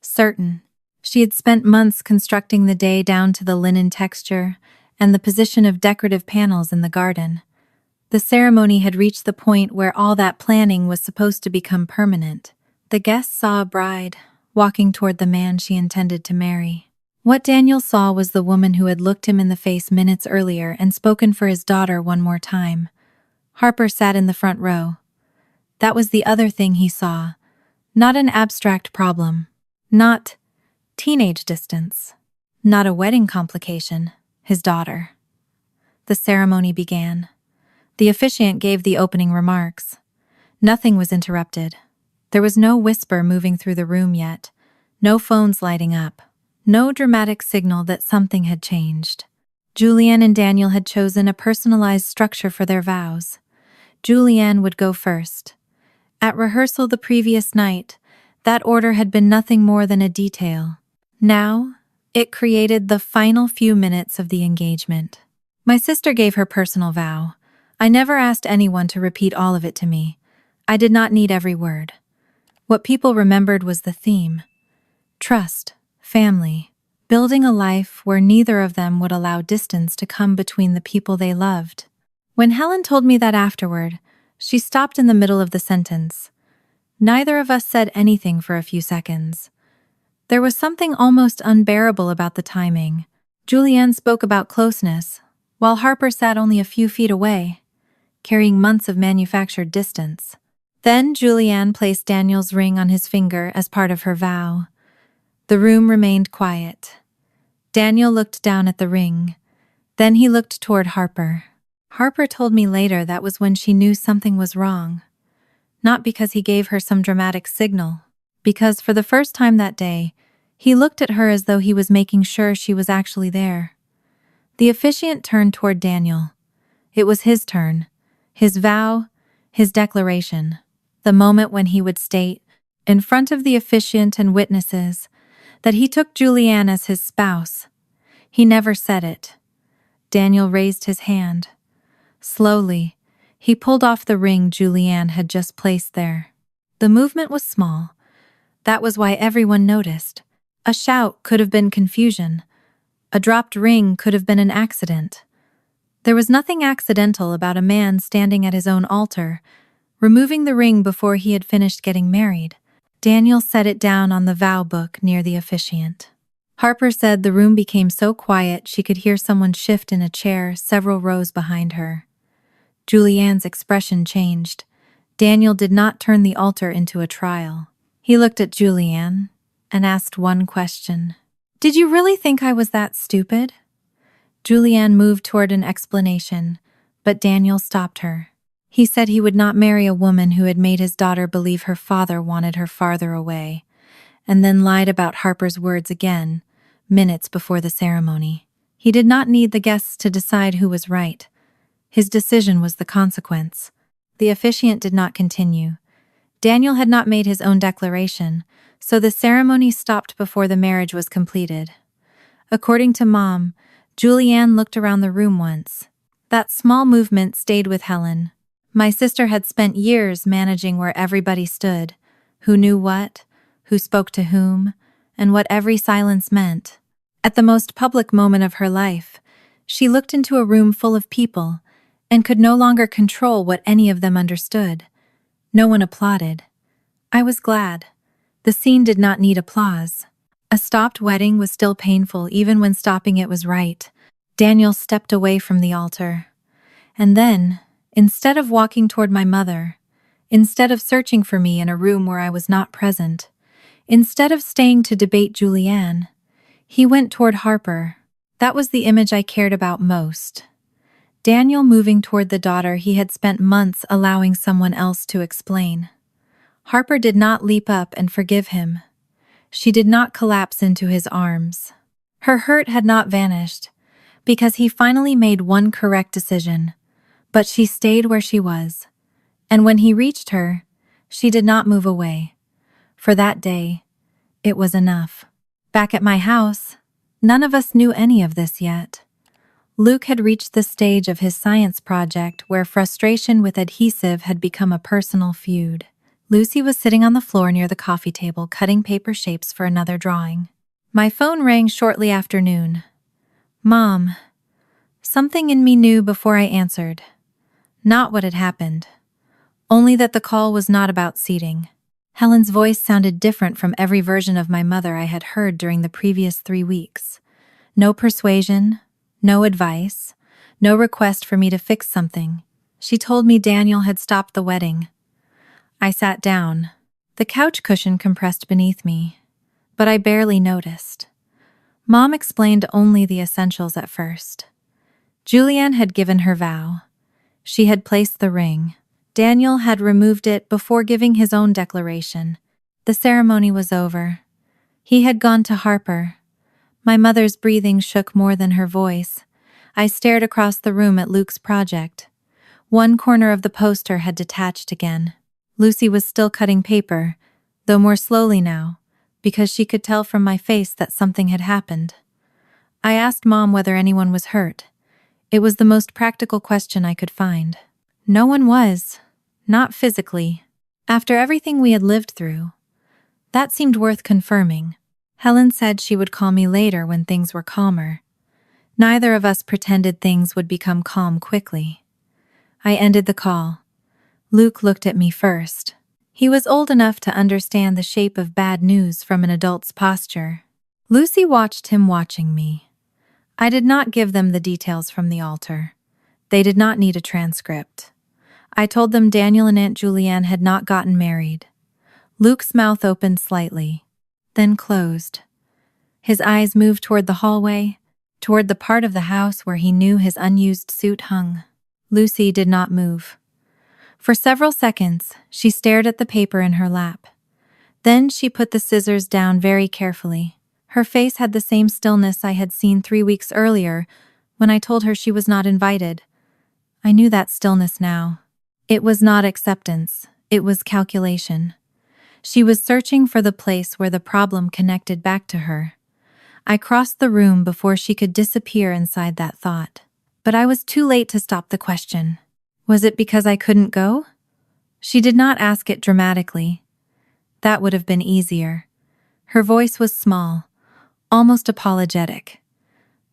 certain. She had spent months constructing the day down to the linen texture and the position of decorative panels in the garden. The ceremony had reached the point where all that planning was supposed to become permanent. The guests saw a bride walking toward the man she intended to marry. What Daniel saw was the woman who had looked him in the face minutes earlier and spoken for his daughter one more time. Harper sat in the front row. That was the other thing he saw. Not an abstract problem. Not teenage distance. Not a wedding complication. His daughter. The ceremony began. The officiant gave the opening remarks. Nothing was interrupted. There was no whisper moving through the room yet, no phones lighting up, no dramatic signal that something had changed. Julianne and Daniel had chosen a personalized structure for their vows. Julianne would go first. At rehearsal the previous night, that order had been nothing more than a detail. Now, it created the final few minutes of the engagement. My sister gave her personal vow. I never asked anyone to repeat all of it to me. I did not need every word. What people remembered was the theme. Trust, family, building a life where neither of them would allow distance to come between the people they loved. When Helen told me that afterward, she stopped in the middle of the sentence. Neither of us said anything for a few seconds. There was something almost unbearable about the timing. Julianne spoke about closeness, while Harper sat only a few feet away, carrying months of manufactured distance. Then Julianne placed Daniel's ring on his finger as part of her vow. The room remained quiet. Daniel looked down at the ring. Then he looked toward Harper. Harper told me later that was when she knew something was wrong. Not because he gave her some dramatic signal, because for the first time that day, he looked at her as though he was making sure she was actually there. The officiant turned toward Daniel. It was his turn, his vow, his declaration, the moment when he would state, in front of the officiant and witnesses, that he took Julianne as his spouse. He never said it. Daniel raised his hand. Slowly, he pulled off the ring Julianne had just placed there. The movement was small. That was why everyone noticed. A shout could have been confusion. A dropped ring could have been an accident. There was nothing accidental about a man standing at his own altar, removing the ring before he had finished getting married. Daniel set it down on the vow book near the officiant. Harper said the room became so quiet she could hear someone shift in a chair several rows behind her. Julianne's expression changed. Daniel did not turn the altar into a trial. He looked at Julianne and asked one question. "Did you really think I was that stupid?" Julianne moved toward an explanation, but Daniel stopped her. He said he would not marry a woman who had made his daughter believe her father wanted her farther away, and then lied about Harper's words again, minutes before the ceremony. He did not need the guests to decide who was right. His decision was the consequence. The officiant did not continue. Daniel had not made his own declaration, so the ceremony stopped before the marriage was completed. According to Mom, Julianne looked around the room once. That small movement stayed with Helen. My sister had spent years managing where everybody stood, who knew what, who spoke to whom, and what every silence meant. At the most public moment of her life, she looked into a room full of people and could no longer control what any of them understood. No one applauded. I was glad. The scene did not need applause. A stopped wedding was still painful even when stopping it was right. Daniel stepped away from the altar. And then, instead of walking toward my mother, instead of searching for me in a room where I was not present, instead of staying to debate Julianne, he went toward Harper. That was the image I cared about most. Daniel moving toward the daughter he had spent months allowing someone else to explain. Harper did not leap up and forgive him. She did not collapse into his arms. Her hurt had not vanished, because he finally made one correct decision, but she stayed where she was. And when he reached her, she did not move away. For that day, it was enough. Back at my house, none of us knew any of this yet. Luke had reached the stage of his science project where frustration with adhesive had become a personal feud. Lucy was sitting on the floor near the coffee table cutting paper shapes for another drawing. My phone rang shortly after noon. "Mom." Something in me knew before I answered. Not what had happened. Only that the call was not about seating. Helen's voice sounded different from every version of my mother I had heard during the previous 3 weeks. No persuasion, no advice, no request for me to fix something. She told me Daniel had stopped the wedding. I sat down. The couch cushion compressed beneath me, but I barely noticed. Mom explained only the essentials at first. Julianne had given her vow. She had placed the ring. Daniel had removed it before giving his own declaration. The ceremony was over. He had gone to Harper. My mother's breathing shook more than her voice. I stared across the room at Luke's project. One corner of the poster had detached again. Lucy was still cutting paper, though more slowly now, because she could tell from my face that something had happened. I asked Mom whether anyone was hurt. It was the most practical question I could find. No one was. Not physically. After everything we had lived through. That seemed worth confirming. Helen said she would call me later when things were calmer. Neither of us pretended things would become calm quickly. I ended the call. Luke looked at me first. He was old enough to understand the shape of bad news from an adult's posture. Lucy watched him watching me. I did not give them the details from the altar. They did not need a transcript. I told them Daniel and Aunt Julianne had not gotten married. Luke's mouth opened slightly, then closed. His eyes moved toward the hallway, toward the part of the house where he knew his unused suit hung. Lucy did not move. For several seconds, she stared at the paper in her lap. Then she put the scissors down very carefully. Her face had the same stillness I had seen 3 weeks earlier when I told her she was not invited. I knew that stillness now. It was not acceptance, it was calculation. She was searching for the place where the problem connected back to her. I crossed the room before she could disappear inside that thought. But I was too late to stop the question. Was it because I couldn't go? She did not ask it dramatically. That would have been easier. Her voice was small, almost apologetic.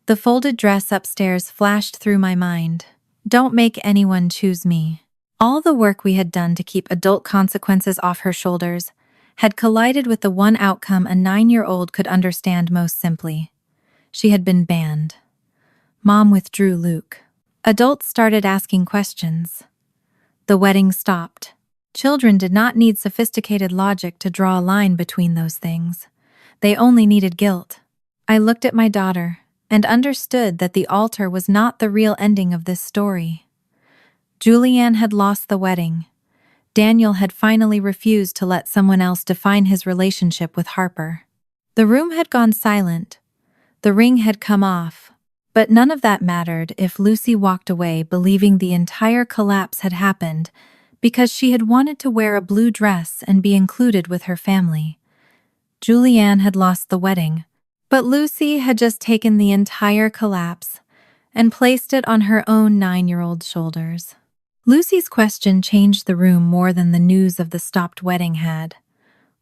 The folded dress upstairs flashed through my mind. Don't make anyone choose me. All the work we had done to keep adult consequences off her shoulders had collided with the one outcome a 9-year-old could understand most simply. She had been banned. Mom withdrew Luke. Adults started asking questions. The wedding stopped. Children did not need sophisticated logic to draw a line between those things. They only needed guilt. I looked at my daughter and understood that the altar was not the real ending of this story. Julianne had lost the wedding. Daniel had finally refused to let someone else define his relationship with Harper. The room had gone silent. The ring had come off. But none of that mattered if Lucy walked away believing the entire collapse had happened because she had wanted to wear a blue dress and be included with her family. Julianne had lost the wedding, but Lucy had just taken the entire collapse and placed it on her own 9-year-old shoulders. Lucy's question changed the room more than the news of the stopped wedding had.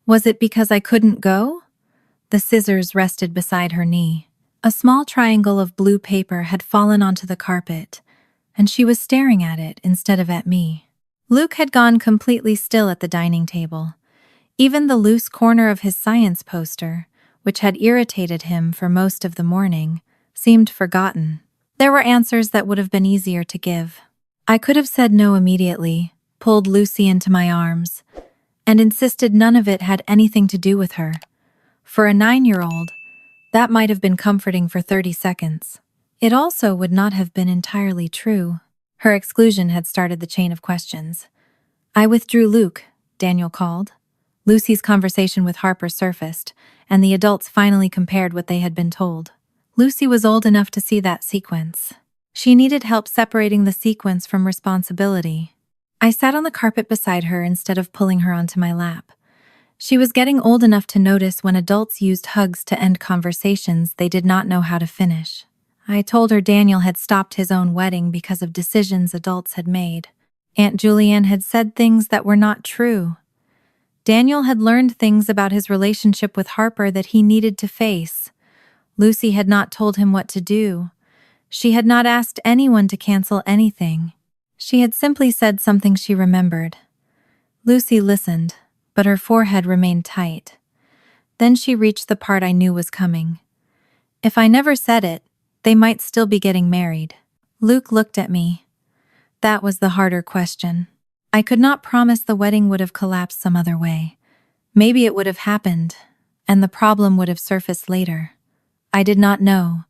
Was it because I couldn't go? The scissors rested beside her knee. A small triangle of blue paper had fallen onto the carpet, and she was staring at it instead of at me. Luke had gone completely still at the dining table. Even the loose corner of his science poster, which had irritated him for most of the morning, seemed forgotten. There were answers that would have been easier to give. I could have said no immediately, pulled Lucy into my arms, and insisted none of it had anything to do with her. For a 9-year-old, that might have been comforting for 30 seconds. It also would not have been entirely true. Her exclusion had started the chain of questions. I withdrew Luke, Daniel called. Lucy's conversation with Harper surfaced, and the adults finally compared what they had been told. Lucy was old enough to see that sequence. She needed help separating the sequence from responsibility. I sat on the carpet beside her instead of pulling her onto my lap. She was getting old enough to notice when adults used hugs to end conversations they did not know how to finish. I told her Daniel had stopped his own wedding because of decisions adults had made. Aunt Julianne had said things that were not true. Daniel had learned things about his relationship with Harper that he needed to face. Lucy had not told him what to do. She had not asked anyone to cancel anything. She had simply said something she remembered. Lucy listened, but her forehead remained tight. Then she reached the part I knew was coming. If I never said it, they might still be getting married. Luke looked at me. That was the harder question. I could not promise the wedding would have collapsed some other way. Maybe it would have happened, and the problem would have surfaced later. I did not know,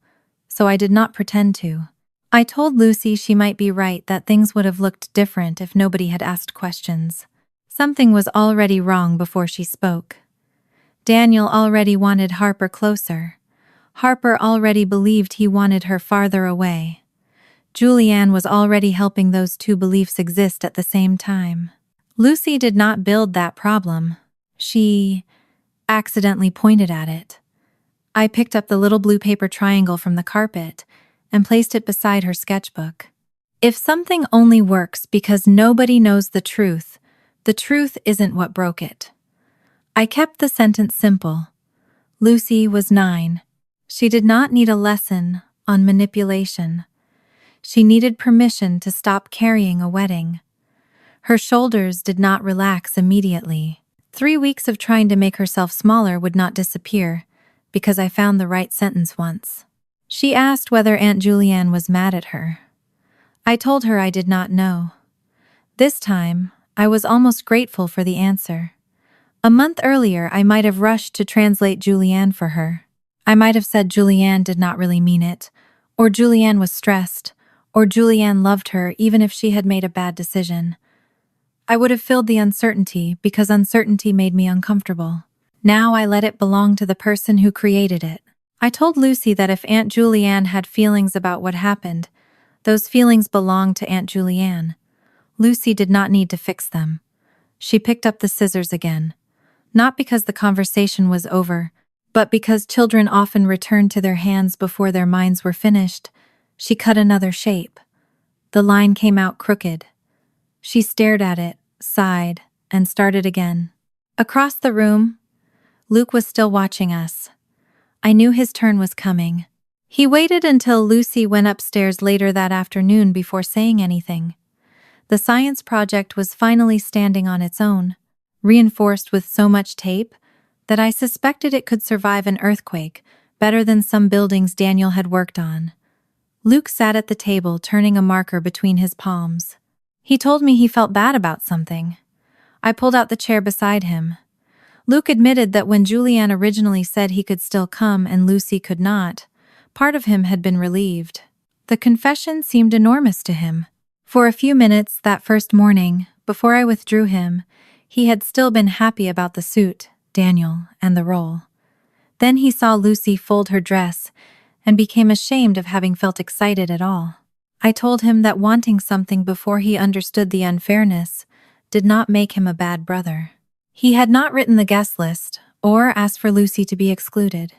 so I did not pretend to. I told Lucy she might be right that things would have looked different if nobody had asked questions. Something was already wrong before she spoke. Daniel already wanted Harper closer. Harper already believed he wanted her farther away. Julianne was already helping those two beliefs exist at the same time. Lucy did not build that problem. She accidentally pointed at it. I picked up the little blue paper triangle from the carpet and placed it beside her sketchbook. If something only works because nobody knows the truth isn't what broke it. I kept the sentence simple. Lucy was 9. She did not need a lesson on manipulation. She needed permission to stop carrying a wedding. Her shoulders did not relax immediately. 3 weeks of trying to make herself smaller would not disappear, because I found the right sentence once. She asked whether Aunt Julianne was mad at her. I told her I did not know. This time, I was almost grateful for the answer. A month earlier, I might have rushed to translate Julianne for her. I might have said Julianne did not really mean it, or Julianne was stressed, or Julianne loved her even if she had made a bad decision. I would have filled the uncertainty because uncertainty made me uncomfortable. Now I let it belong to the person who created it. I told Lucy that if Aunt Julianne had feelings about what happened, those feelings belonged to Aunt Julianne. Lucy did not need to fix them. She picked up the scissors again. Not because the conversation was over, but because children often returned to their hands before their minds were finished. She cut another shape. The line came out crooked. She stared at it, sighed, and started again. Across the room, Luke was still watching us. I knew his turn was coming. He waited until Lucy went upstairs later that afternoon before saying anything. The science project was finally standing on its own, reinforced with so much tape that I suspected it could survive an earthquake better than some buildings Daniel had worked on. Luke sat at the table, turning a marker between his palms. He told me he felt bad about something. I pulled out the chair beside him. Luke admitted that when Julianne originally said he could still come and Lucy could not, part of him had been relieved. The confession seemed enormous to him. For a few minutes that first morning, before I withdrew him, he had still been happy about the suit, Daniel, and the role. Then he saw Lucy fold her dress and became ashamed of having felt excited at all. I told him that wanting something before he understood the unfairness did not make him a bad brother. He had not written the guest list or asked for Lucy to be excluded.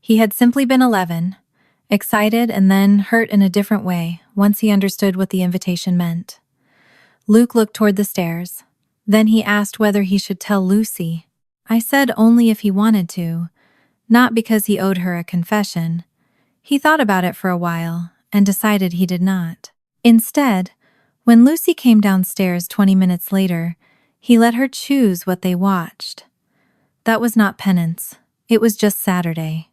He had simply been 11, excited and then hurt in a different way once he understood what the invitation meant. Luke looked toward the stairs. Then he asked whether he should tell Lucy. I said only if he wanted to, not because he owed her a confession. He thought about it for a while and decided he did not. Instead, when Lucy came downstairs 20 minutes later, he let her choose what they watched. That was not penance. It was just Saturday.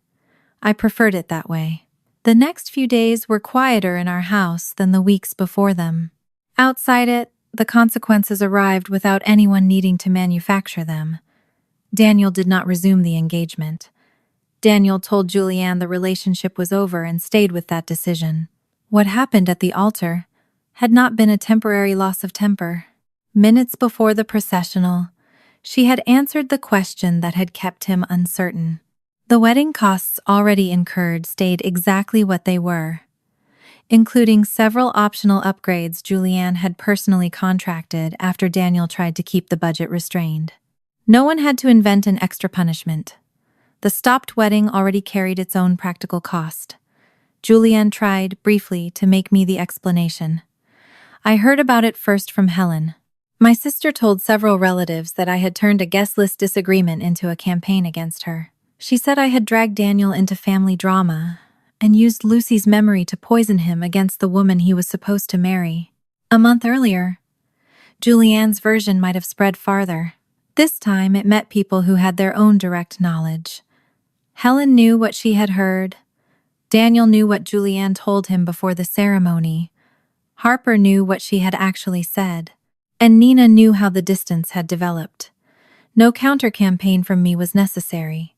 I preferred it that way. The next few days were quieter in our house than the weeks before them. Outside it, the consequences arrived without anyone needing to manufacture them. Daniel did not resume the engagement. Daniel told Julianne the relationship was over and stayed with that decision. What happened at the altar had not been a temporary loss of temper. Minutes before the processional, she had answered the question that had kept him uncertain. The wedding costs already incurred stayed exactly what they were, including several optional upgrades Julianne had personally contracted after Daniel tried to keep the budget restrained. No one had to invent an extra punishment. The stopped wedding already carried its own practical cost. Julianne tried, briefly, to make me the explanation. I heard about it first from Helen. My sister told several relatives that I had turned a guest list disagreement into a campaign against her. She said I had dragged Daniel into family drama and used Lucy's memory to poison him against the woman he was supposed to marry. A month earlier, Julianne's version might have spread farther. This time it met people who had their own direct knowledge. Helen knew what she had heard. Daniel knew what Julianne told him before the ceremony. Harper knew what she had actually said. And Nina knew how the distance had developed. No counter-campaign from me was necessary.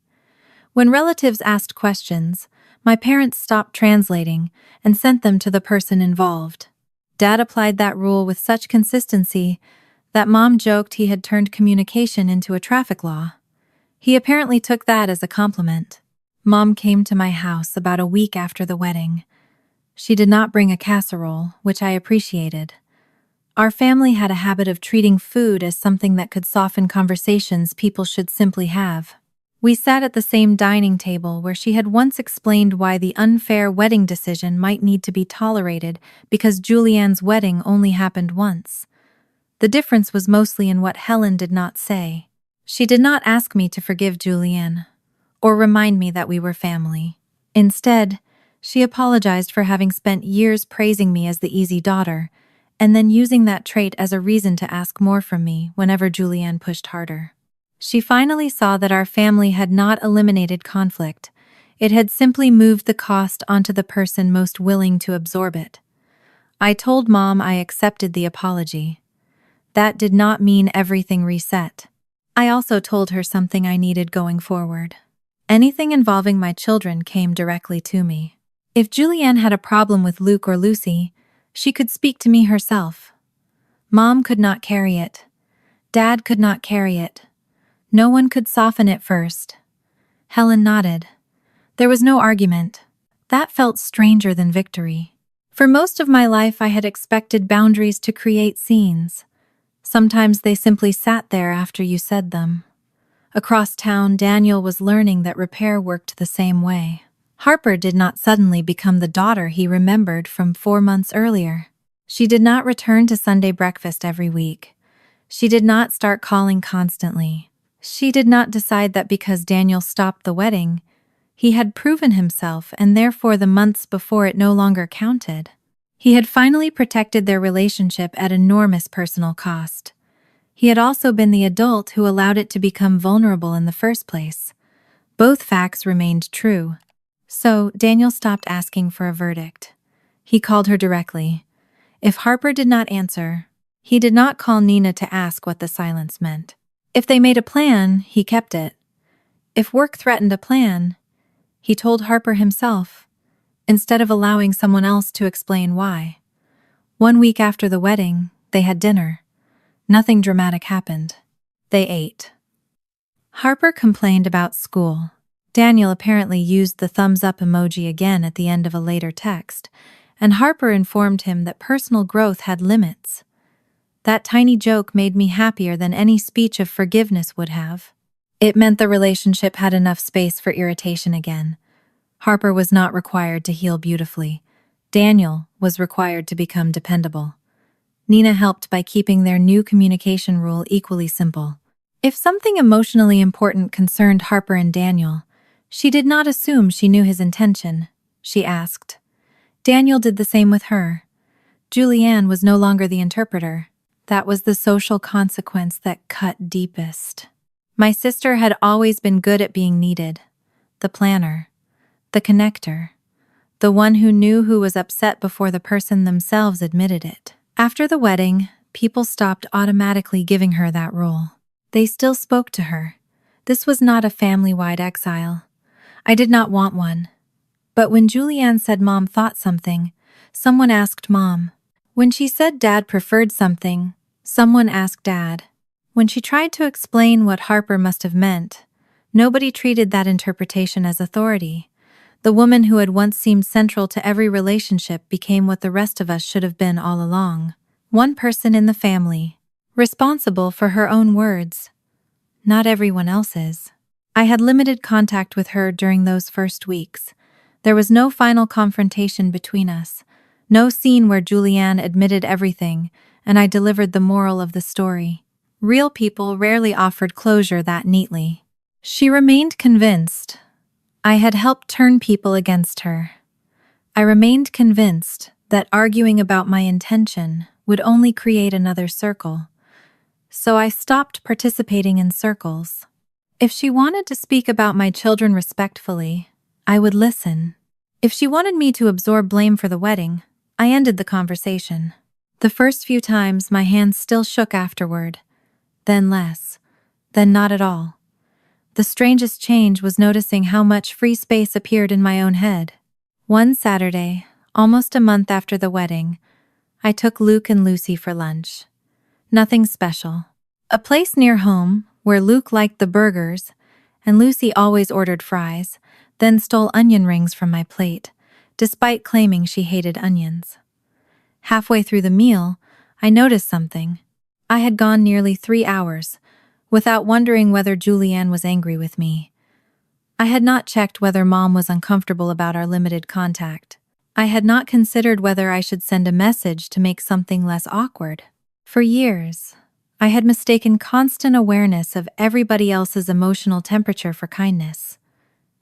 When relatives asked questions, my parents stopped translating and sent them to the person involved. Dad applied that rule with such consistency that Mom joked he had turned communication into a traffic law. He apparently took that as a compliment. Mom came to my house about a week after the wedding. She did not bring a casserole, which I appreciated. Our family had a habit of treating food as something that could soften conversations people should simply have. We sat at the same dining table where she had once explained why the unfair wedding decision might need to be tolerated because Julianne's wedding only happened once. The difference was mostly in what Helen did not say. She did not ask me to forgive Julianne, or remind me that we were family. Instead, she apologized for having spent years praising me as the easy daughter, and then using that trait as a reason to ask more from me whenever Julianne pushed harder. She finally saw that our family had not eliminated conflict. It had simply moved the cost onto the person most willing to absorb it. I told Mom I accepted the apology. That did not mean everything reset. I also told her something I needed going forward. Anything involving my children came directly to me. If Julianne had a problem with Luke or Lucy, she could speak to me herself. Mom could not carry it. Dad could not carry it. No one could soften it first. Helen nodded. There was no argument. That felt stranger than victory. For most of my life, I had expected boundaries to create scenes. Sometimes they simply sat there after you said them. Across town, Daniel was learning that repair worked the same way. Harper did not suddenly become the daughter he remembered from 4 months earlier. She did not return to Sunday breakfast every week. She did not start calling constantly. She did not decide that because Daniel stopped the wedding, he had proven himself and therefore the months before it no longer counted. He had finally protected their relationship at enormous personal cost. He had also been the adult who allowed it to become vulnerable in the first place. Both facts remained true. So, Daniel stopped asking for a verdict. He called her directly. If Harper did not answer, he did not call Nina to ask what the silence meant. If they made a plan, he kept it. If work threatened a plan, he told Harper himself, instead of allowing someone else to explain why. 1 week after the wedding, they had dinner. Nothing dramatic happened. They ate. Harper complained about school. Daniel apparently used the thumbs-up emoji again at the end of a later text, and Harper informed him that personal growth had limits. That tiny joke made me happier than any speech of forgiveness would have. It meant the relationship had enough space for irritation again. Harper was not required to heal beautifully. Daniel was required to become dependable. Nina helped by keeping their new communication rule equally simple. If something emotionally important concerned Harper and Daniel, she did not assume she knew his intention. She asked. Daniel did the same with her. Julianne was no longer the interpreter. That was the social consequence that cut deepest. My sister had always been good at being needed. The planner. The connector. The one who knew who was upset before the person themselves admitted it. After the wedding, people stopped automatically giving her that role. They still spoke to her. This was not a family-wide exile. I did not want one. But when Julianne said Mom thought something, someone asked Mom. When she said Dad preferred something, someone asked Dad. When she tried to explain what Harper must have meant, nobody treated that interpretation as authority. The woman who had once seemed central to every relationship became what the rest of us should have been all along. One person in the family, responsible for her own words. Not everyone else's. I had limited contact with her during those first weeks. There was no final confrontation between us, no scene where Julianne admitted everything, and I delivered the moral of the story. Real people rarely offered closure that neatly. She remained convinced. I had helped turn people against her. I remained convinced that arguing about my intention would only create another circle. So I stopped participating in circles. If she wanted to speak about my children respectfully, I would listen. If she wanted me to absorb blame for the wedding, I ended the conversation. The first few times, my hands still shook afterward. Then less. Then not at all. The strangest change was noticing how much free space appeared in my own head. One Saturday, almost a month after the wedding, I took Luke and Lucy for lunch. Nothing special. A place near home, where Luke liked the burgers, and Lucy always ordered fries, then stole onion rings from my plate, despite claiming she hated onions. Halfway through the meal, I noticed something. I had gone nearly 3 hours, without wondering whether Julianne was angry with me. I had not checked whether Mom was uncomfortable about our limited contact. I had not considered whether I should send a message to make something less awkward. For years, I had mistaken constant awareness of everybody else's emotional temperature for kindness.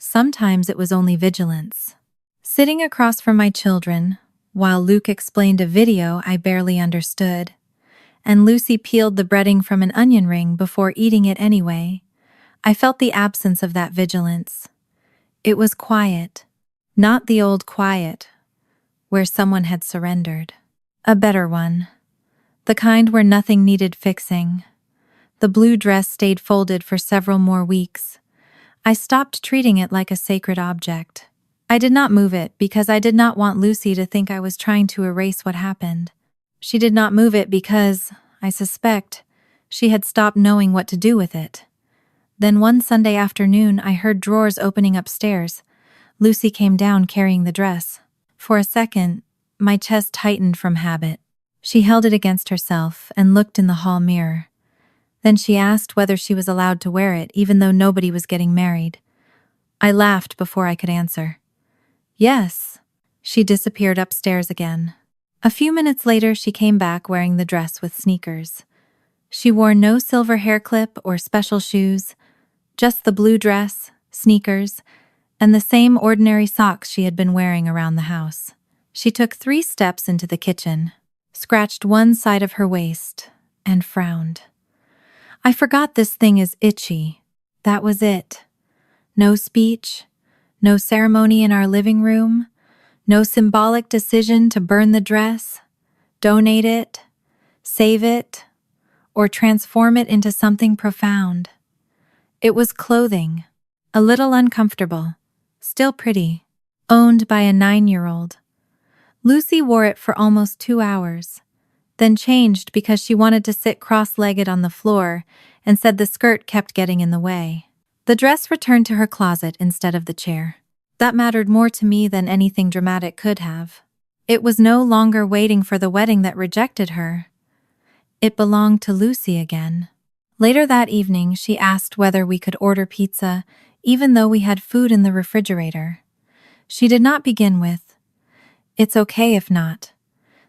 Sometimes it was only vigilance. Sitting across from my children, while Luke explained a video I barely understood, and Lucy peeled the breading from an onion ring before eating it anyway, I felt the absence of that vigilance. It was quiet, not the old quiet, where someone had surrendered. A better one. The kind where nothing needed fixing. The blue dress stayed folded for several more weeks. I stopped treating it like a sacred object. I did not move it because I did not want Lucy to think I was trying to erase what happened. She did not move it because, I suspect, she had stopped knowing what to do with it. Then one Sunday afternoon, I heard drawers opening upstairs. Lucy came down carrying the dress. For a second, my chest tightened from habit. She held it against herself and looked in the hall mirror. Then she asked whether she was allowed to wear it, even though nobody was getting married. I laughed before I could answer. Yes. She disappeared upstairs again. A few minutes later, she came back wearing the dress with sneakers. She wore no silver hair clip or special shoes, just the blue dress, sneakers, and the same ordinary socks she had been wearing around the house. She took 3 steps into the kitchen, scratched one side of her waist, and frowned. I forgot this thing is itchy. That was it. No speech, no ceremony in our living room, no symbolic decision to burn the dress, donate it, save it, or transform it into something profound. It was clothing, a little uncomfortable, still pretty, owned by a 9-year-old. Lucy wore it for almost 2 hours, then changed because she wanted to sit cross-legged on the floor and said the skirt kept getting in the way. The dress returned to her closet instead of the chair. That mattered more to me than anything dramatic could have. It was no longer waiting for the wedding that rejected her. It belonged to Lucy again. Later that evening, she asked whether we could order pizza, even though we had food in the refrigerator. She did not begin with, "It's okay if not."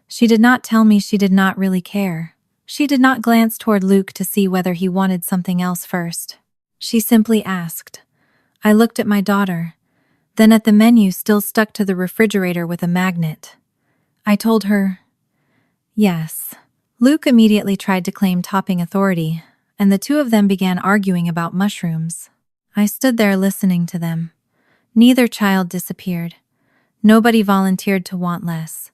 She did not tell me she did not really care. She did not glance toward Luke to see whether he wanted something else first. She simply asked. I looked at my daughter, then at the menu still stuck to the refrigerator with a magnet. I told her, yes. Luke immediately tried to claim topping authority, and the two of them began arguing about mushrooms. I stood there listening to them. Neither child disappeared. Nobody volunteered to want less.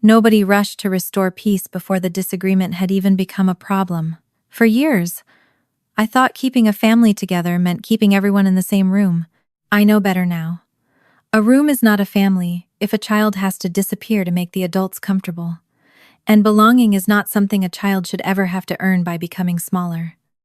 Nobody rushed to restore peace before the disagreement had even become a problem. For years, I thought keeping a family together meant keeping everyone in the same room. I know better now. A room is not a family if a child has to disappear to make the adults comfortable. And belonging is not something a child should ever have to earn by becoming smaller.